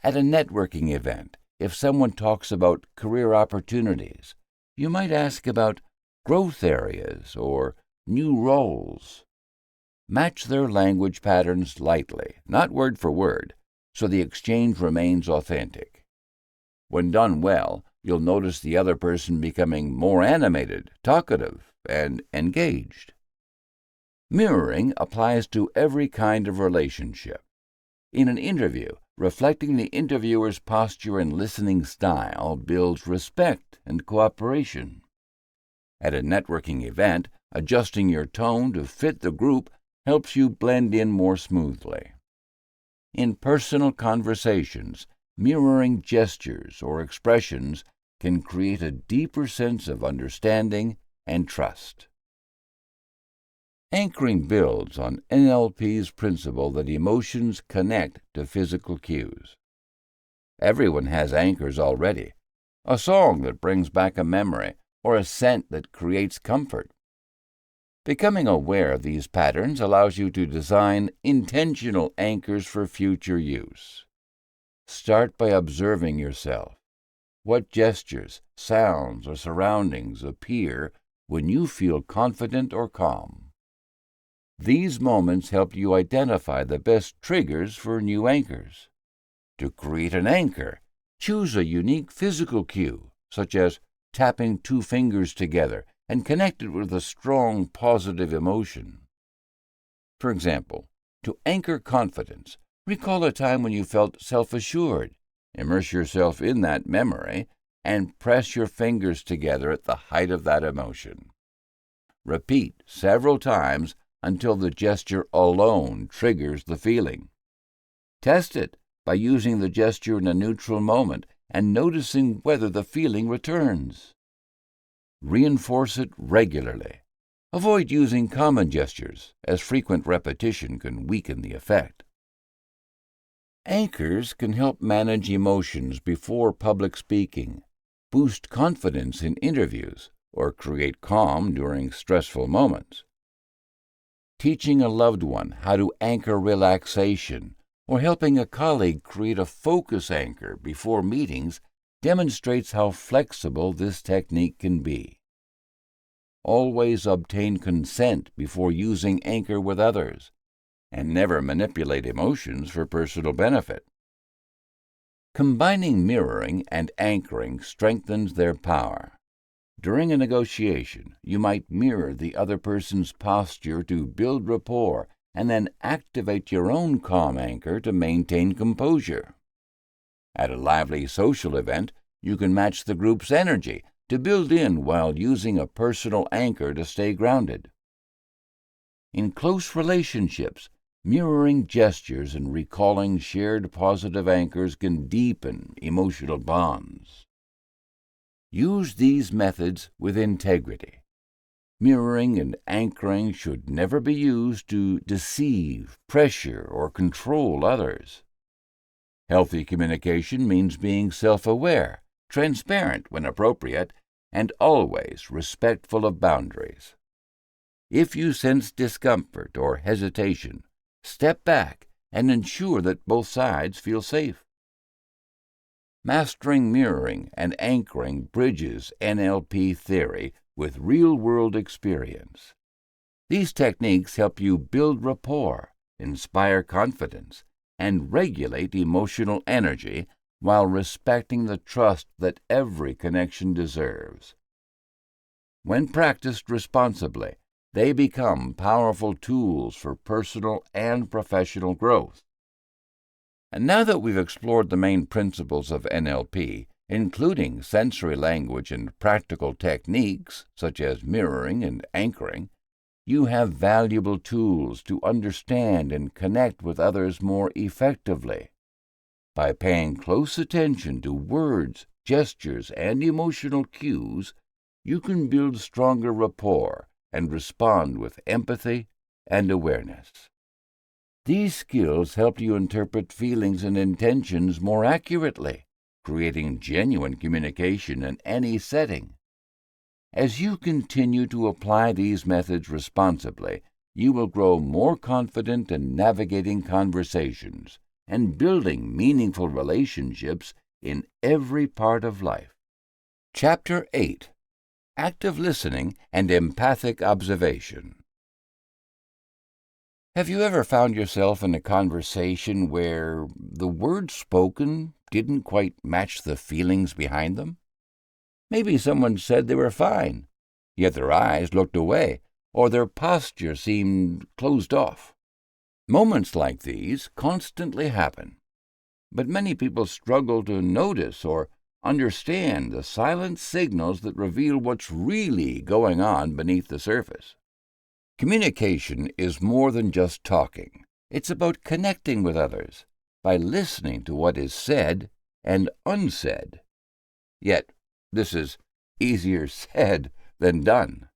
At a networking event, if someone talks about career opportunities, you might ask about growth areas or new roles. Match their language patterns lightly, not word for word, so the exchange remains authentic. When done well, you'll notice the other person becoming more animated, talkative, and engaged. Mirroring applies to every kind of relationship. In an interview, reflecting the interviewer's posture and listening style builds respect and cooperation. At a networking event, adjusting your tone to fit the group helps you blend in more smoothly. In personal conversations, mirroring gestures or expressions can create a deeper sense of understanding and trust. Anchoring builds on NLP's principle that emotions connect to physical cues. Everyone has anchors already, a song that brings back a memory or a scent that creates comfort. Becoming aware of these patterns allows you to design intentional anchors for future use. Start by observing yourself. What gestures, sounds, or surroundings appear when you feel confident or calm? These moments help you identify the best triggers for new anchors. To create an anchor, choose a unique physical cue, such as tapping two fingers together and connect it with a strong positive emotion. For example, to anchor confidence, recall a time when you felt self-assured. Immerse yourself in that memory and press your fingers together at the height of that emotion. Repeat several times until the gesture alone triggers the feeling. Test it by using the gesture in a neutral moment and noticing whether the feeling returns. Reinforce it regularly. Avoid using common gestures, as frequent repetition can weaken the effect. Anchors can help manage emotions before public speaking, boost confidence in interviews, or create calm during stressful moments. Teaching a loved one how to anchor relaxation or helping a colleague create a focus anchor before meetings demonstrates how flexible this technique can be. Always obtain consent before using anchor with others, and never manipulate emotions for personal benefit. Combining mirroring and anchoring strengthens their power. During a negotiation, you might mirror the other person's posture to build rapport and then activate your own calm anchor to maintain composure. At a lively social event, you can match the group's energy to build in while using a personal anchor to stay grounded. In close relationships, mirroring gestures and recalling shared positive anchors can deepen emotional bonds. Use these methods with integrity. Mirroring and anchoring should never be used to deceive, pressure, or control others. Healthy communication means being self-aware, transparent when appropriate, and always respectful of boundaries. If you sense discomfort or hesitation, step back and ensure that both sides feel safe. Mastering mirroring and anchoring bridges NLP theory with real-world experience. These techniques help you build rapport, inspire confidence, and regulate emotional energy while respecting the trust that every connection deserves. When practiced responsibly, they become powerful tools for personal and professional growth. And now that we've explored the main principles of NLP, including sensory language and practical techniques such as mirroring and anchoring, you have valuable tools to understand and connect with others more effectively. By paying close attention to words, gestures, and emotional cues, you can build stronger rapport and respond with empathy and awareness. These skills help you interpret feelings and intentions more accurately, creating genuine communication in any setting. As you continue to apply these methods responsibly, you will grow more confident in navigating conversations and building meaningful relationships in every part of life. Chapter 8. Active Listening and Empathic Observation. Have you ever found yourself in a conversation where the words spoken didn't quite match the feelings behind them? Maybe someone said they were fine, yet their eyes looked away, or their posture seemed closed off. Moments like these constantly happen, but many people struggle to notice or understand the silent signals that reveal what's really going on beneath the surface. Communication is more than just talking. It's about connecting with others by listening to what is said and unsaid. Yet, this is easier said than done.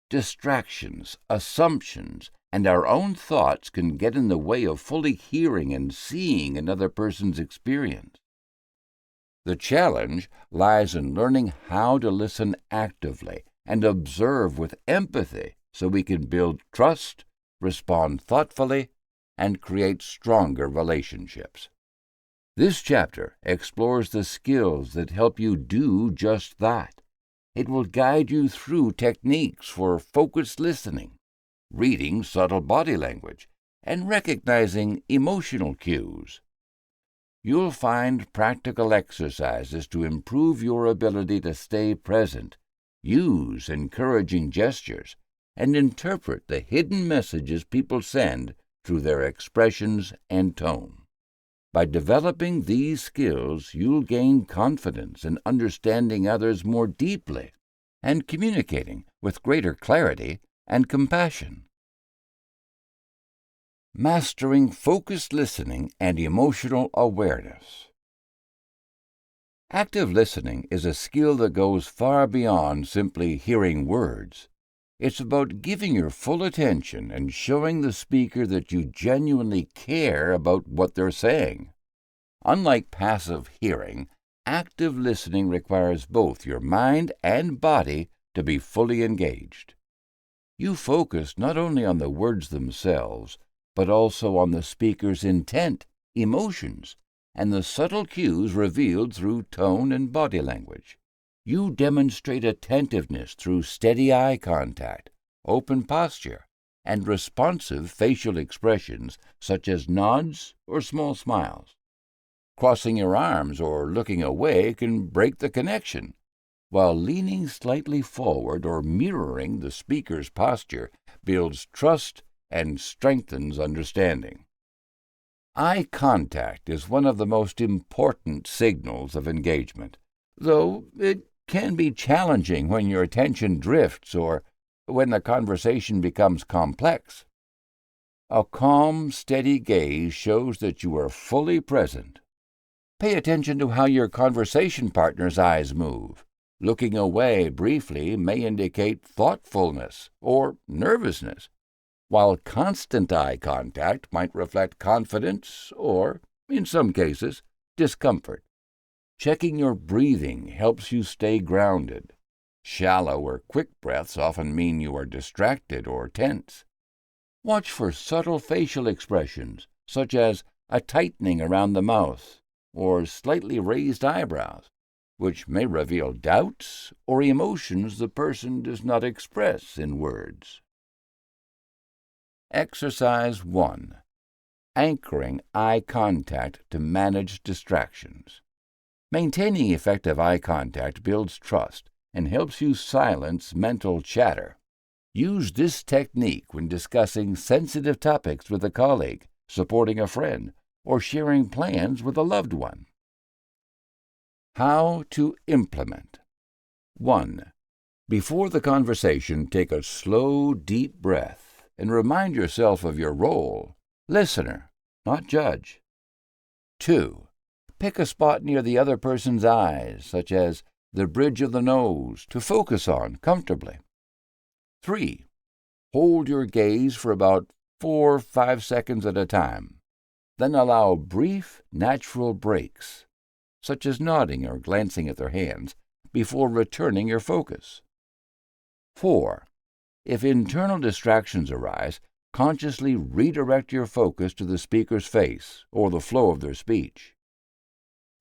Distractions, assumptions, and our own thoughts can get in the way of fully hearing and seeing another person's experience. The challenge lies in learning how to listen actively and observe with empathy so we can build trust, respond thoughtfully, and create stronger relationships. This chapter explores the skills that help you do just that. It will guide you through techniques for focused listening, reading subtle body language, and recognizing emotional cues. You'll find practical exercises to improve your ability to stay present, use encouraging gestures, and interpret the hidden messages people send through their expressions and tone. By developing these skills, you'll gain confidence in understanding others more deeply and communicating with greater clarity and compassion. Mastering focused listening and emotional awareness. Active listening is a skill that goes far beyond simply hearing words. It's about giving your full attention and showing the speaker that you genuinely care about what they're saying. Unlike passive hearing, active listening requires both your mind and body to be fully engaged. You focus not only on the words themselves, but also on the speaker's intent, emotions, and the subtle cues revealed through tone and body language. You demonstrate attentiveness through steady eye contact, open posture, and responsive facial expressions such as nods or small smiles. Crossing your arms or looking away can break the connection, while leaning slightly forward or mirroring the speaker's posture builds trust and strengthens understanding. Eye contact is one of the most important signals of engagement, though it can be challenging when your attention drifts or when the conversation becomes complex. A calm, steady gaze shows that you are fully present. Pay attention to how your conversation partner's eyes move. Looking away briefly may indicate thoughtfulness or nervousness, while constant eye contact might reflect confidence or, in some cases, discomfort. Checking your breathing helps you stay grounded. Shallow or quick breaths often mean you are distracted or tense. Watch for subtle facial expressions, such as a tightening around the mouth or slightly raised eyebrows, which may reveal doubts or emotions the person does not express in words. Exercise 1. Anchoring eye contact to manage distractions. Maintaining effective eye contact builds trust and helps you silence mental chatter. Use this technique when discussing sensitive topics with a colleague, supporting a friend, or sharing plans with a loved one. How to implement. 1. Before the conversation, take a slow, deep breath and remind yourself of your role, listener, not judge. 2. Pick a spot near the other person's eyes, such as the bridge of the nose, to focus on comfortably. 3. Hold your gaze for about 4 or 5 seconds at a time. Then allow brief, natural breaks, such as nodding or glancing at their hands, before returning your focus. 4. If internal distractions arise, consciously redirect your focus to the speaker's face or the flow of their speech.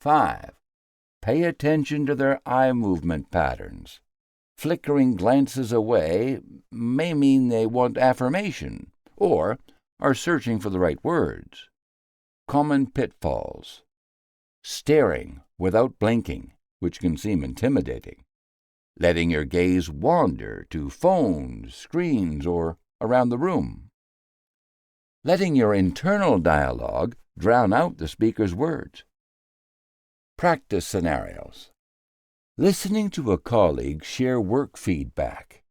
5. Pay attention to their eye movement patterns. Flickering glances away may mean they want affirmation or are searching for the right words. Common pitfalls. Staring without blinking, which can seem intimidating. Letting your gaze wander to phones, screens, or around the room. Letting your internal dialogue drown out the speaker's words. Practice scenarios. Listening to a colleague share work feedback.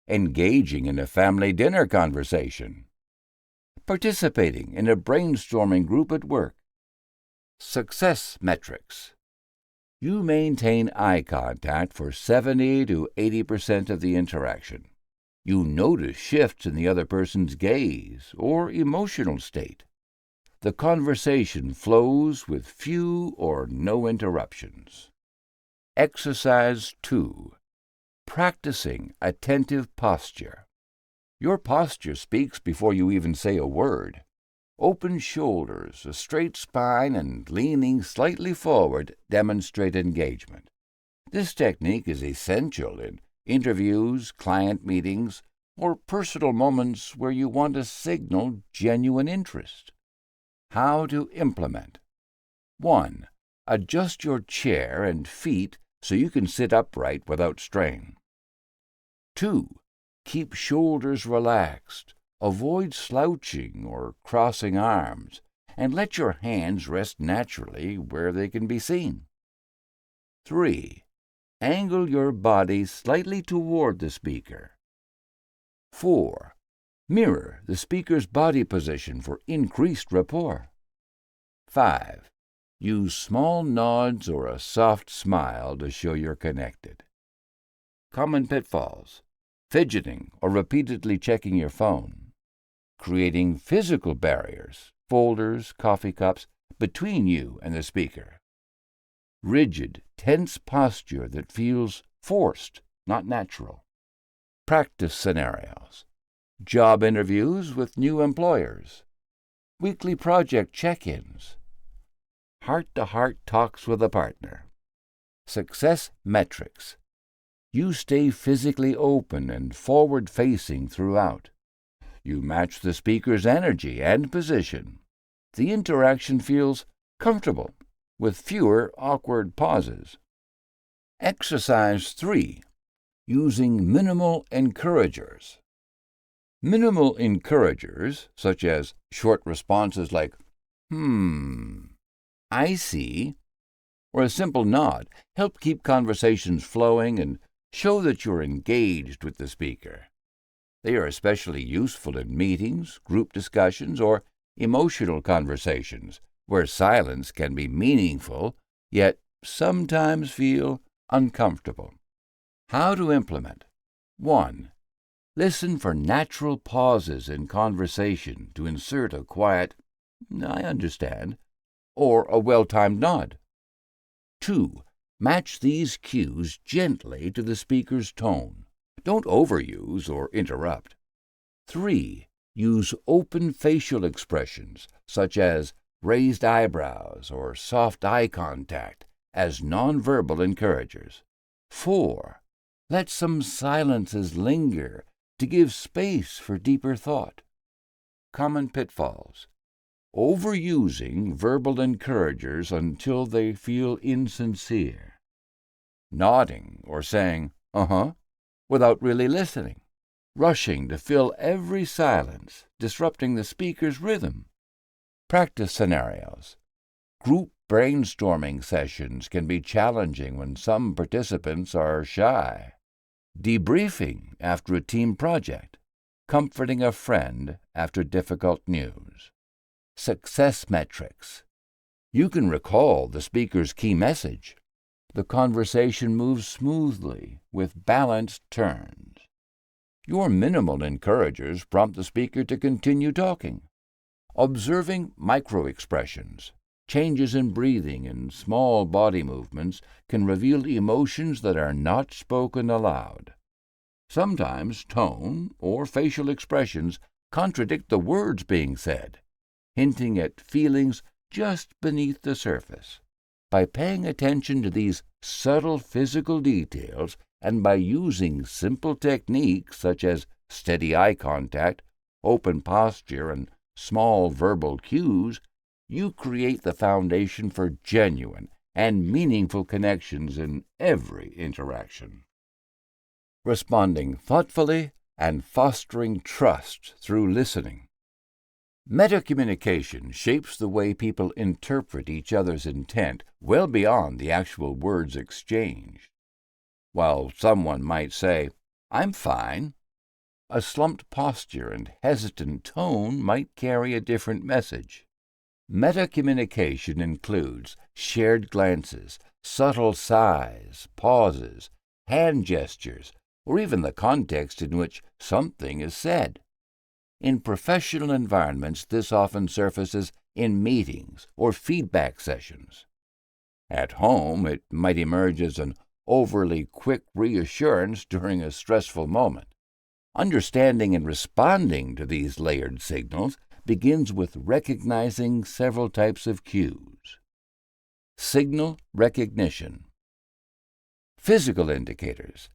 Engaging in a family dinner conversation. Participating in a brainstorming group at work. Success metrics. You maintain eye contact for 70 to 80% of the interaction. You notice shifts in the other person's gaze or emotional state. The conversation flows with few or no interruptions. Exercise 2. Practicing attentive posture. Your posture speaks before you even say a word. Open shoulders, a straight spine, and leaning slightly forward demonstrate engagement. This technique is essential in interviews, client meetings, or personal moments where you want to signal genuine interest. How to implement. 1. Adjust your chair and feet so you can sit upright without strain. 2. Keep shoulders relaxed. Avoid slouching or crossing arms, and let your hands rest naturally where they can be seen. 3. Angle your body slightly toward the speaker. 4. Mirror the speaker's body position for increased rapport. 5. Use small nods or a soft smile to show you're connected. Common pitfalls. Fidgeting or repeatedly checking your phone. Creating physical barriers, folders, coffee cups, between you and the speaker. Rigid, tense posture that feels forced, not natural. Practice scenarios. Job interviews with new employers. Weekly project check-ins. Heart-to-heart talks with a partner. Success metrics. You stay physically open and forward-facing throughout. You match the speaker's energy and position. The interaction feels comfortable, with fewer awkward pauses. Exercise 3. Using minimal encouragers. Minimal encouragers, such as short responses like, I see. Or a simple nod help keep conversations flowing and show that you're engaged with the speaker. They are especially useful in meetings, group discussions, or emotional conversations, where silence can be meaningful, yet sometimes feel uncomfortable. How to implement? 1. Listen for natural pauses in conversation to insert a quiet, "I understand," or a well-timed nod. 2. Match these cues gently to the speaker's tone. Don't overuse or interrupt. 3. Use open facial expressions, such as raised eyebrows or soft eye contact, as nonverbal encouragers. 4. Let some silences linger to give space for deeper thought. Common pitfalls. Overusing verbal encouragers until they feel insincere. Nodding or saying, "uh-huh," without really listening. Rushing to fill every silence, disrupting the speaker's rhythm. Practice scenarios. Group brainstorming sessions can be challenging when some participants are shy. Debriefing after a team project. Comforting a friend after difficult news. Success metrics. You can recall the speaker's key message. The conversation moves smoothly with balanced turns. Your minimal encouragers prompt the speaker to continue talking. Observing microexpressions, changes in breathing and small body movements can reveal emotions that are not spoken aloud. Sometimes tone or facial expressions contradict the words being said, hinting at feelings just beneath the surface. By paying attention to these subtle physical details and by using simple techniques such as steady eye contact, open posture, and small verbal cues, you create the foundation for genuine and meaningful connections in every interaction. Responding thoughtfully and fostering trust through listening. Metacommunication shapes the way people interpret each other's intent well beyond the actual words exchanged. While someone might say, "I'm fine," a slumped posture and hesitant tone might carry a different message. Metacommunication includes shared glances, subtle sighs, pauses, hand gestures, or even the context in which something is said. In professional environments, this often surfaces in meetings or feedback sessions. At home, it might emerge as an overly quick reassurance during a stressful moment. Understanding and responding to these layered signals begins with recognizing several types of cues. Signal recognition. Physical indicators: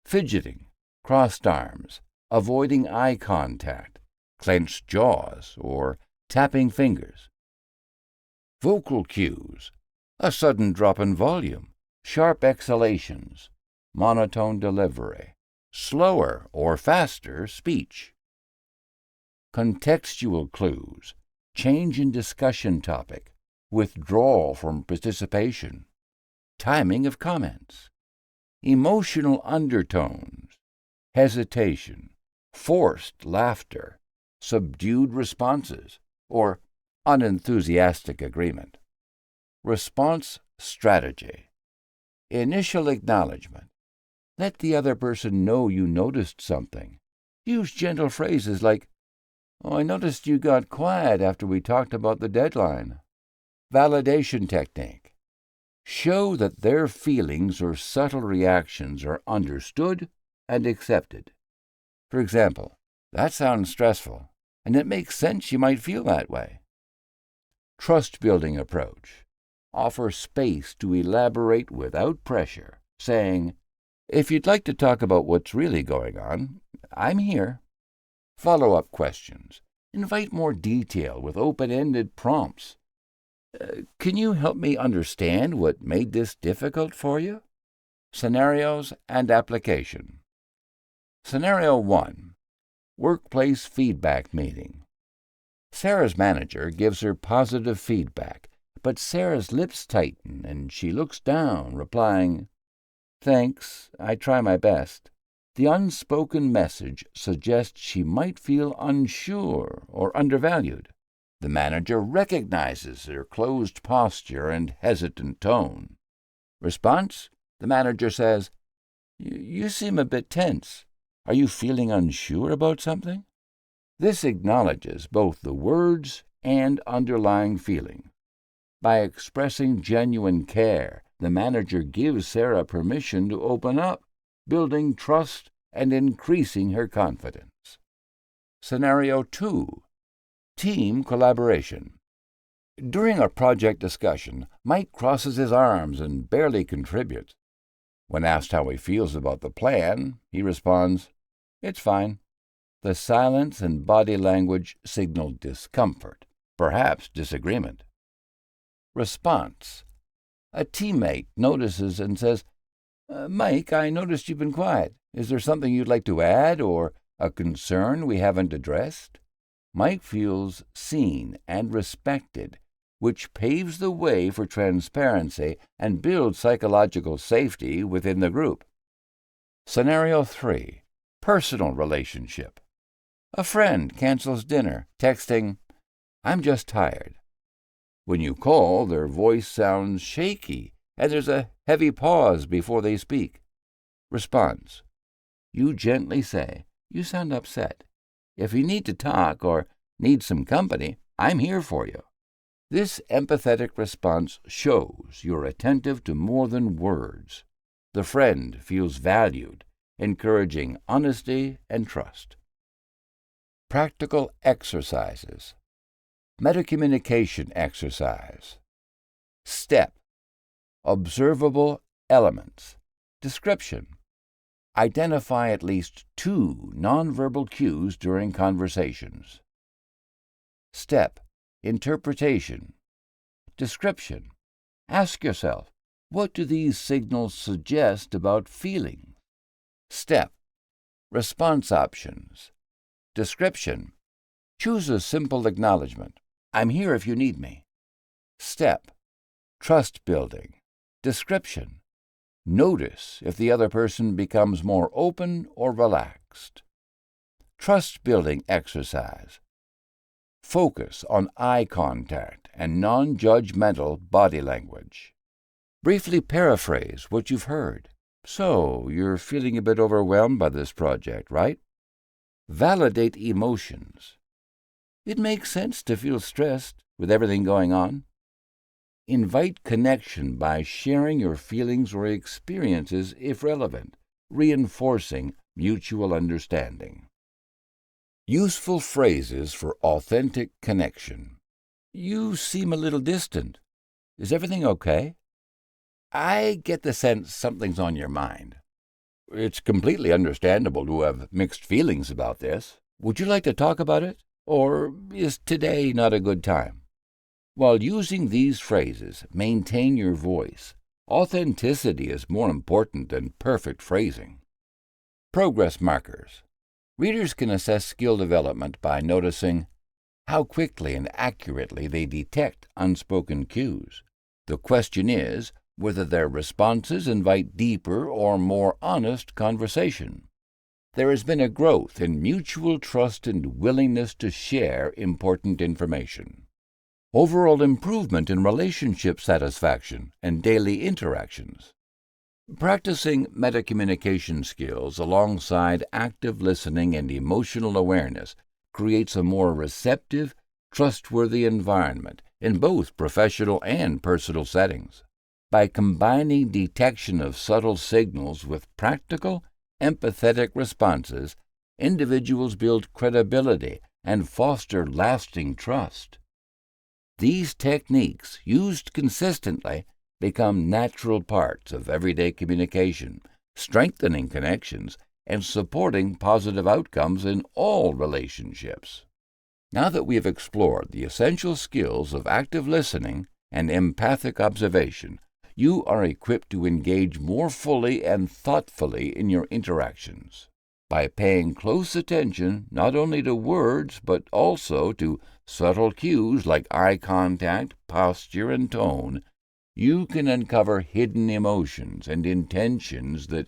fidgeting, crossed arms, avoiding eye contact, clenched jaws, or tapping fingers. Vocal cues: a sudden drop in volume, sharp exhalations, monotone delivery, slower or faster speech. Contextual clues: change in discussion topic, withdrawal from participation, timing of comments. Emotional undertones: hesitation, forced laughter, subdued responses, or unenthusiastic agreement. Response strategy: initial acknowledgement. Let the other person know you noticed something. Use gentle phrases like, "Oh, I noticed you got quiet after we talked about the deadline." Validation technique: show that their feelings or subtle reactions are understood and accepted. For example, "That sounds stressful, and it makes sense you might feel that way." Trust-building approach: offer space to elaborate without pressure, saying, "If you'd like to talk about what's really going on, I'm here." Follow-up questions: invite more detail with open-ended prompts. Can you help me understand what made this difficult for you? Scenarios and application. Scenario 1. Workplace feedback meeting. Sarah's manager gives her positive feedback, but Sarah's lips tighten and she looks down, replying, "Thanks, I try my best." The unspoken message suggests she might feel unsure or undervalued. The manager recognizes her closed posture and hesitant tone. Response? The manager says, "You seem a bit tense. Are you feeling unsure about something?" This acknowledges both the words and underlying feeling. By expressing genuine care, the manager gives Sarah permission to open up, building trust and increasing her confidence. Scenario 2. Team collaboration. During a project discussion, Mike crosses his arms and barely contributes. When asked how he feels about the plan, he responds, "It's fine." The silence and body language signal discomfort, perhaps disagreement. Response. A teammate notices and says, "Mike, I noticed you've been quiet. Is there something you'd like to add or a concern we haven't addressed?" Mike feels seen and respected, which paves the way for transparency and builds psychological safety within the group. Scenario 3. Personal relationship. A friend cancels dinner, texting, "I'm just tired." When you call, their voice sounds shaky, and there's a heavy pause before they speak. Response. You gently say, "You sound upset. If you need to talk or need some company, I'm here for you." This empathetic response shows you're attentive to more than words. The friend feels valued, encouraging honesty and trust. Practical exercises. Metacommunication exercise. Step. Observable elements. Description. Identify at least 2 nonverbal cues during conversations. Step. Interpretation. Description. Ask yourself, what do these signals suggest about feelings? Step. Response options. Description. Choose a simple acknowledgement. "I'm here if you need me." Step. Trust building. Description. Notice if the other person becomes more open or relaxed. Trust building exercise. Focus on eye contact and non-judgmental body language. Briefly paraphrase what you've heard. "So, you're feeling a bit overwhelmed by this project, right?" Validate emotions. "It makes sense to feel stressed with everything going on." Invite connection by sharing your feelings or experiences if relevant, reinforcing mutual understanding. Useful phrases for authentic connection. "You seem a little distant. Is everything okay?" "I get the sense something's on your mind." "It's completely understandable to have mixed feelings about this. Would you like to talk about it? Or is today not a good time?" While using these phrases, maintain your voice. Authenticity is more important than perfect phrasing. Progress markers. Readers can assess skill development by noticing how quickly and accurately they detect unspoken cues. The question is whether their responses invite deeper or more honest conversation. There has been a growth in mutual trust and willingness to share important information. Overall improvement in relationship satisfaction and daily interactions. Practicing metacommunication skills alongside active listening and emotional awareness creates a more receptive, trustworthy environment in both professional and personal settings. By combining detection of subtle signals with practical, empathetic responses, individuals build credibility and foster lasting trust. These techniques, used consistently, become natural parts of everyday communication, strengthening connections and supporting positive outcomes in all relationships. Now that we have explored the essential skills of active listening and empathic observation, you are equipped to engage more fully and thoughtfully in your interactions. By paying close attention not only to words but also to subtle cues like eye contact, posture, and tone, you can uncover hidden emotions and intentions that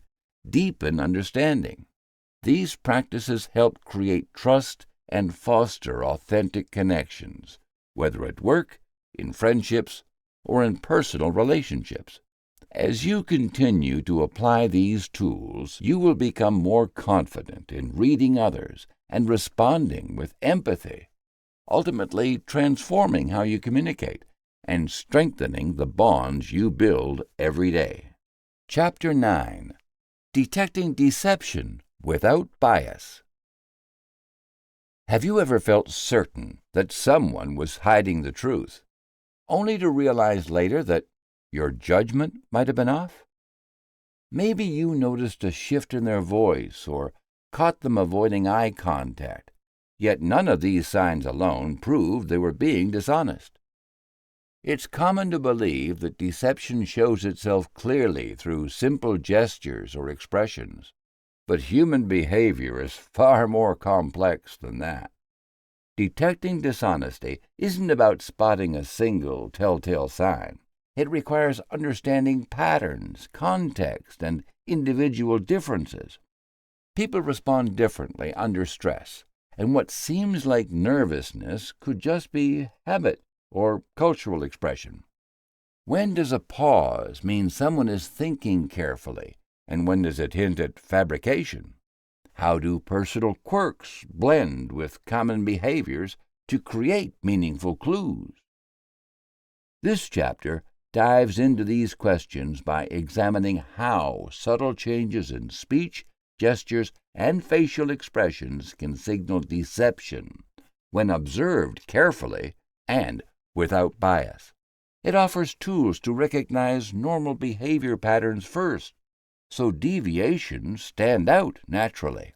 deepen understanding. These practices help create trust and foster authentic connections, whether at work, in friendships, or in personal relationships. As you continue to apply these tools, you will become more confident in reading others and responding with empathy, ultimately transforming how you communicate and strengthening the bonds you build every day. Chapter 9. Detecting Deception Without Bias. Have you ever felt certain that someone was hiding the truth, only to realize later that your judgment might have been off? Maybe you noticed a shift in their voice or caught them avoiding eye contact, yet none of these signs alone proved they were being dishonest. It's common to believe that deception shows itself clearly through simple gestures or expressions, but human behavior is far more complex than that. Detecting dishonesty isn't about spotting a single telltale sign. It requires understanding patterns, context, and individual differences. People respond differently under stress, and what seems like nervousness could just be habit or cultural expression. When does a pause mean someone is thinking carefully, and when does it hint at fabrication? How do personal quirks blend with common behaviors to create meaningful clues? This chapter dives into these questions by examining how subtle changes in speech, gestures, and facial expressions can signal deception when observed carefully and without bias. It offers tools to recognize normal behavior patterns first, so deviations stand out naturally.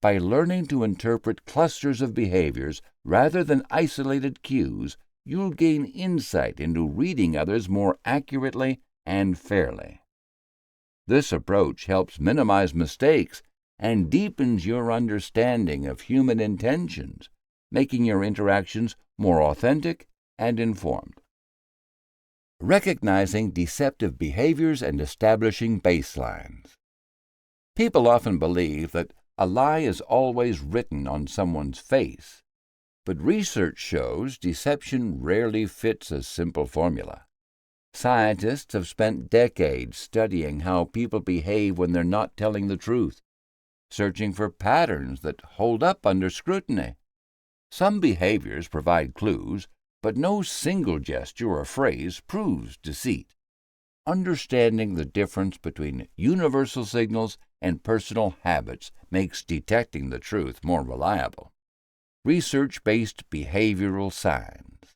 By learning to interpret clusters of behaviors rather than isolated cues, you'll gain insight into reading others more accurately and fairly. This approach helps minimize mistakes and deepens your understanding of human intentions, making your interactions more authentic and informed. Recognizing deceptive behaviors and establishing baselines. People often believe that a lie is always written on someone's face, but research shows deception rarely fits a simple formula. Scientists have spent decades studying how people behave when they're not telling the truth, searching for patterns that hold up under scrutiny. Some behaviors provide clues, but no single gesture or phrase proves deceit. Understanding the difference between universal signals and personal habits makes detecting the truth more reliable. Research-based behavioral signs.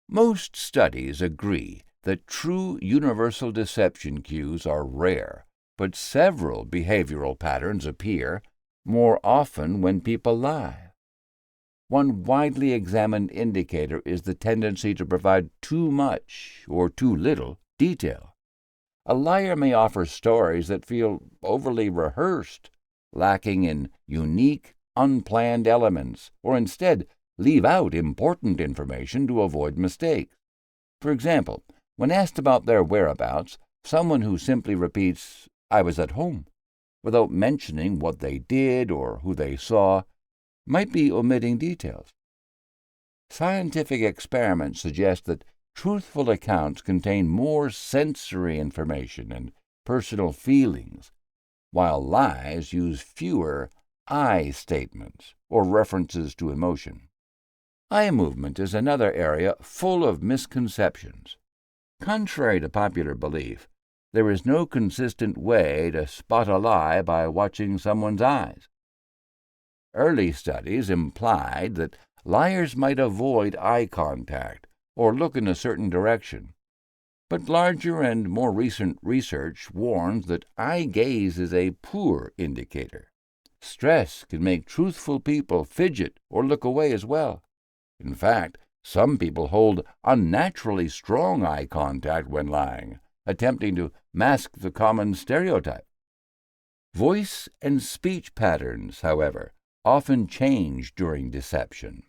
Most studies agree that true universal deception cues are rare, but several behavioral patterns appear more often when people lie. One widely examined indicator is the tendency to provide too much or too little detail. A liar may offer stories that feel overly rehearsed, lacking in unique, unplanned elements, or instead leave out important information to avoid mistakes. For example, when asked about their whereabouts, someone who simply repeats, "I was at home," without mentioning what they did or who they saw, might be omitting details. Scientific experiments suggest that truthful accounts contain more sensory information and personal feelings, while lies use fewer I statements or references to emotion. Eye movement is another area full of misconceptions. Contrary to popular belief, there is no consistent way to spot a lie by watching someone's eyes. Early studies implied that liars might avoid eye contact or look in a certain direction, but larger and more recent research warns that eye gaze is a poor indicator. Stress can make truthful people fidget or look away as well. In fact, some people hold unnaturally strong eye contact when lying, attempting to mask the common stereotype. Voice and speech patterns, however, often change during deception.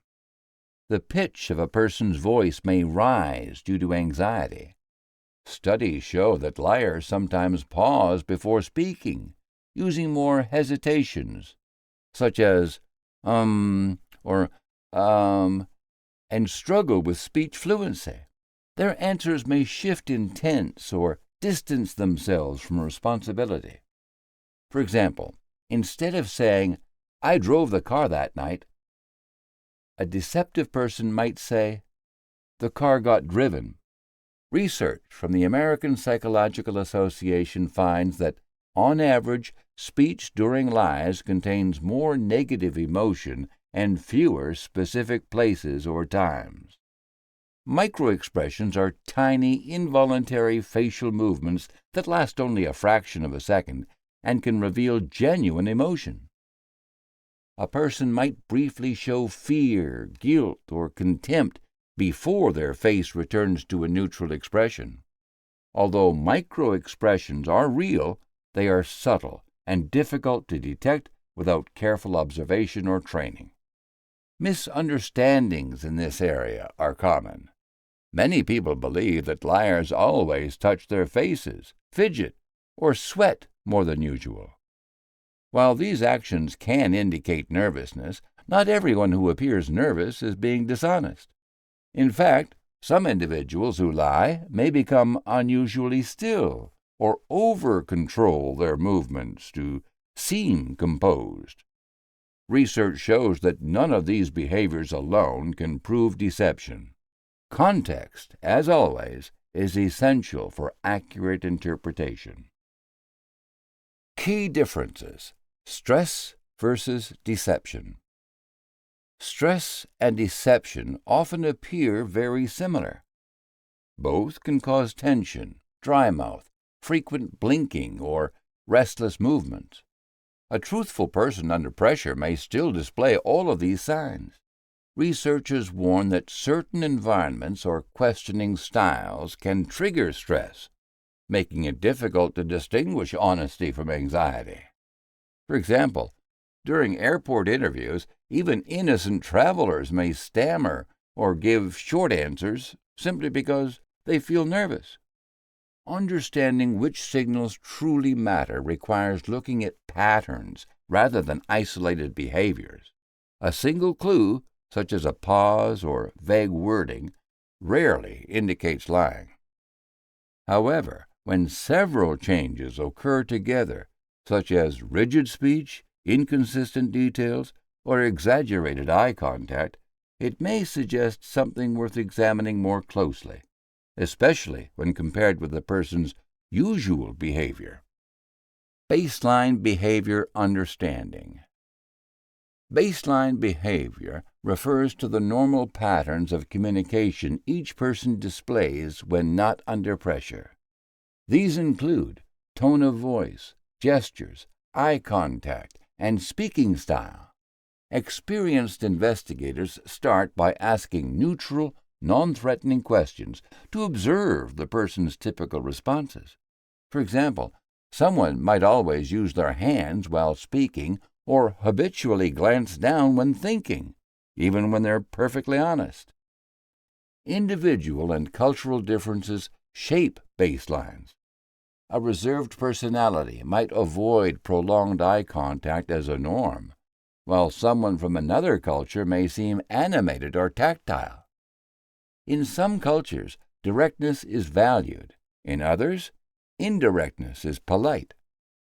The pitch of a person's voice may rise due to anxiety. Studies show that liars sometimes pause before speaking, using more hesitations, such as or and struggle with speech fluency. Their answers may shift in tense or distance themselves from responsibility. For example, instead of saying, "I drove the car that night," a deceptive person might say, "The car got driven." Research from the American Psychological Association finds that, on average, speech during lies contains more negative emotion and fewer specific places or times. Microexpressions are tiny, involuntary facial movements that last only a fraction of a second and can reveal genuine emotion. A person might briefly show fear, guilt, or contempt before their face returns to a neutral expression. Although microexpressions are real, they are subtle and difficult to detect without careful observation or training. Misunderstandings in this area are common. Many people believe that liars always touch their faces, fidget, or sweat more than usual. While these actions can indicate nervousness, not everyone who appears nervous is being dishonest. In fact, some individuals who lie may become unusually still or over-control their movements to seem composed. Research shows that none of these behaviors alone can prove deception. Context, as always, is essential for accurate interpretation. Key differences: stress versus deception. Stress and deception often appear very similar. Both can cause tension, dry mouth, frequent blinking, or restless movements. A truthful person under pressure may still display all of these signs. Researchers warn that certain environments or questioning styles can trigger stress, making it difficult to distinguish honesty from anxiety. For example, during airport interviews, even innocent travelers may stammer or give short answers simply because they feel nervous. Understanding which signals truly matter requires looking at patterns rather than isolated behaviors. A single clue, such as a pause or vague wording, rarely indicates lying. However, when several changes occur together, such as rigid speech, inconsistent details, or exaggerated eye contact, it may suggest something worth examining more closely, especially when compared with the person's usual behavior. Baseline behavior understanding. Baseline behavior refers to the normal patterns of communication each person displays when not under pressure. These include tone of voice, gestures, eye contact, and speaking style. Experienced investigators start by asking neutral, non-threatening questions to observe the person's typical responses. For example, someone might always use their hands while speaking or habitually glance down when thinking, even when they're perfectly honest. Individual and cultural differences shape baselines. A reserved personality might avoid prolonged eye contact as a norm, while someone from another culture may seem animated or tactile. In some cultures, directness is valued. In others, indirectness is polite.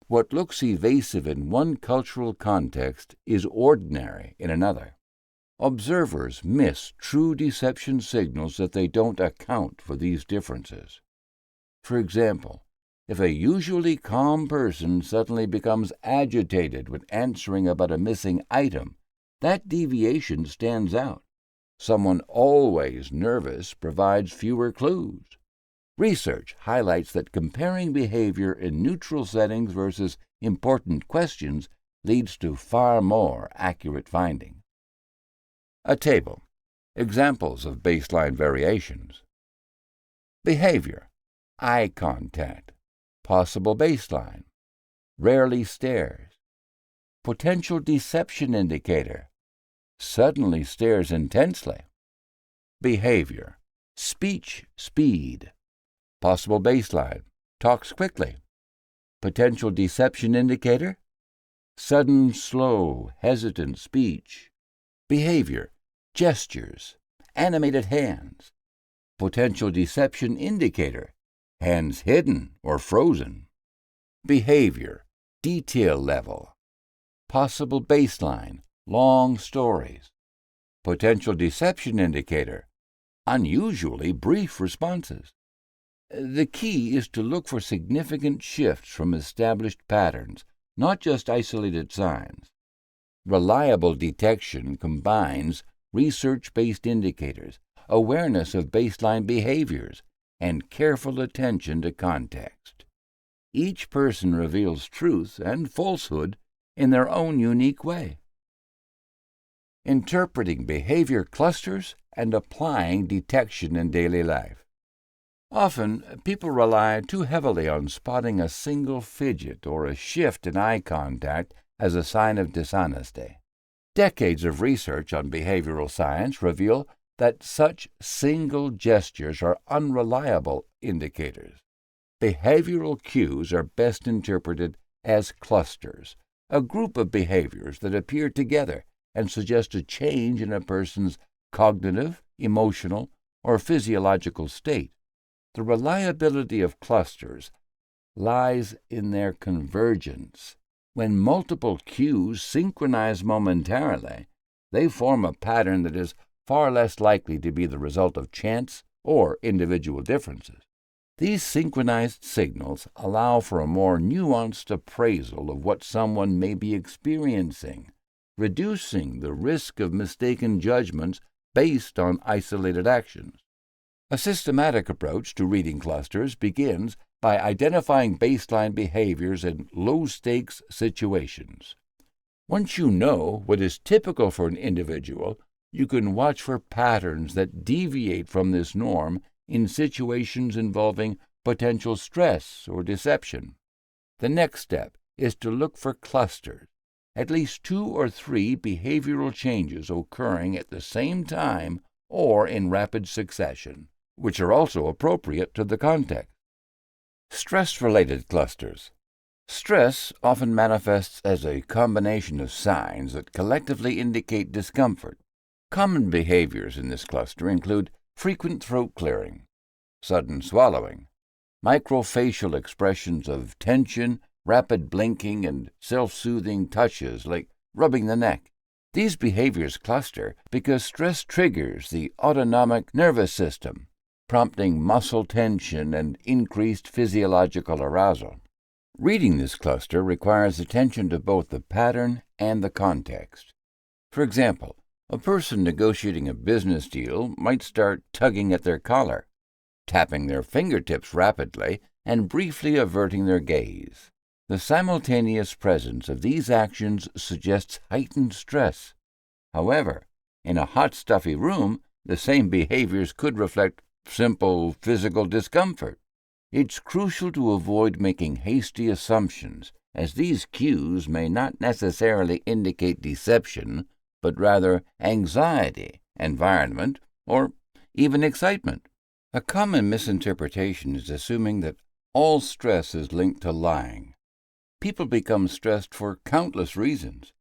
What looks evasive in one cultural context is ordinary in another. Observers miss true deception signals if they don't account for these differences. For example, if a usually calm person suddenly becomes agitated when answering about a missing item, that deviation stands out. Someone always nervous provides fewer clues. Research highlights that comparing behavior in neutral settings versus important questions leads to far more accurate finding. A table. Examples of baseline variations. Behavior. Eye contact. Possible baseline. Rarely stares. Potential deception indicator. Suddenly stares intensely. behavior, speech speed, possible baseline, talks quickly, potential deception indicator, sudden, slow, hesitant speech, behavior, gestures, animated hands, potential deception indicator, hands hidden or frozen, behavior, detail level, possible baseline, long stories, potential deception indicator, unusually brief responses. The key is to look for significant shifts from established patterns, not just isolated signs. Reliable detection combines research-based indicators, awareness of baseline behaviors, and careful attention to context. Each person reveals truth and falsehood in their own unique way. Interpreting behavior clusters and applying detection in daily life. Often, people rely too heavily on spotting a single fidget or a shift in eye contact as a sign of dishonesty. Decades of research on behavioral science reveal that such single gestures are unreliable indicators. Behavioral cues are best interpreted as clusters, a group of behaviors that appear together and suggest a change in a person's cognitive, emotional, or physiological state. The reliability of clusters lies in their convergence. When multiple cues synchronize momentarily, they form a pattern that is far less likely to be the result of chance or individual differences. These synchronized signals allow for a more nuanced appraisal of what someone may be experiencing, reducing the risk of mistaken judgments based on isolated actions. A systematic approach to reading clusters begins by identifying baseline behaviors in low-stakes situations. Once you know what is typical for an individual, you can watch for patterns that deviate from this norm in situations involving potential stress or deception. The next step is to look for clusters, at least 2 or 3 behavioral changes occurring at the same time or in rapid succession, which are also appropriate to the context. Stress-related clusters. Stress often manifests as a combination of signs that collectively indicate discomfort. Common behaviors in this cluster include frequent throat clearing, sudden swallowing, microfacial expressions of tension, rapid blinking, and self-soothing touches like rubbing the neck. These behaviors cluster because stress triggers the autonomic nervous system, prompting muscle tension and increased physiological arousal. Reading this cluster requires attention to both the pattern and the context. For example, a person negotiating a business deal might start tugging at their collar, tapping their fingertips rapidly, and briefly averting their gaze. The simultaneous presence of these actions suggests heightened stress. However, in a hot, stuffy room, the same behaviors could reflect simple physical discomfort. It's crucial to avoid making hasty assumptions, as these cues may not necessarily indicate deception, but rather anxiety, environment, or even excitement. A common misinterpretation is assuming that all stress is linked to lying. People become stressed for countless reasons.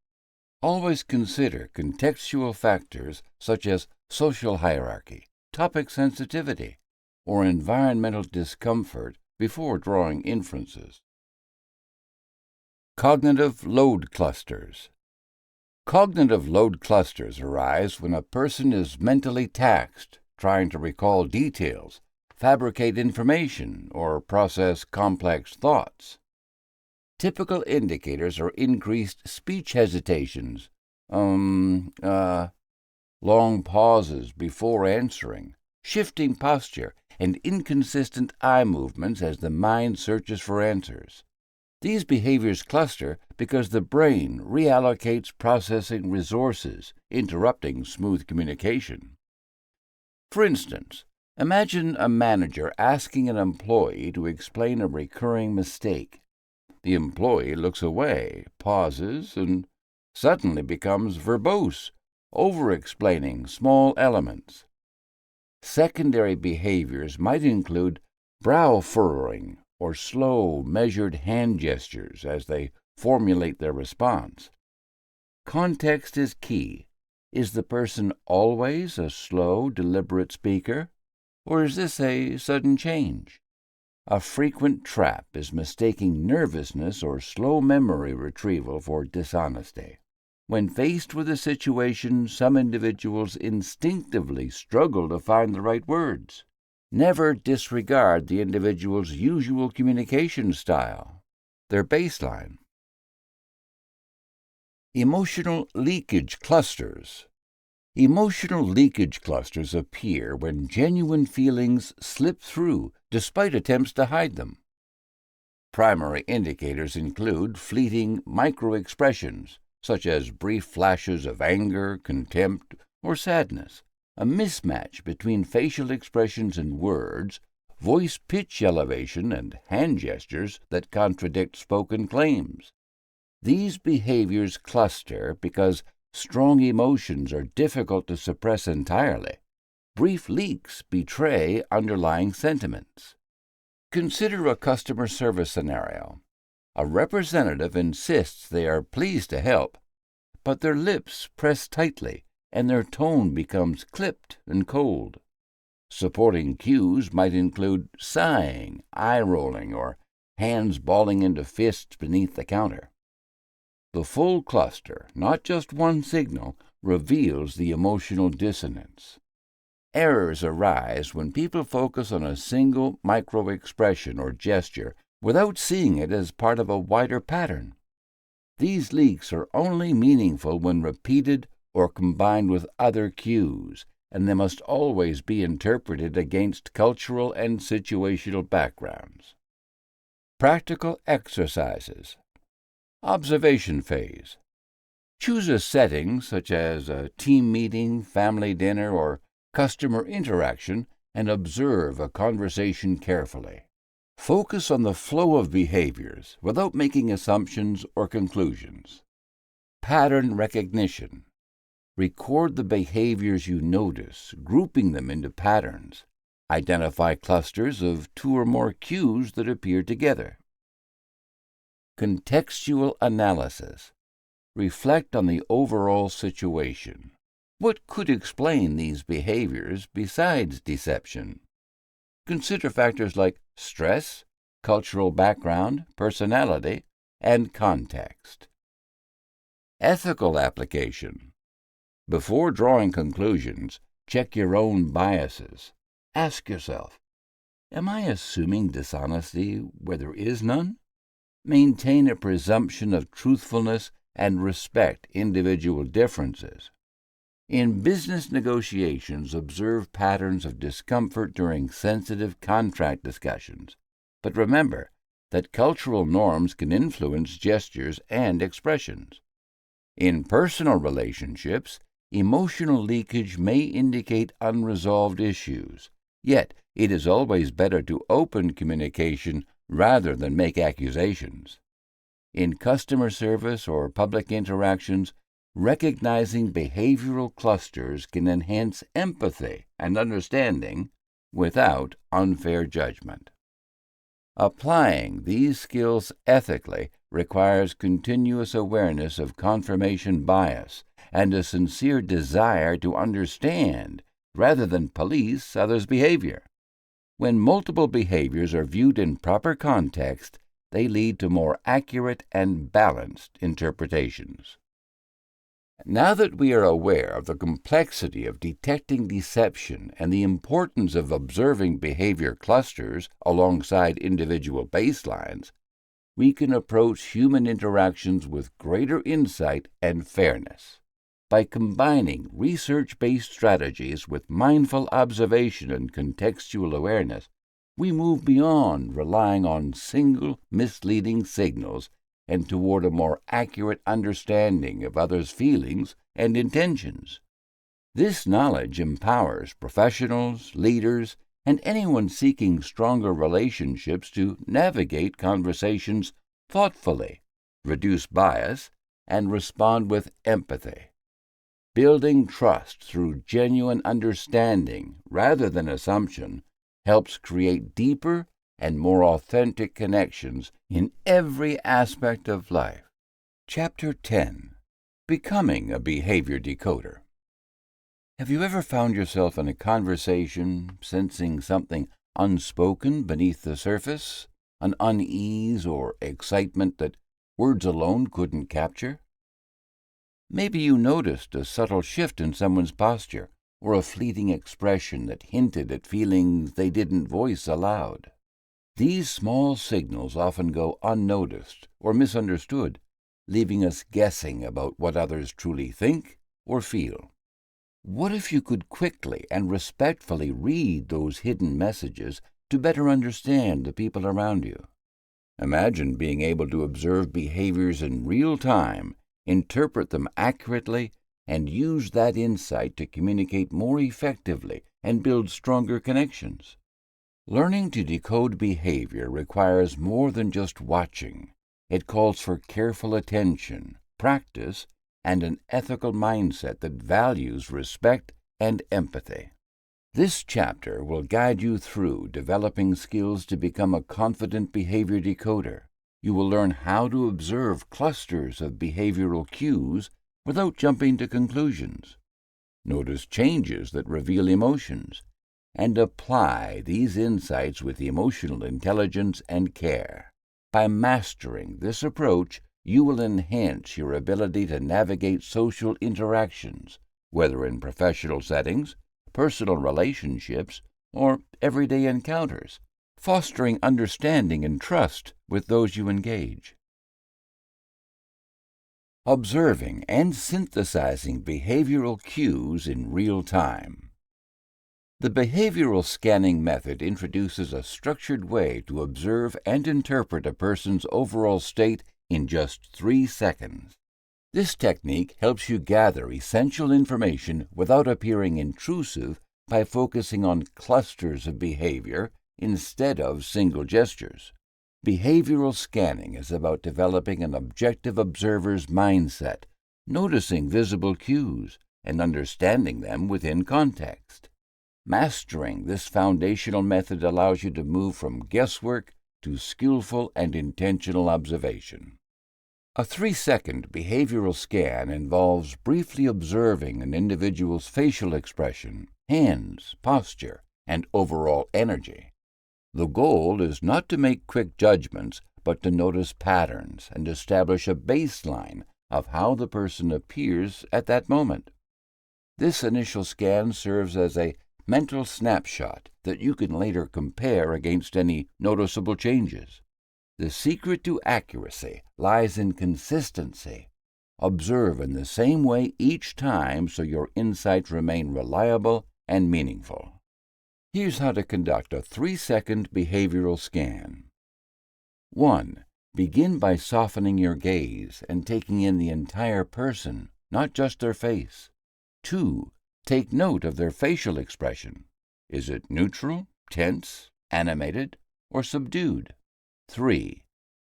Always consider contextual factors such as social hierarchy, topic sensitivity, or environmental discomfort before drawing inferences. Cognitive load clusters. Cognitive load clusters arise when a person is mentally taxed, trying to recall details, fabricate information, or process complex thoughts. Typical indicators are increased speech hesitations, long pauses before answering, shifting posture, and inconsistent eye movements as the mind searches for answers. These behaviors cluster because the brain reallocates processing resources, interrupting smooth communication. For instance, imagine a manager asking an employee to explain a recurring mistake. The employee looks away, pauses, and suddenly becomes verbose, over-explaining small elements. Secondary behaviors might include brow furrowing or slow, measured hand gestures as they formulate their response. Context is key. Is the person always a slow, deliberate speaker, or is this a sudden change? A frequent trap is mistaking nervousness or slow memory retrieval for dishonesty. When faced with a situation, some individuals instinctively struggle to find the right words. Never disregard the individual's usual communication style, their baseline. Emotional leakage clusters. Emotional leakage clusters appear when genuine feelings slip through despite attempts to hide them. Primary indicators include fleeting microexpressions, such as brief flashes of anger, contempt, or sadness, a mismatch between facial expressions and words, voice pitch elevation, and hand gestures that contradict spoken claims. These behaviors cluster because strong emotions are difficult to suppress entirely. Brief leaks betray underlying sentiments. Consider a customer service scenario. A representative insists they are pleased to help, but their lips press tightly and their tone becomes clipped and cold. Supporting cues might include sighing, eye-rolling, or hands balling into fists beneath the counter. The full cluster, not just one signal, reveals the emotional dissonance. Errors arise when people focus on a single micro-expression or gesture without seeing it as part of a wider pattern. These leaks are only meaningful when repeated or combined with other cues, and they must always be interpreted against cultural and situational backgrounds. Practical exercises. Observation phase. Choose a setting such as a team meeting, family dinner, or customer interaction and observe a conversation carefully. Focus on the flow of behaviors without making assumptions or conclusions. Pattern recognition. Record the behaviors you notice, grouping them into patterns. Identify clusters of 2 or more cues that appear together. Contextual analysis. Reflect on the overall situation. What could explain these behaviors besides deception? Consider factors like stress, cultural background, personality, and context. Ethical application. Before drawing conclusions, check your own biases. Ask yourself, am I assuming dishonesty where there is none? Maintain a presumption of truthfulness and respect individual differences. In business negotiations, observe patterns of discomfort during sensitive contract discussions, but remember that cultural norms can influence gestures and expressions. In personal relationships, emotional leakage may indicate unresolved issues, yet it is always better to open communication rather than make accusations. In customer service or public interactions, recognizing behavioral clusters can enhance empathy and understanding without unfair judgment. Applying these skills ethically requires continuous awareness of confirmation bias and a sincere desire to understand rather than police others' behavior. When multiple behaviors are viewed in proper context, they lead to more accurate and balanced interpretations. Now that we are aware of the complexity of detecting deception and the importance of observing behavior clusters alongside individual baselines, we can approach human interactions with greater insight and fairness. By combining research-based strategies with mindful observation and contextual awareness, we move beyond relying on single misleading signals and toward a more accurate understanding of others' feelings and intentions. This knowledge empowers professionals, leaders, and anyone seeking stronger relationships to navigate conversations thoughtfully, reduce bias, and respond with empathy. Building trust through genuine understanding rather than assumption helps create deeper and more authentic connections in every aspect of life. Chapter 10. Becoming a Behavior Decoder. Have you ever found yourself in a conversation sensing something unspoken beneath the surface, an unease or excitement that words alone couldn't capture? Maybe you noticed a subtle shift in someone's posture or a fleeting expression that hinted at feelings they didn't voice aloud. These small signals often go unnoticed or misunderstood, leaving us guessing about what others truly think or feel. What if you could quickly and respectfully read those hidden messages to better understand the people around you? Imagine being able to observe behaviors in real time, interpret them accurately, and use that insight to communicate more effectively and build stronger connections. Learning to decode behavior requires more than just watching. It calls for careful attention, practice, and an ethical mindset that values respect and empathy. This chapter will guide you through developing skills to become a confident behavior decoder. You will learn how to observe clusters of behavioral cues without jumping to conclusions. Notice changes that reveal emotions, and apply these insights with emotional intelligence and care. By mastering this approach, you will enhance your ability to navigate social interactions, whether in professional settings, personal relationships, or everyday encounters, fostering understanding and trust with those you engage. Observing and synthesizing behavioral cues in real time. The behavioral scanning method introduces a structured way to observe and interpret a person's overall state in just 3 seconds. This technique helps you gather essential information without appearing intrusive by focusing on clusters of behavior instead of single gestures. Behavioral scanning is about developing an objective observer's mindset, noticing visible cues, and understanding them within context. Mastering this foundational method allows you to move from guesswork to skillful and intentional observation. A 3-second behavioral scan involves briefly observing an individual's facial expression, hands, posture, and overall energy. The goal is not to make quick judgments, but to notice patterns and establish a baseline of how the person appears at that moment. This initial scan serves as a mental snapshot that you can later compare against any noticeable changes. The secret to accuracy lies in consistency. Observe in the same way each time so your insights remain reliable and meaningful. Here's how to conduct a 3-second behavioral scan. 1. Begin by softening your gaze and taking in the entire person, not just their face. 2. Take note of their facial expression. Is it neutral, tense, animated, or subdued? 3.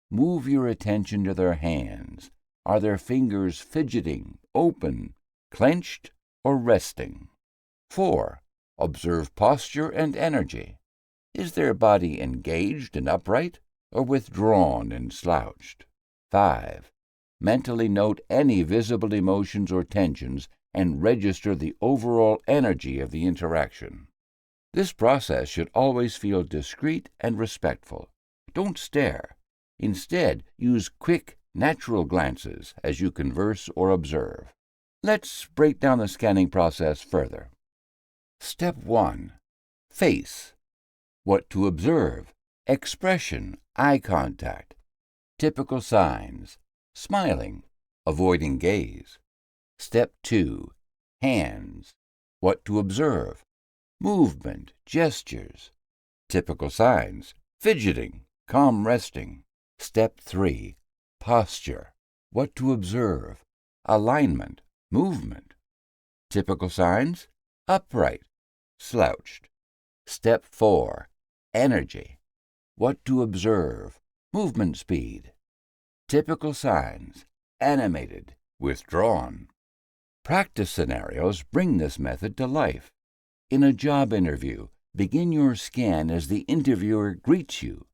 Move your attention to their hands. Are their fingers fidgeting, open, clenched, or resting? 4. Observe posture and energy. Is their body engaged and upright, or withdrawn and slouched? 5. Mentally note any visible emotions or tensions and register the overall energy of the interaction. This process should always feel discreet and respectful. Don't stare. Instead, use quick, natural glances as you converse or observe. Let's break down the scanning process further. Step 1. Face. What to observe. Expression, eye contact. Typical signs. Smiling, avoiding gaze. Step 2. Hands. What to observe. Movement, gestures. Typical signs. Fidgeting, calm resting. Step 3. Posture. What to observe. Alignment, movement. Typical signs. Upright, slouched. Step 4. Energy. What to observe. Movement speed. Typical signs. Animated, withdrawn. Practice scenarios bring this method to life. In a job interview, begin your scan as the interviewer greets you.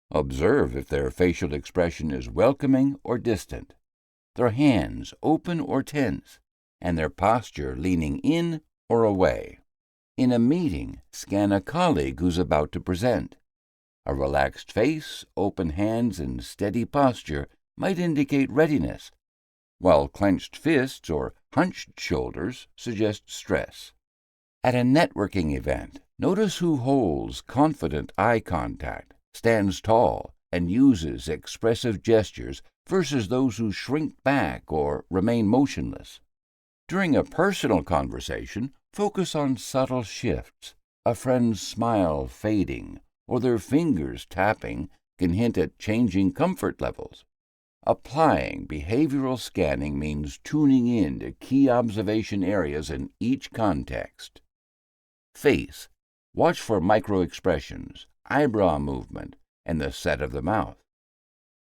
Observe if their facial expression is welcoming or distant, their hands open or tense, and their posture leaning in or away. In a meeting, scan a colleague who's about to present. A relaxed face, open hands, and steady posture might indicate readiness, while clenched fists or hunched shoulders suggest stress. At a networking event, notice who holds confident eye contact, stands tall, and uses expressive gestures versus those who shrink back or remain motionless. During a personal conversation, focus on subtle shifts. A friend's smile fading or their fingers tapping can hint at changing comfort levels. Applying behavioral scanning means tuning in to key observation areas in each context. Face. Watch for microexpressions, eyebrow movement, and the set of the mouth.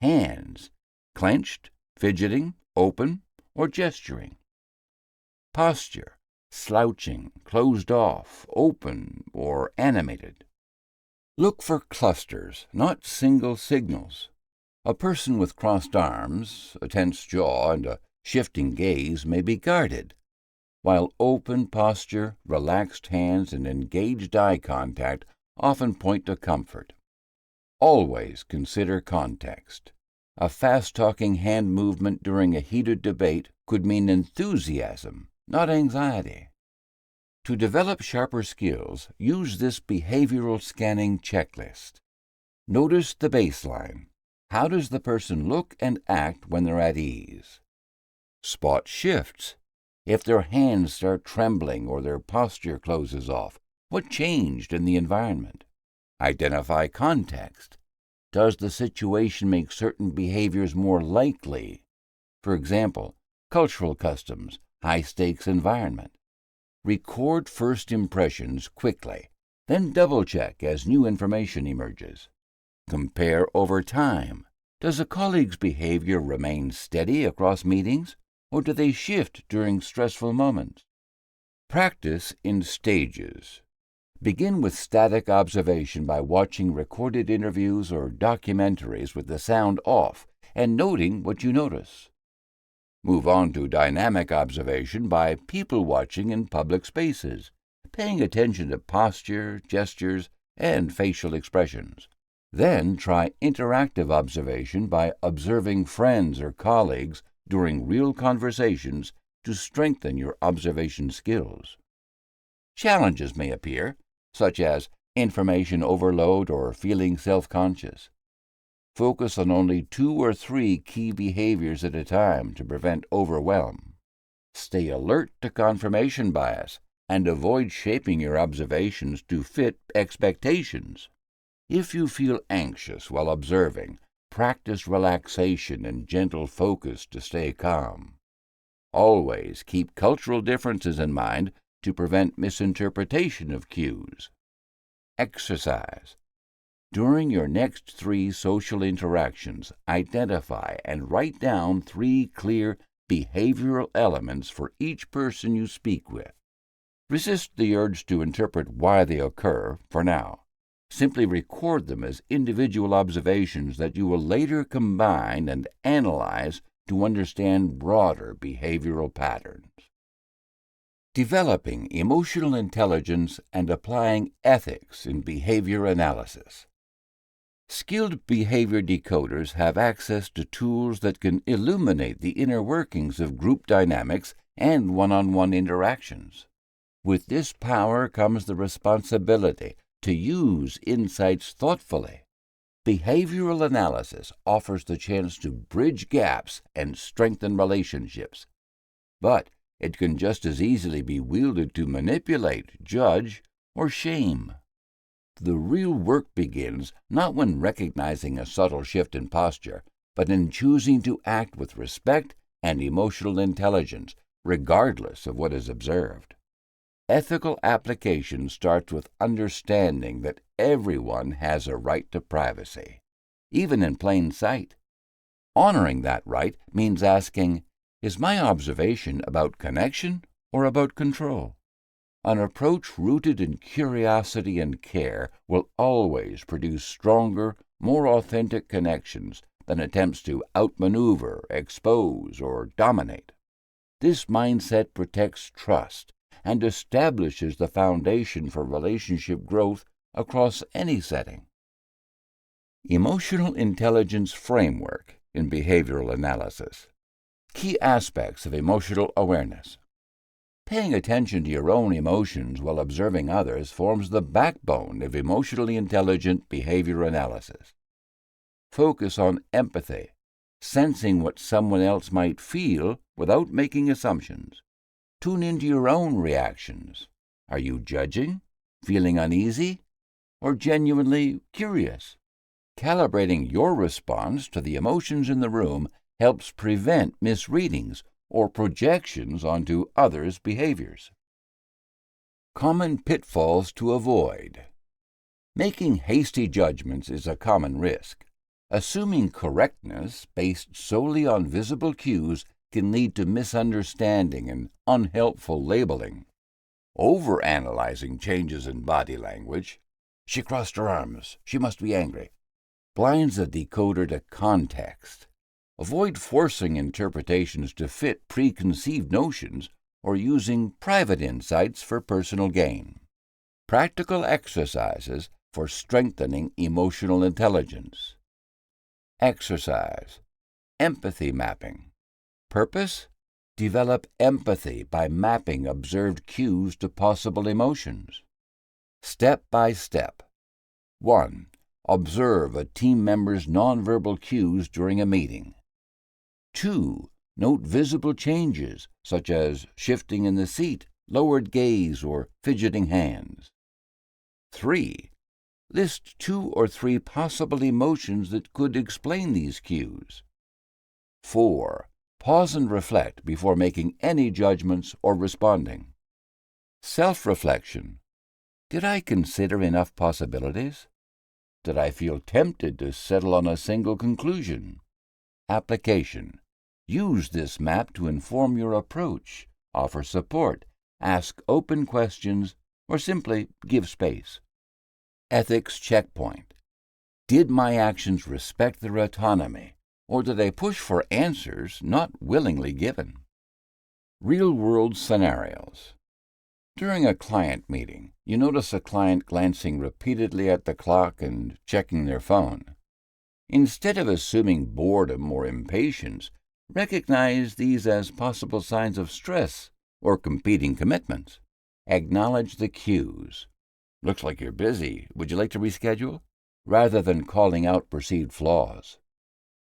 Hands. Clenched, fidgeting, open, or gesturing. Posture. Slouching, closed off, open, or animated. Look for clusters, not single signals. A person with crossed arms, a tense jaw, and a shifting gaze may be guarded, while open posture, relaxed hands, and engaged eye contact often point to comfort. Always consider context. A fast-talking hand movement during a heated debate could mean enthusiasm, not anxiety. To develop sharper skills, use this behavioral scanning checklist. Notice the baseline. How does the person look and act when they're at ease? Spot shifts. If their hands start trembling or their posture closes off, what changed in the environment? Identify context. Does the situation make certain behaviors more likely? For example, cultural customs, high-stakes environment. Record first impressions quickly, then double-check as new information emerges. Compare over time. Does a colleague's behavior remain steady across meetings, or do they shift during stressful moments? Practice in stages. Begin with static observation by watching recorded interviews or documentaries with the sound off and noting what you notice. Move on to dynamic observation by people-watching in public spaces, paying attention to posture, gestures, and facial expressions. Then try interactive observation by observing friends or colleagues during real conversations to strengthen your observation skills. Challenges may appear, such as information overload or feeling self-conscious. Focus on only 2 or 3 key behaviors at a time to prevent overwhelm. Stay alert to confirmation bias and avoid shaping your observations to fit expectations. If you feel anxious while observing, practice relaxation and gentle focus to stay calm. Always keep cultural differences in mind to prevent misinterpretation of cues. Exercise. During your next 3 social interactions, identify and write down 3 clear behavioral elements for each person you speak with. Resist the urge to interpret why they occur for now. Simply record them as individual observations that you will later combine and analyze to understand broader behavioral patterns. Developing emotional intelligence and applying ethics in behavior analysis. Skilled behavior decoders have access to tools that can illuminate the inner workings of group dynamics and one-on-one interactions. With this power comes the responsibility to use insights thoughtfully. Behavioral analysis offers the chance to bridge gaps and strengthen relationships. But it can just as easily be wielded to manipulate, judge, or shame. The real work begins not when recognizing a subtle shift in posture, but in choosing to act with respect and emotional intelligence, regardless of what is observed. Ethical application starts with understanding that everyone has a right to privacy, even in plain sight. Honoring that right means asking, Is my observation about connection or about control? An approach rooted in curiosity and care will always produce stronger, more authentic connections than attempts to outmaneuver, expose, or dominate. This mindset protects trust and establishes the foundation for relationship growth across any setting. Emotional Intelligence Framework in Behavioral Analysis. Key aspects of emotional awareness. Paying attention to your own emotions while observing others forms the backbone of emotionally intelligent behavior analysis. Focus on empathy, sensing what someone else might feel without making assumptions. Tune into your own reactions. Are you judging, feeling uneasy, or genuinely curious? Calibrating your response to the emotions in the room helps prevent misreadings or projections onto others' behaviors. Common pitfalls to avoid. Making hasty judgments is a common risk. Assuming correctness based solely on visible cues can lead to misunderstanding and unhelpful labeling. Overanalyzing changes in body language. She crossed her arms. She must be angry. Blinds a decoder to context. Avoid forcing interpretations to fit preconceived notions or using private insights for personal gain. Practical exercises for strengthening emotional intelligence. Exercise. Empathy mapping. Purpose? Develop empathy by mapping observed cues to possible emotions. Step by step. 1. Observe a team member's nonverbal cues during a meeting. 2. Note visible changes, such as shifting in the seat, lowered gaze, or fidgeting hands. 3. List 2 or 3 possible emotions that could explain these cues. 4. Pause and reflect before making any judgments or responding. Self-reflection. Did I consider enough possibilities? Did I feel tempted to settle on a single conclusion? Application. Use this map to inform your approach, offer support, ask open questions, or simply give space. Ethics checkpoint. Did my actions respect their autonomy, or did I push for answers not willingly given? Real-world scenarios. During a client meeting, you notice a client glancing repeatedly at the clock and checking their phone. Instead of assuming boredom or impatience, recognize these as possible signs of stress or competing commitments. Acknowledge the cues. Looks like you're busy. Would you like to reschedule? Rather than calling out perceived flaws.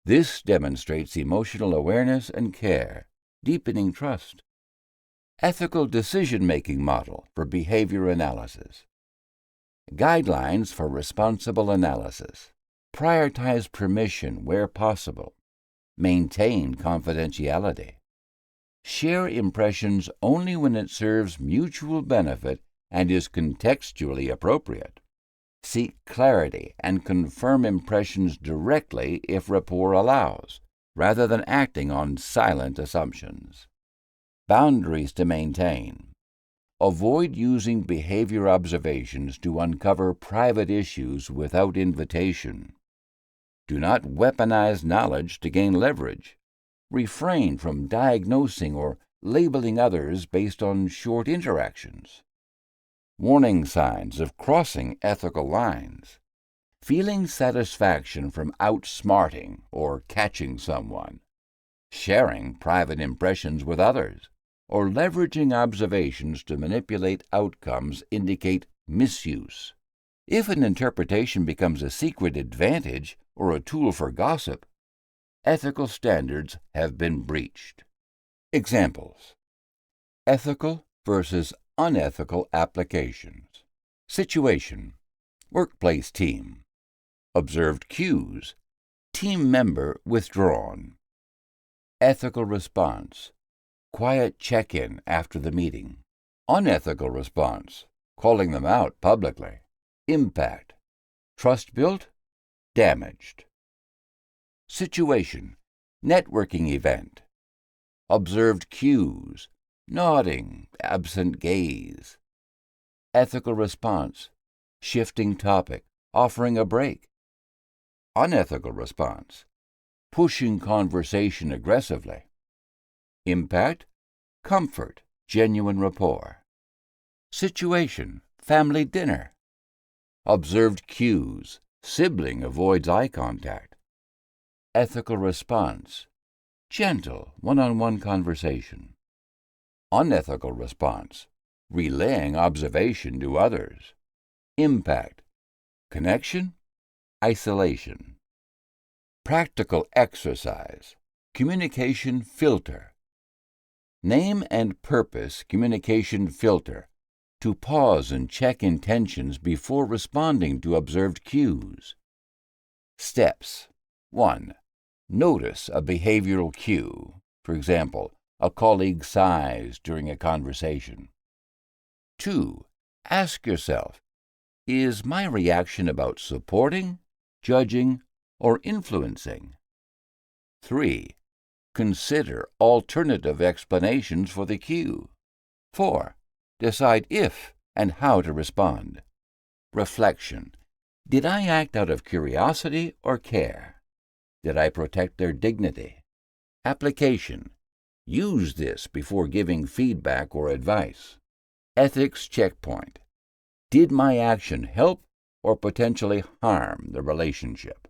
This demonstrates emotional awareness and care, deepening trust. Ethical decision-making model for behavior analysis. Guidelines for responsible analysis. Prioritize permission where possible. Maintain confidentiality. Share impressions only when it serves mutual benefit and is contextually appropriate. Seek clarity and confirm impressions directly if rapport allows, rather than acting on silent assumptions. Boundaries to maintain. Avoid using behavior observations to uncover private issues without invitation. Do not weaponize knowledge to gain leverage. Refrain from diagnosing or labeling others based on short interactions. Warning signs of crossing ethical lines. Feeling satisfaction from outsmarting or catching someone. Sharing private impressions with others, or leveraging observations to manipulate outcomes indicate misuse. If an interpretation becomes a secret advantage or a tool for gossip, ethical standards have been breached. Examples. Ethical versus unethical applications. Situation. Workplace team. Observed cues. Team member withdrawn. Ethical response. Quiet check-in after the meeting. Unethical response. Calling them out publicly. Impact. Trust built? Damaged. Situation. Networking event. observed cues, nodding, absent gaze. Ethical response, shifting topic, offering a break. Unethical response, pushing conversation aggressively. Impact, comfort, genuine rapport. Situation, family dinner. Observed cues, sibling avoids eye contact. Ethical response, gentle, one-on-one conversation. Unethical response, relaying observation to others. Impact, connection, isolation. Practical exercise, communication filter. Name and purpose communication filter to pause and check intentions before responding to observed cues. Steps. 1. Notice a behavioral cue, for example, a colleague sighs during a conversation. 2. Ask yourself, is my reaction about supporting, judging, or influencing? 3. Consider alternative explanations for the cue. 4. Decide if and how to respond. Reflection. Did I act out of curiosity or care? Did I protect their dignity? Application. Use this before giving feedback or advice. Ethics checkpoint. Did my action help or potentially harm the relationship?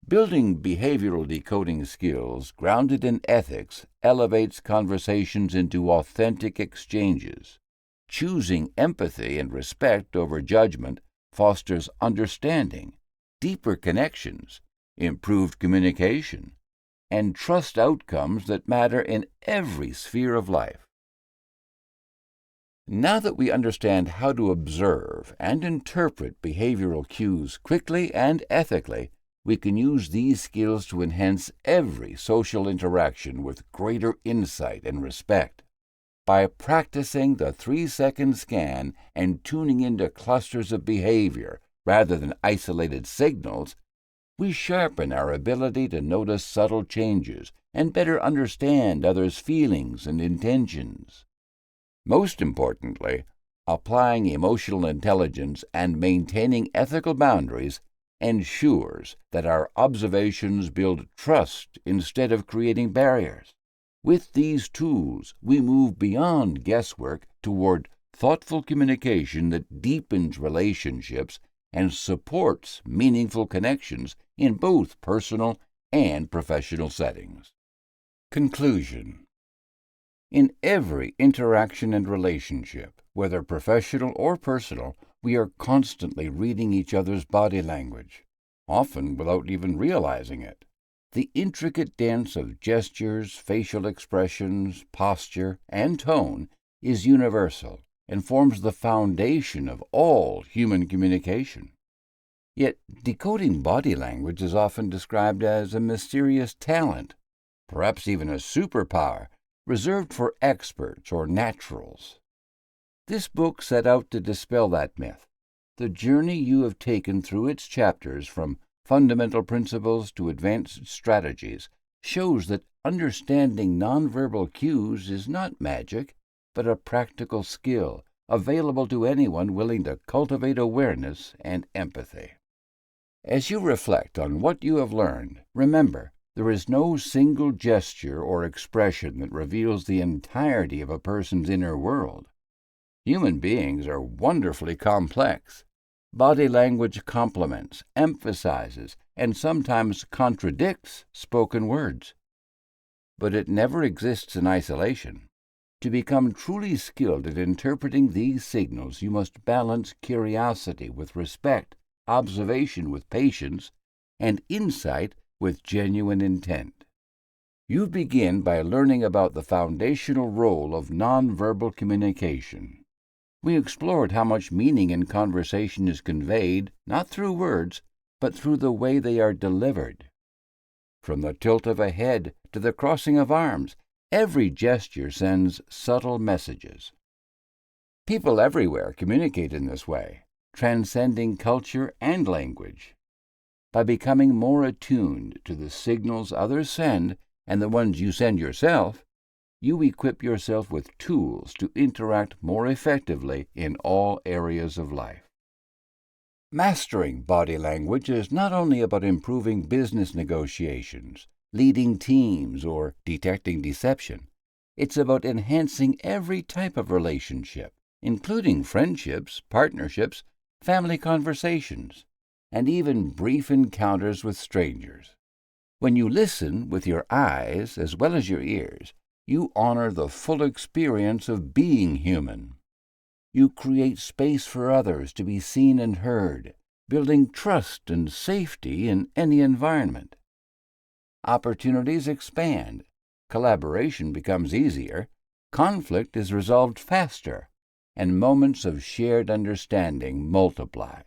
Building behavioral decoding skills grounded in ethics elevates conversations into authentic exchanges. Choosing empathy and respect over judgment fosters understanding, deeper connections, improved communication, and trust outcomes that matter in every sphere of life. Now that we understand how to observe and interpret behavioral cues quickly and ethically, we can use these skills to enhance every social interaction with greater insight and respect. By practicing the 3-second scan and tuning into clusters of behavior rather than isolated signals, we sharpen our ability to notice subtle changes and better understand others' feelings and intentions. Most importantly, applying emotional intelligence and maintaining ethical boundaries ensures that our observations build trust instead of creating barriers. With these tools, we move beyond guesswork toward thoughtful communication that deepens relationships and supports meaningful connections in both personal and professional settings. Conclusion. In every interaction and relationship, whether professional or personal, we are constantly reading each other's body language, often without even realizing it. The intricate dance of gestures, facial expressions, posture, and tone is universal and forms the foundation of all human communication. Yet, decoding body language is often described as a mysterious talent, perhaps even a superpower, reserved for experts or naturals. This book set out to dispel that myth. The journey you have taken through its chapters, from fundamental principles to advanced strategies, shows that understanding nonverbal cues is not magic, but a practical skill available to anyone willing to cultivate awareness and empathy. As you reflect on what you have learned, remember, there is no single gesture or expression that reveals the entirety of a person's inner world. Human beings are wonderfully complex. Body language complements, emphasizes, and sometimes contradicts spoken words. But it never exists in isolation. To become truly skilled at interpreting these signals, you must balance curiosity with respect, observation with patience, and insight with genuine intent. You begin by learning about the foundational role of nonverbal communication. We explored how much meaning in conversation is conveyed, not through words, but through the way they are delivered. From the tilt of a head to the crossing of arms, every gesture sends subtle messages. People everywhere communicate in this way, transcending culture and language. By becoming more attuned to the signals others send and the ones you send yourself, you equip yourself with tools to interact more effectively in all areas of life. Mastering body language is not only about improving business negotiations, leading teams, or detecting deception. It's about enhancing every type of relationship, including friendships, partnerships, family conversations, and even brief encounters with strangers. When you listen with your eyes as well as your ears, you honor the full experience of being human. You create space for others to be seen and heard, building trust and safety in any environment. Opportunities expand, collaboration becomes easier, conflict is resolved faster, and moments of shared understanding multiply.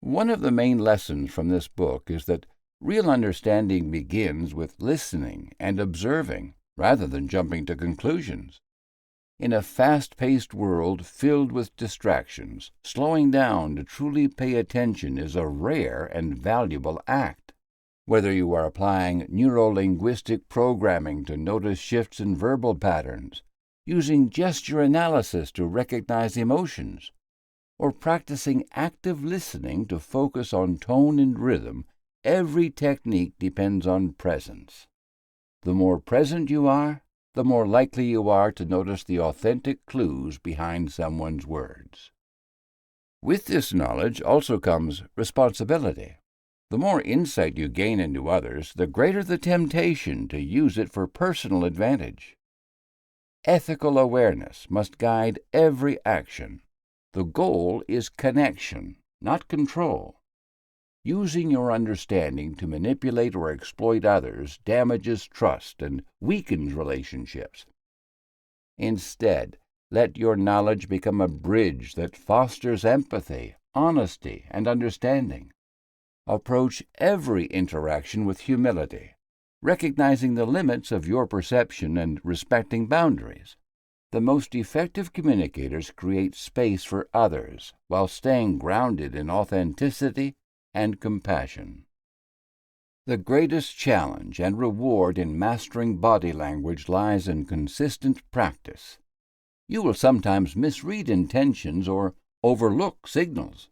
One of the main lessons from this book is that real understanding begins with listening and observing rather than jumping to conclusions. In a fast-paced world filled with distractions, slowing down to truly pay attention is a rare and valuable act. Whether you are applying neuro-linguistic programming to notice shifts in verbal patterns, using gesture analysis to recognize emotions, or practicing active listening to focus on tone and rhythm, every technique depends on presence. The more present you are, the more likely you are to notice the authentic clues behind someone's words. With this knowledge also comes responsibility. The more insight you gain into others, the greater the temptation to use it for personal advantage. Ethical awareness must guide every action. The goal is connection, not control. Using your understanding to manipulate or exploit others damages trust and weakens relationships. Instead, let your knowledge become a bridge that fosters empathy, honesty, and understanding. Approach every interaction with humility, recognizing the limits of your perception and respecting boundaries. The most effective communicators create space for others while staying grounded in authenticity and compassion. The greatest challenge and reward in mastering body language lies in consistent practice. You will sometimes misread intentions or overlook signals.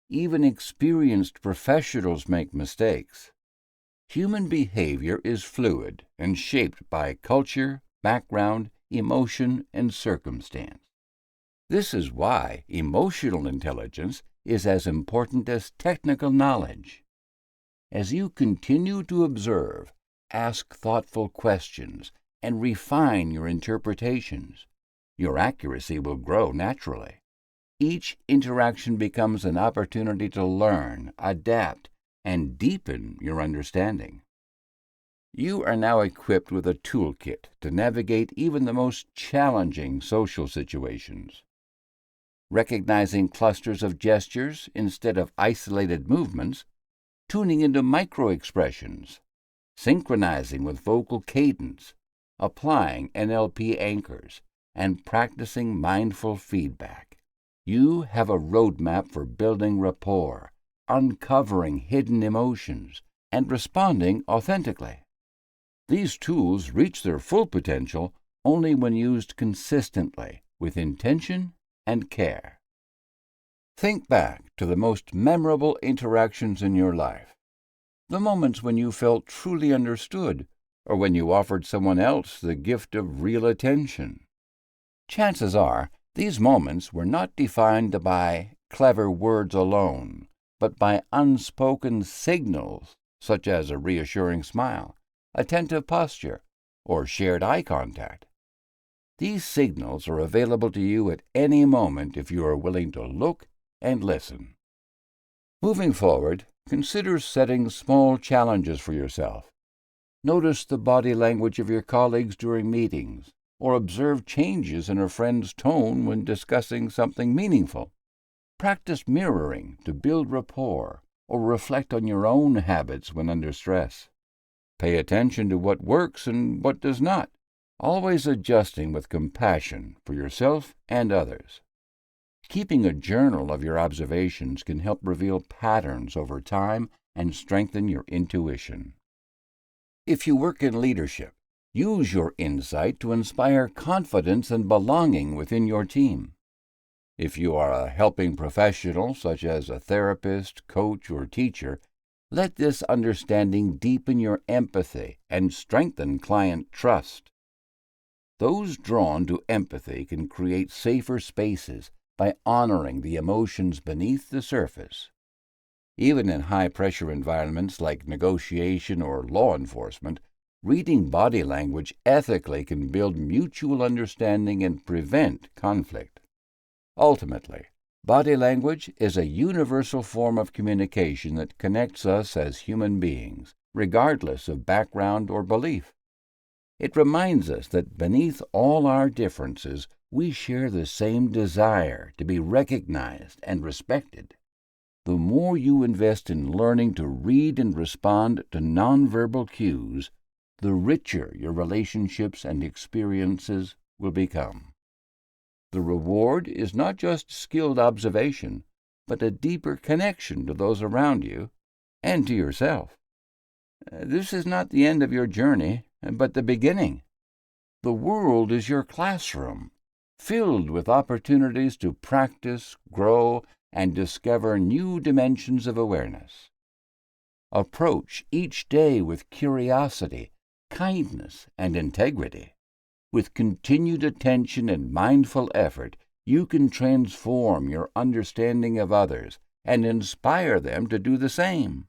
Even experienced professionals make mistakes. Human behavior is fluid and shaped by culture, background, emotion, and circumstance. This is why emotional intelligence is as important as technical knowledge. As you continue to observe, ask thoughtful questions, and refine your interpretations, your accuracy will grow naturally. Each interaction becomes an opportunity to learn, adapt, and deepen your understanding. You are now equipped with a toolkit to navigate even the most challenging social situations. Recognizing clusters of gestures instead of isolated movements, tuning into microexpressions, synchronizing with vocal cadence, applying NLP anchors, and practicing mindful feedback. You have a roadmap for building rapport, uncovering hidden emotions, and responding authentically. These tools reach their full potential only when used consistently, with intention and care. Think back to the most memorable interactions in your life, the moments when you felt truly understood, or when you offered someone else the gift of real attention. Chances are, these moments were not defined by clever words alone, but by unspoken signals, such as a reassuring smile, attentive posture, or shared eye contact. These signals are available to you at any moment if you are willing to look and listen. Moving forward, consider setting small challenges for yourself. Notice the body language of your colleagues during meetings, or observe changes in a friend's tone when discussing something meaningful. Practice mirroring to build rapport, or reflect on your own habits when under stress. Pay attention to what works and what does not, always adjusting with compassion for yourself and others. Keeping a journal of your observations can help reveal patterns over time and strengthen your intuition. If you work in leadership, Use your insight to inspire confidence and belonging within your team. If you are a helping professional, such as a therapist, coach, or teacher, let this understanding deepen your empathy and strengthen client trust. Those drawn to empathy can create safer spaces by honoring the emotions beneath the surface. Even in high-pressure environments like negotiation or law enforcement, reading body language ethically can build mutual understanding and prevent conflict. Ultimately, body language is a universal form of communication that connects us as human beings, regardless of background or belief. It reminds us that beneath all our differences, we share the same desire to be recognized and respected. The more you invest in learning to read and respond to nonverbal cues, the richer your relationships and experiences will become. The reward is not just skilled observation, but a deeper connection to those around you and to yourself. This is not the end of your journey, but the beginning. The world is your classroom, filled with opportunities to practice, grow, and discover new dimensions of awareness. Approach each day with curiosity, kindness, and integrity. With continued attention and mindful effort, you can transform your understanding of others and inspire them to do the same.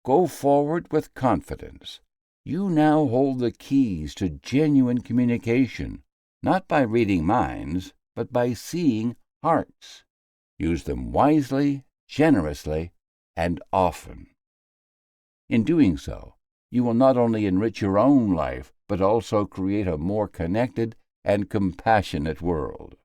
Go forward with confidence. You now hold the keys to genuine communication, not by reading minds, but by seeing hearts. Use them wisely, generously, and often. In doing so, you will not only enrich your own life, but also create a more connected and compassionate world.